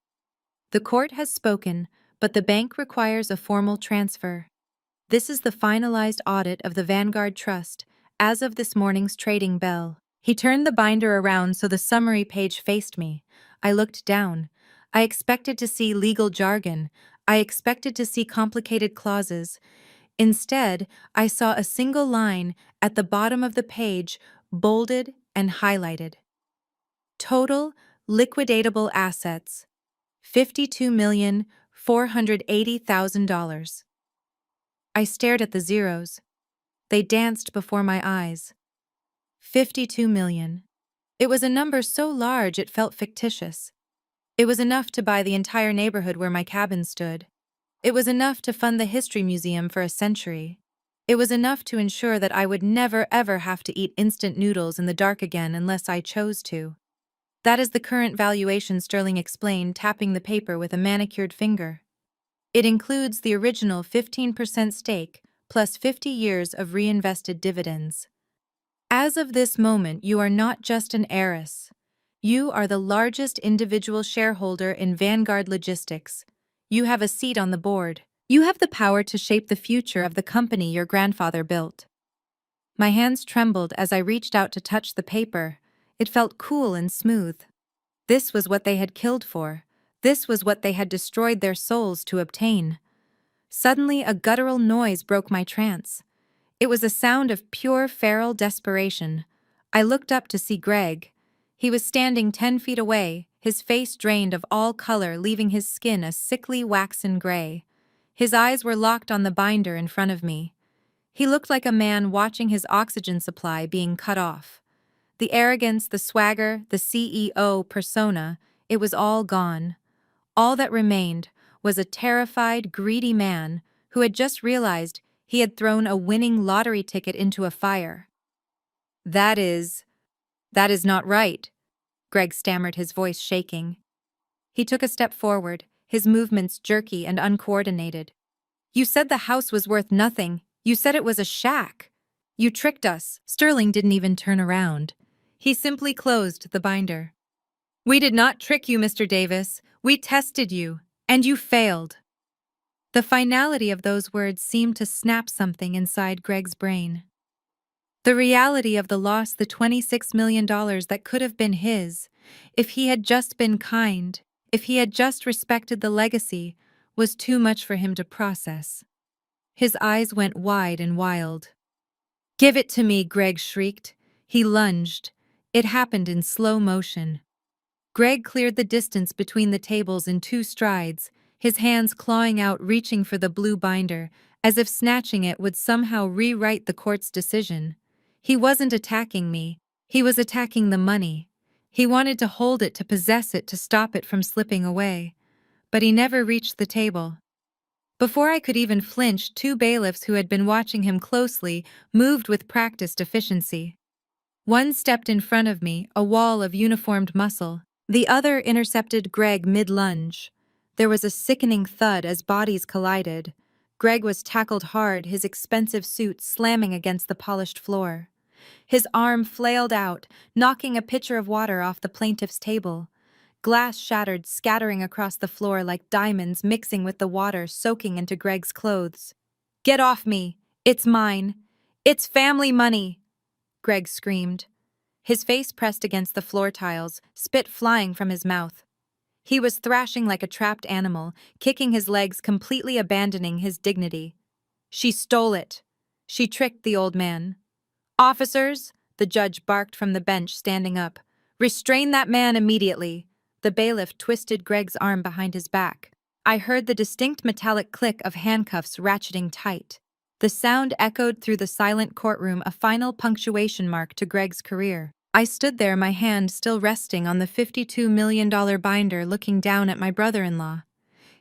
The court has spoken, but the bank requires a formal transfer. This is the finalized audit of the Vanguard Trust, as of this morning's trading bell. He turned the binder around so the summary page faced me. I looked down. I expected to see legal jargon. I expected to see complicated clauses. Instead, I saw a single line at the bottom of the page, bolded and highlighted. Total liquidatable assets, $52,480,000. I stared at the zeros. They danced before my eyes. 52 million. It was a number so large it felt fictitious. It was enough to buy the entire neighborhood where my cabin stood. It was enough to fund the history museum for a century. It was enough to ensure that I would never ever have to eat instant noodles in the dark again unless I chose to. That is the current valuation, Sterling explained, tapping the paper with a manicured finger. It includes the original 15% stake, plus 50 years of reinvested dividends. As of this moment, you are not just an heiress. You are the largest individual shareholder in Vanguard Logistics. You have a seat on the board. You have the power to shape the future of the company your grandfather built. My hands trembled as I reached out to touch the paper. It felt cool and smooth. This was what they had killed for. This was what they had destroyed their souls to obtain. Suddenly, a guttural noise broke my trance. It was a sound of pure feral desperation. I looked up to see Greg. He was standing 10 feet away, his face drained of all color, leaving his skin a sickly waxen gray. His eyes were locked on the binder in front of me. He looked like a man watching his oxygen supply being cut off. The arrogance, the swagger, the CEO persona, it was all gone. All that remained was a terrified, greedy man who had just realized he had thrown a winning lottery ticket into a fire. That is not right," Greg stammered, his voice shaking. He took a step forward, his movements jerky and uncoordinated. "You said the house was worth nothing. You said it was a shack. You tricked us." Sterling didn't even turn around. He simply closed the binder. "We did not trick you, Mr. Davis. We tested you, and you failed." The finality of those words seemed to snap something inside Greg's brain. The reality of the loss, the $26 million that could have been his, if he had just been kind, if he had just respected the legacy, was too much for him to process. His eyes went wide and wild. "Give it to me," Greg shrieked. He lunged. It happened in slow motion. Greg cleared the distance between the tables in 2 strides, his hands clawing out, reaching for the blue binder, as if snatching it would somehow rewrite the court's decision. He wasn't attacking me. He was attacking the money. He wanted to hold it, to possess it, to stop it from slipping away. But he never reached the table. Before I could even flinch, two bailiffs who had been watching him closely moved with practiced efficiency. One stepped in front of me, a wall of uniformed muscle. The other intercepted Greg mid-lunge. There was a sickening thud as bodies collided. Greg was tackled hard, his expensive suit slamming against the polished floor. His arm flailed out, knocking a pitcher of water off the plaintiff's table. Glass shattered, scattering across the floor like diamonds mixing with the water soaking into Greg's clothes. "Get off me! It's mine! It's family money!" Greg screamed. His face pressed against the floor tiles, spit flying from his mouth. He was thrashing like a trapped animal, kicking his legs, completely abandoning his dignity. "She stole it. She tricked the old man." "Officers," the judge barked from the bench, standing up. "Restrain that man immediately." The bailiff twisted Greg's arm behind his back. I heard the distinct metallic click of handcuffs ratcheting tight. The sound echoed through the silent courtroom, a final punctuation mark to Greg's career. I stood there, my hand still resting on the $52 million binder, looking down at my brother-in-law.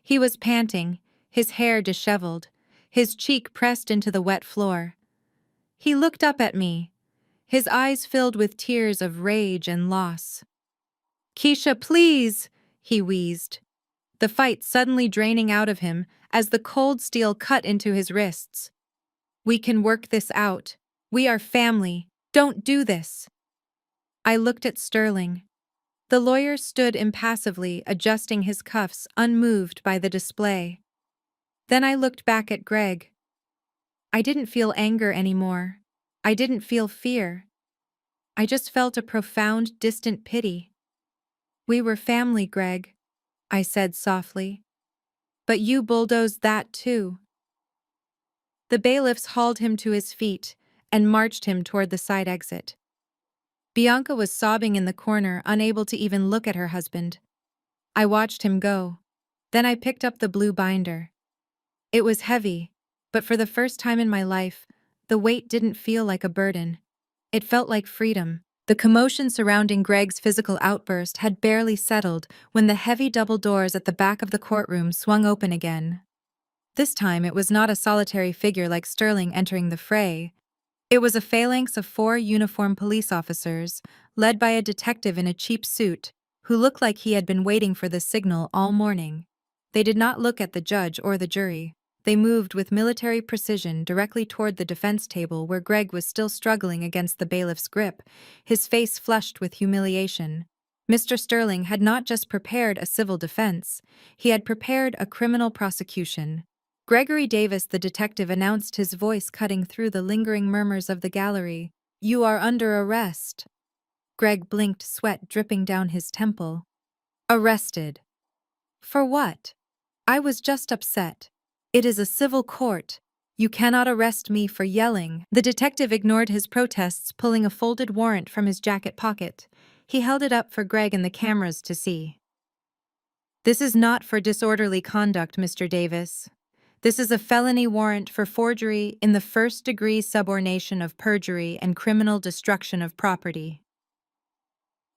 He was panting, his hair disheveled, his cheek pressed into the wet floor. He looked up at me, his eyes filled with tears of rage and loss. "Keisha, please," he wheezed, the fight suddenly draining out of him as the cold steel cut into his wrists. "We can work this out. We are family. Don't do this." I looked at Sterling. The lawyer stood impassively, adjusting his cuffs, unmoved by the display. Then I looked back at Greg. I didn't feel anger anymore. I didn't feel fear. I just felt a profound, distant pity. "We were family, Greg," I said softly. "But you bulldozed that too." The bailiffs hauled him to his feet and marched him toward the side exit. Bianca was sobbing in the corner, unable to even look at her husband. I watched him go. Then I picked up the blue binder. It was heavy, but for the first time in my life, the weight didn't feel like a burden. It felt like freedom. The commotion surrounding Greg's physical outburst had barely settled when the heavy double doors at the back of the courtroom swung open again. This time it was not a solitary figure like Sterling entering the fray. It was a phalanx of 4 uniformed police officers, led by a detective in a cheap suit, who looked like he had been waiting for the signal all morning. They did not look at the judge or the jury. They moved with military precision directly toward the defense table where Greg was still struggling against the bailiff's grip, his face flushed with humiliation. Mr. Sterling had not just prepared a civil defense, he had prepared a criminal prosecution. Gregory Davis, the detective, announced, his voice cutting through the lingering murmurs of the gallery. "You are under arrest." Greg blinked, sweat dripping down his temple. "Arrested? For what?" I was just upset. "It is a civil court. You cannot arrest me for yelling." The detective ignored his protests, pulling a folded warrant from his jacket pocket. He held it up for Greg and the cameras to see. "This is not for disorderly conduct, Mr. Davis. This is a felony warrant for forgery in the first-degree subornation of perjury and criminal destruction of property."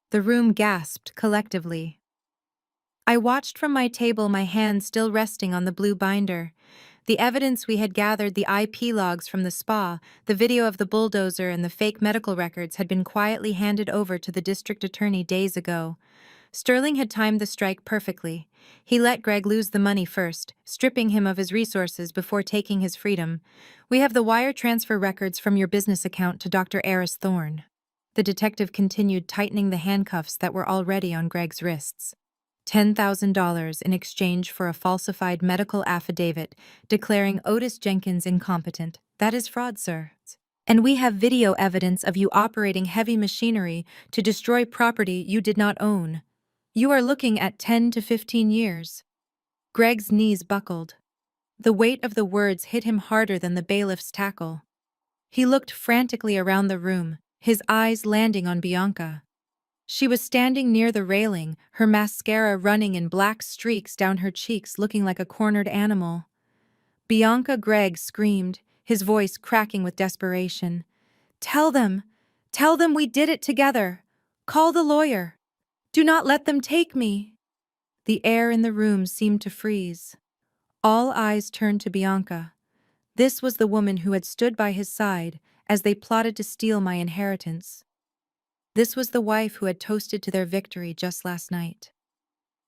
The room gasped collectively. I watched from my table, my hand still resting on the blue binder. The evidence we had gathered, the IP logs from the spa, the video of the bulldozer, and the fake medical records had been quietly handed over to the district attorney days ago. Sterling had timed the strike perfectly. He let Greg lose the money first, stripping him of his resources before taking his freedom. "We have the wire transfer records from your business account to Dr. Eris Thorne." The detective continued, tightening the handcuffs that were already on Greg's wrists. $10,000 in exchange for a falsified medical affidavit declaring Otis Jenkins incompetent. That is fraud, sir. "And we have video evidence of you operating heavy machinery to destroy property you did not own. You are looking at 10 to 15 years. Greg's knees buckled. The weight of the words hit him harder than the bailiff's tackle. He looked frantically around the room, his eyes landing on Bianca. She was standing near the railing, her mascara running in black streaks down her cheeks, looking like a cornered animal. "Bianca," Greg screamed, his voice cracking with desperation. "Tell them! Tell them we did it together. Call the lawyer. Do not let them take me. The air in the room seemed to freeze. All eyes turned to Bianca. This was the woman who had stood by his side as they plotted to steal my inheritance. This was the wife who had toasted to their victory just last night.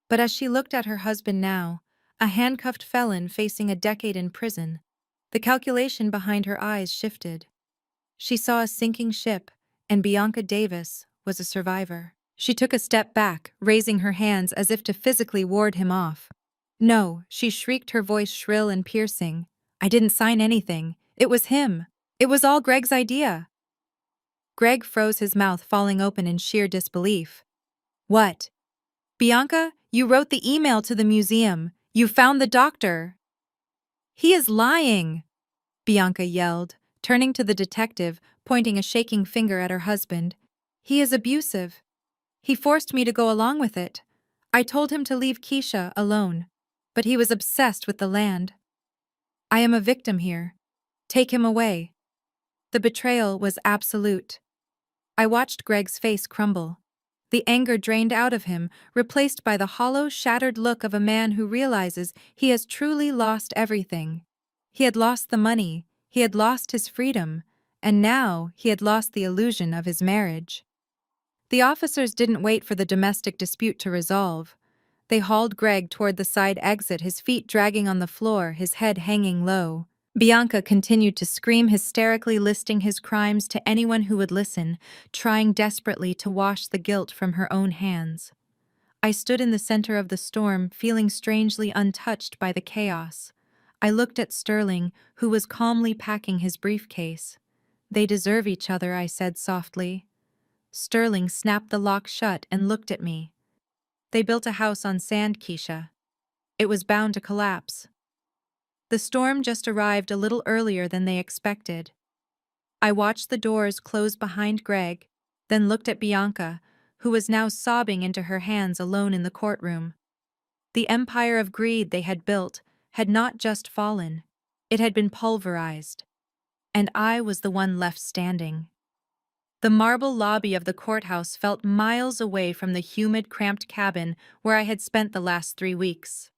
But as she looked at her husband now, a handcuffed felon facing a decade in prison, the calculation behind her eyes shifted. She saw a sinking ship, and Bianca Davis was a survivor. She took a step back, raising her hands as if to physically ward him off. No, she shrieked, her voice shrill and piercing. I didn't sign anything. It was him. It was all Greg's idea. Greg froze, his mouth falling open in sheer disbelief. What? Bianca, you wrote the email to the museum. You found the doctor. He is lying, Bianca yelled, turning to the detective, pointing a shaking finger at her husband. He is abusive. He forced me to go along with it. I told him to leave Keisha alone, but he was obsessed with the land. I am a victim here. Take him away. The betrayal was absolute. I watched Greg's face crumble. The anger drained out of him, replaced by the hollow, shattered look of a man who realizes he has truly lost everything. He had lost the money, he had lost his freedom, and now he had lost the illusion of his marriage. The officers didn't wait for the domestic dispute to resolve. They hauled Greg toward the side exit, his feet dragging on the floor, his head hanging low. Bianca continued to scream hysterically, listing his crimes to anyone who would listen, trying desperately to wash the guilt from her own hands. I stood in the center of the storm, feeling strangely untouched by the chaos. I looked at Sterling, who was calmly packing his briefcase. They deserve each other, I said softly. Sterling snapped the lock shut and looked at me. They built a house on sand, Keisha. It was bound to collapse. The storm just arrived a little earlier than they expected. I watched the doors close behind Greg, then looked at Bianca, who was now sobbing into her hands alone in the courtroom. The empire of greed they had built had not just fallen, it had been pulverized. And I was the one left standing. The marble lobby of the courthouse felt miles away from the humid, cramped cabin where I had spent the last 3 weeks.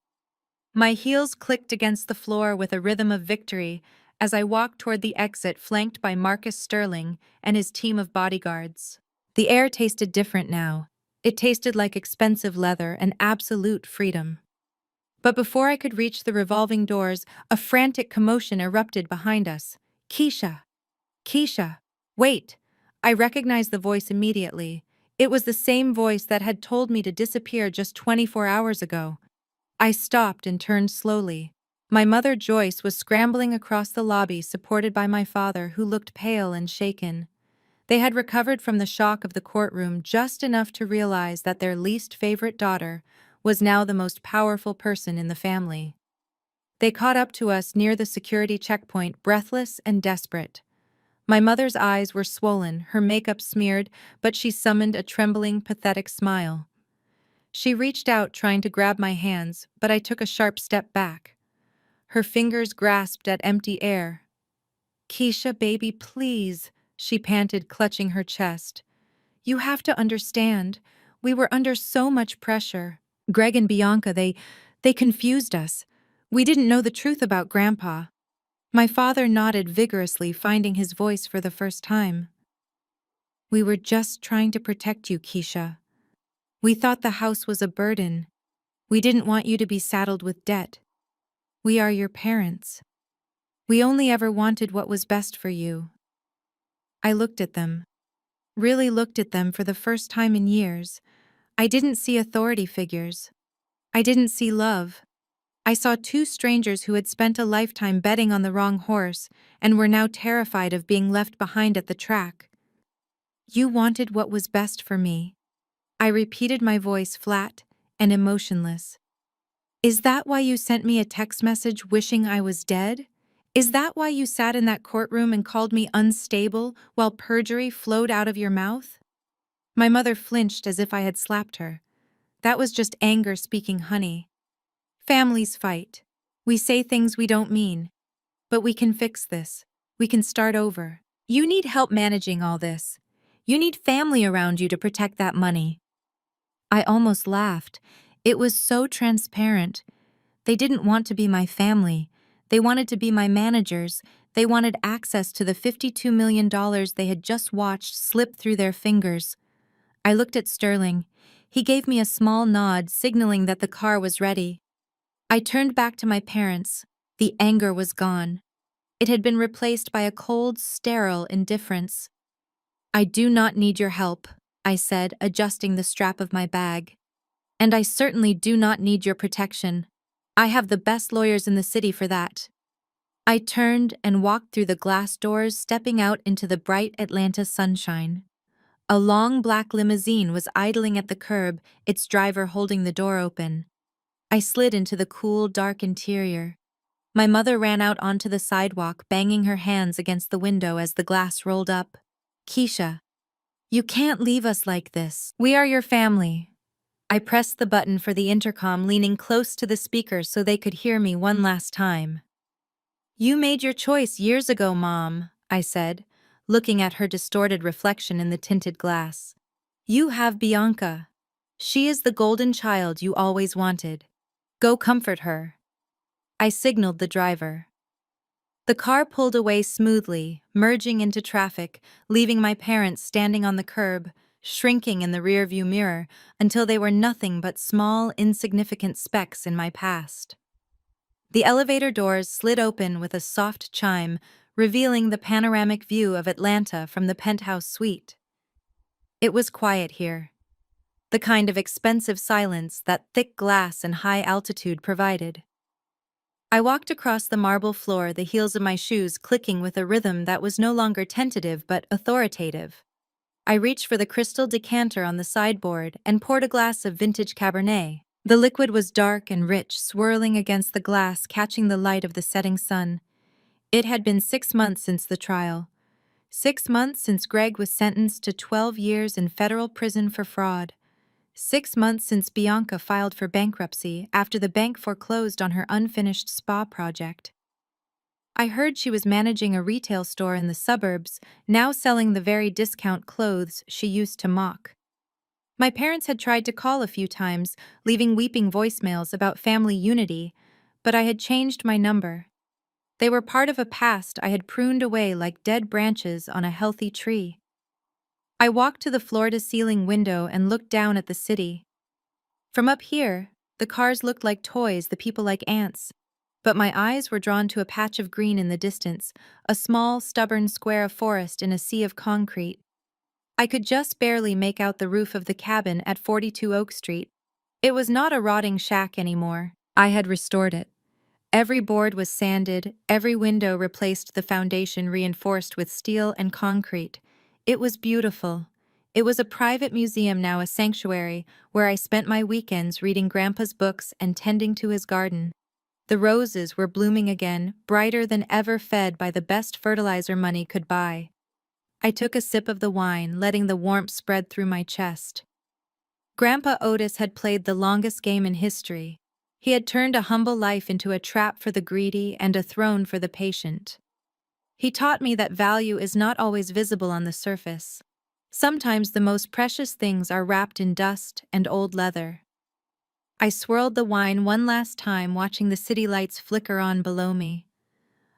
My heels clicked against the floor with a rhythm of victory as I walked toward the exit, flanked by Marcus Sterling and his team of bodyguards. The air tasted different now. It tasted like expensive leather and absolute freedom. But before I could reach the revolving doors, a frantic commotion erupted behind us. Keisha! Keisha! Wait! I recognized the voice immediately. It was the same voice that had told me to disappear just 24 hours ago. I stopped and turned slowly. My mother Joyce was scrambling across the lobby, supported by my father, who looked pale and shaken. They had recovered from the shock of the courtroom just enough to realize that their least favorite daughter was now the most powerful person in the family. They caught up to us near the security checkpoint, breathless and desperate. My mother's eyes were swollen, her makeup smeared, but she summoned a trembling, pathetic smile. She reached out, trying to grab my hands, but I took a sharp step back. Her fingers grasped at empty air. Keisha, baby, please, she panted, clutching her chest. You have to understand. We were under so much pressure. Greg and Bianca, they confused us. We didn't know the truth about Grandpa. My father nodded vigorously, finding his voice for the first time. We were just trying to protect you, Keisha. We thought the house was a burden. We didn't want you to be saddled with debt. We are your parents. We only ever wanted what was best for you. I looked at them. Really looked at them for the first time in years. I didn't see authority figures. I didn't see love. I saw two strangers who had spent a lifetime betting on the wrong horse and were now terrified of being left behind at the track. You wanted what was best for me. I repeated, my voice flat and emotionless. Is that why you sent me a text message wishing I was dead? Is that why you sat in that courtroom and called me unstable while perjury flowed out of your mouth? My mother flinched as if I had slapped her. That was just anger speaking, honey. Families fight. We say things we don't mean. But we can fix this. We can start over. You need help managing all this. You need family around you to protect that money. I almost laughed. It was so transparent. They didn't want to be my family. They wanted to be my managers. They wanted access to the $52 million they had just watched slip through their fingers. I looked at Sterling. He gave me a small nod, signaling that the car was ready. I turned back to my parents. The anger was gone. It had been replaced by a cold, sterile indifference. I do not need your help, I said, adjusting the strap of my bag. And I certainly do not need your protection. I have the best lawyers in the city for that. I turned and walked through the glass doors, stepping out into the bright Atlanta sunshine. A long black limousine was idling at the curb, its driver holding the door open. I slid into the cool, dark interior. My mother ran out onto the sidewalk, banging her hands against the window as the glass rolled up. Keisha, you can't leave us like this. We are your family. I pressed the button for the intercom, leaning close to the speaker so they could hear me one last time. You made your choice years ago, Mom, I said, looking at her distorted reflection in the tinted glass. You have Bianca. She is the golden child you always wanted. Go comfort her. I signaled the driver. The car pulled away smoothly, merging into traffic, leaving my parents standing on the curb, shrinking in the rearview mirror until they were nothing but small, insignificant specks in my past. The elevator doors slid open with a soft chime, revealing the panoramic view of Atlanta from the penthouse suite. It was quiet here, the kind of expensive silence that thick glass and high altitude provided. I walked across the marble floor, the heels of my shoes clicking with a rhythm that was no longer tentative but authoritative. I reached for the crystal decanter on the sideboard and poured a glass of vintage Cabernet. The liquid was dark and rich, swirling against the glass, catching the light of the setting sun. It had been 6 months since the trial. 6 months since Greg was sentenced to 12 years in federal prison for fraud. 6 months since Bianca filed for bankruptcy after the bank foreclosed on her unfinished spa project. I heard she was managing a retail store in the suburbs, now selling the very discount clothes she used to mock. My parents had tried to call a few times, leaving weeping voicemails about family unity, but I had changed my number. They were part of a past I had pruned away like dead branches on a healthy tree. I walked to the floor-to-ceiling window and looked down at the city. From up here, the cars looked like toys, the people like ants. But my eyes were drawn to a patch of green in the distance, a small, stubborn square of forest in a sea of concrete. I could just barely make out the roof of the cabin at 42 Oak Street. It was not a rotting shack anymore. I had restored it. Every board was sanded, every window replaced, the foundation reinforced with steel and concrete. It was beautiful. It was a private museum now, a sanctuary, where I spent my weekends reading Grandpa's books and tending to his garden. The roses were blooming again, brighter than ever, fed by the best fertilizer money could buy. I took a sip of the wine, letting the warmth spread through my chest. Grandpa Otis had played the longest game in history. He had turned a humble life into a trap for the greedy and a throne for the patient. He taught me that value is not always visible on the surface. Sometimes the most precious things are wrapped in dust and old leather. I swirled the wine one last time, watching the city lights flicker on below me.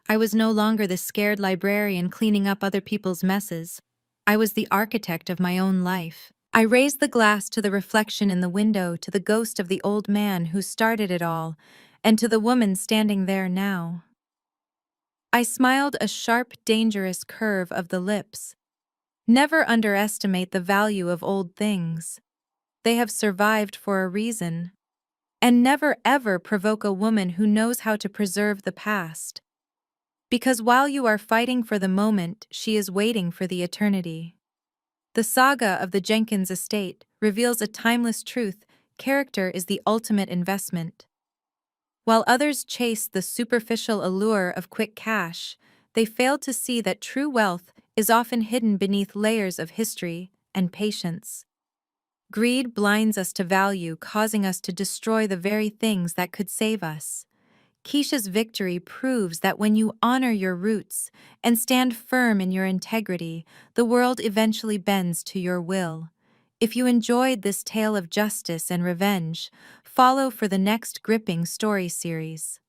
I was no longer the scared librarian cleaning up other people's messes. I was the architect of my own life. I raised the glass to the reflection in the window, to the ghost of the old man who started it all, and to the woman standing there now. I smiled, a sharp, dangerous curve of the lips. Never underestimate the value of old things. They have survived for a reason. And never ever provoke a woman who knows how to preserve the past. Because while you are fighting for the moment, she is waiting for the eternity. The saga of the Jenkins estate reveals a timeless truth: character is the ultimate investment. While others chase the superficial allure of quick cash, they fail to see that true wealth is often hidden beneath layers of history and patience. Greed blinds us to value, causing us to destroy the very things that could save us. Keisha's victory proves that when you honor your roots and stand firm in your integrity, the world eventually bends to your will. If you enjoyed this tale of justice and revenge, follow for the next gripping story series.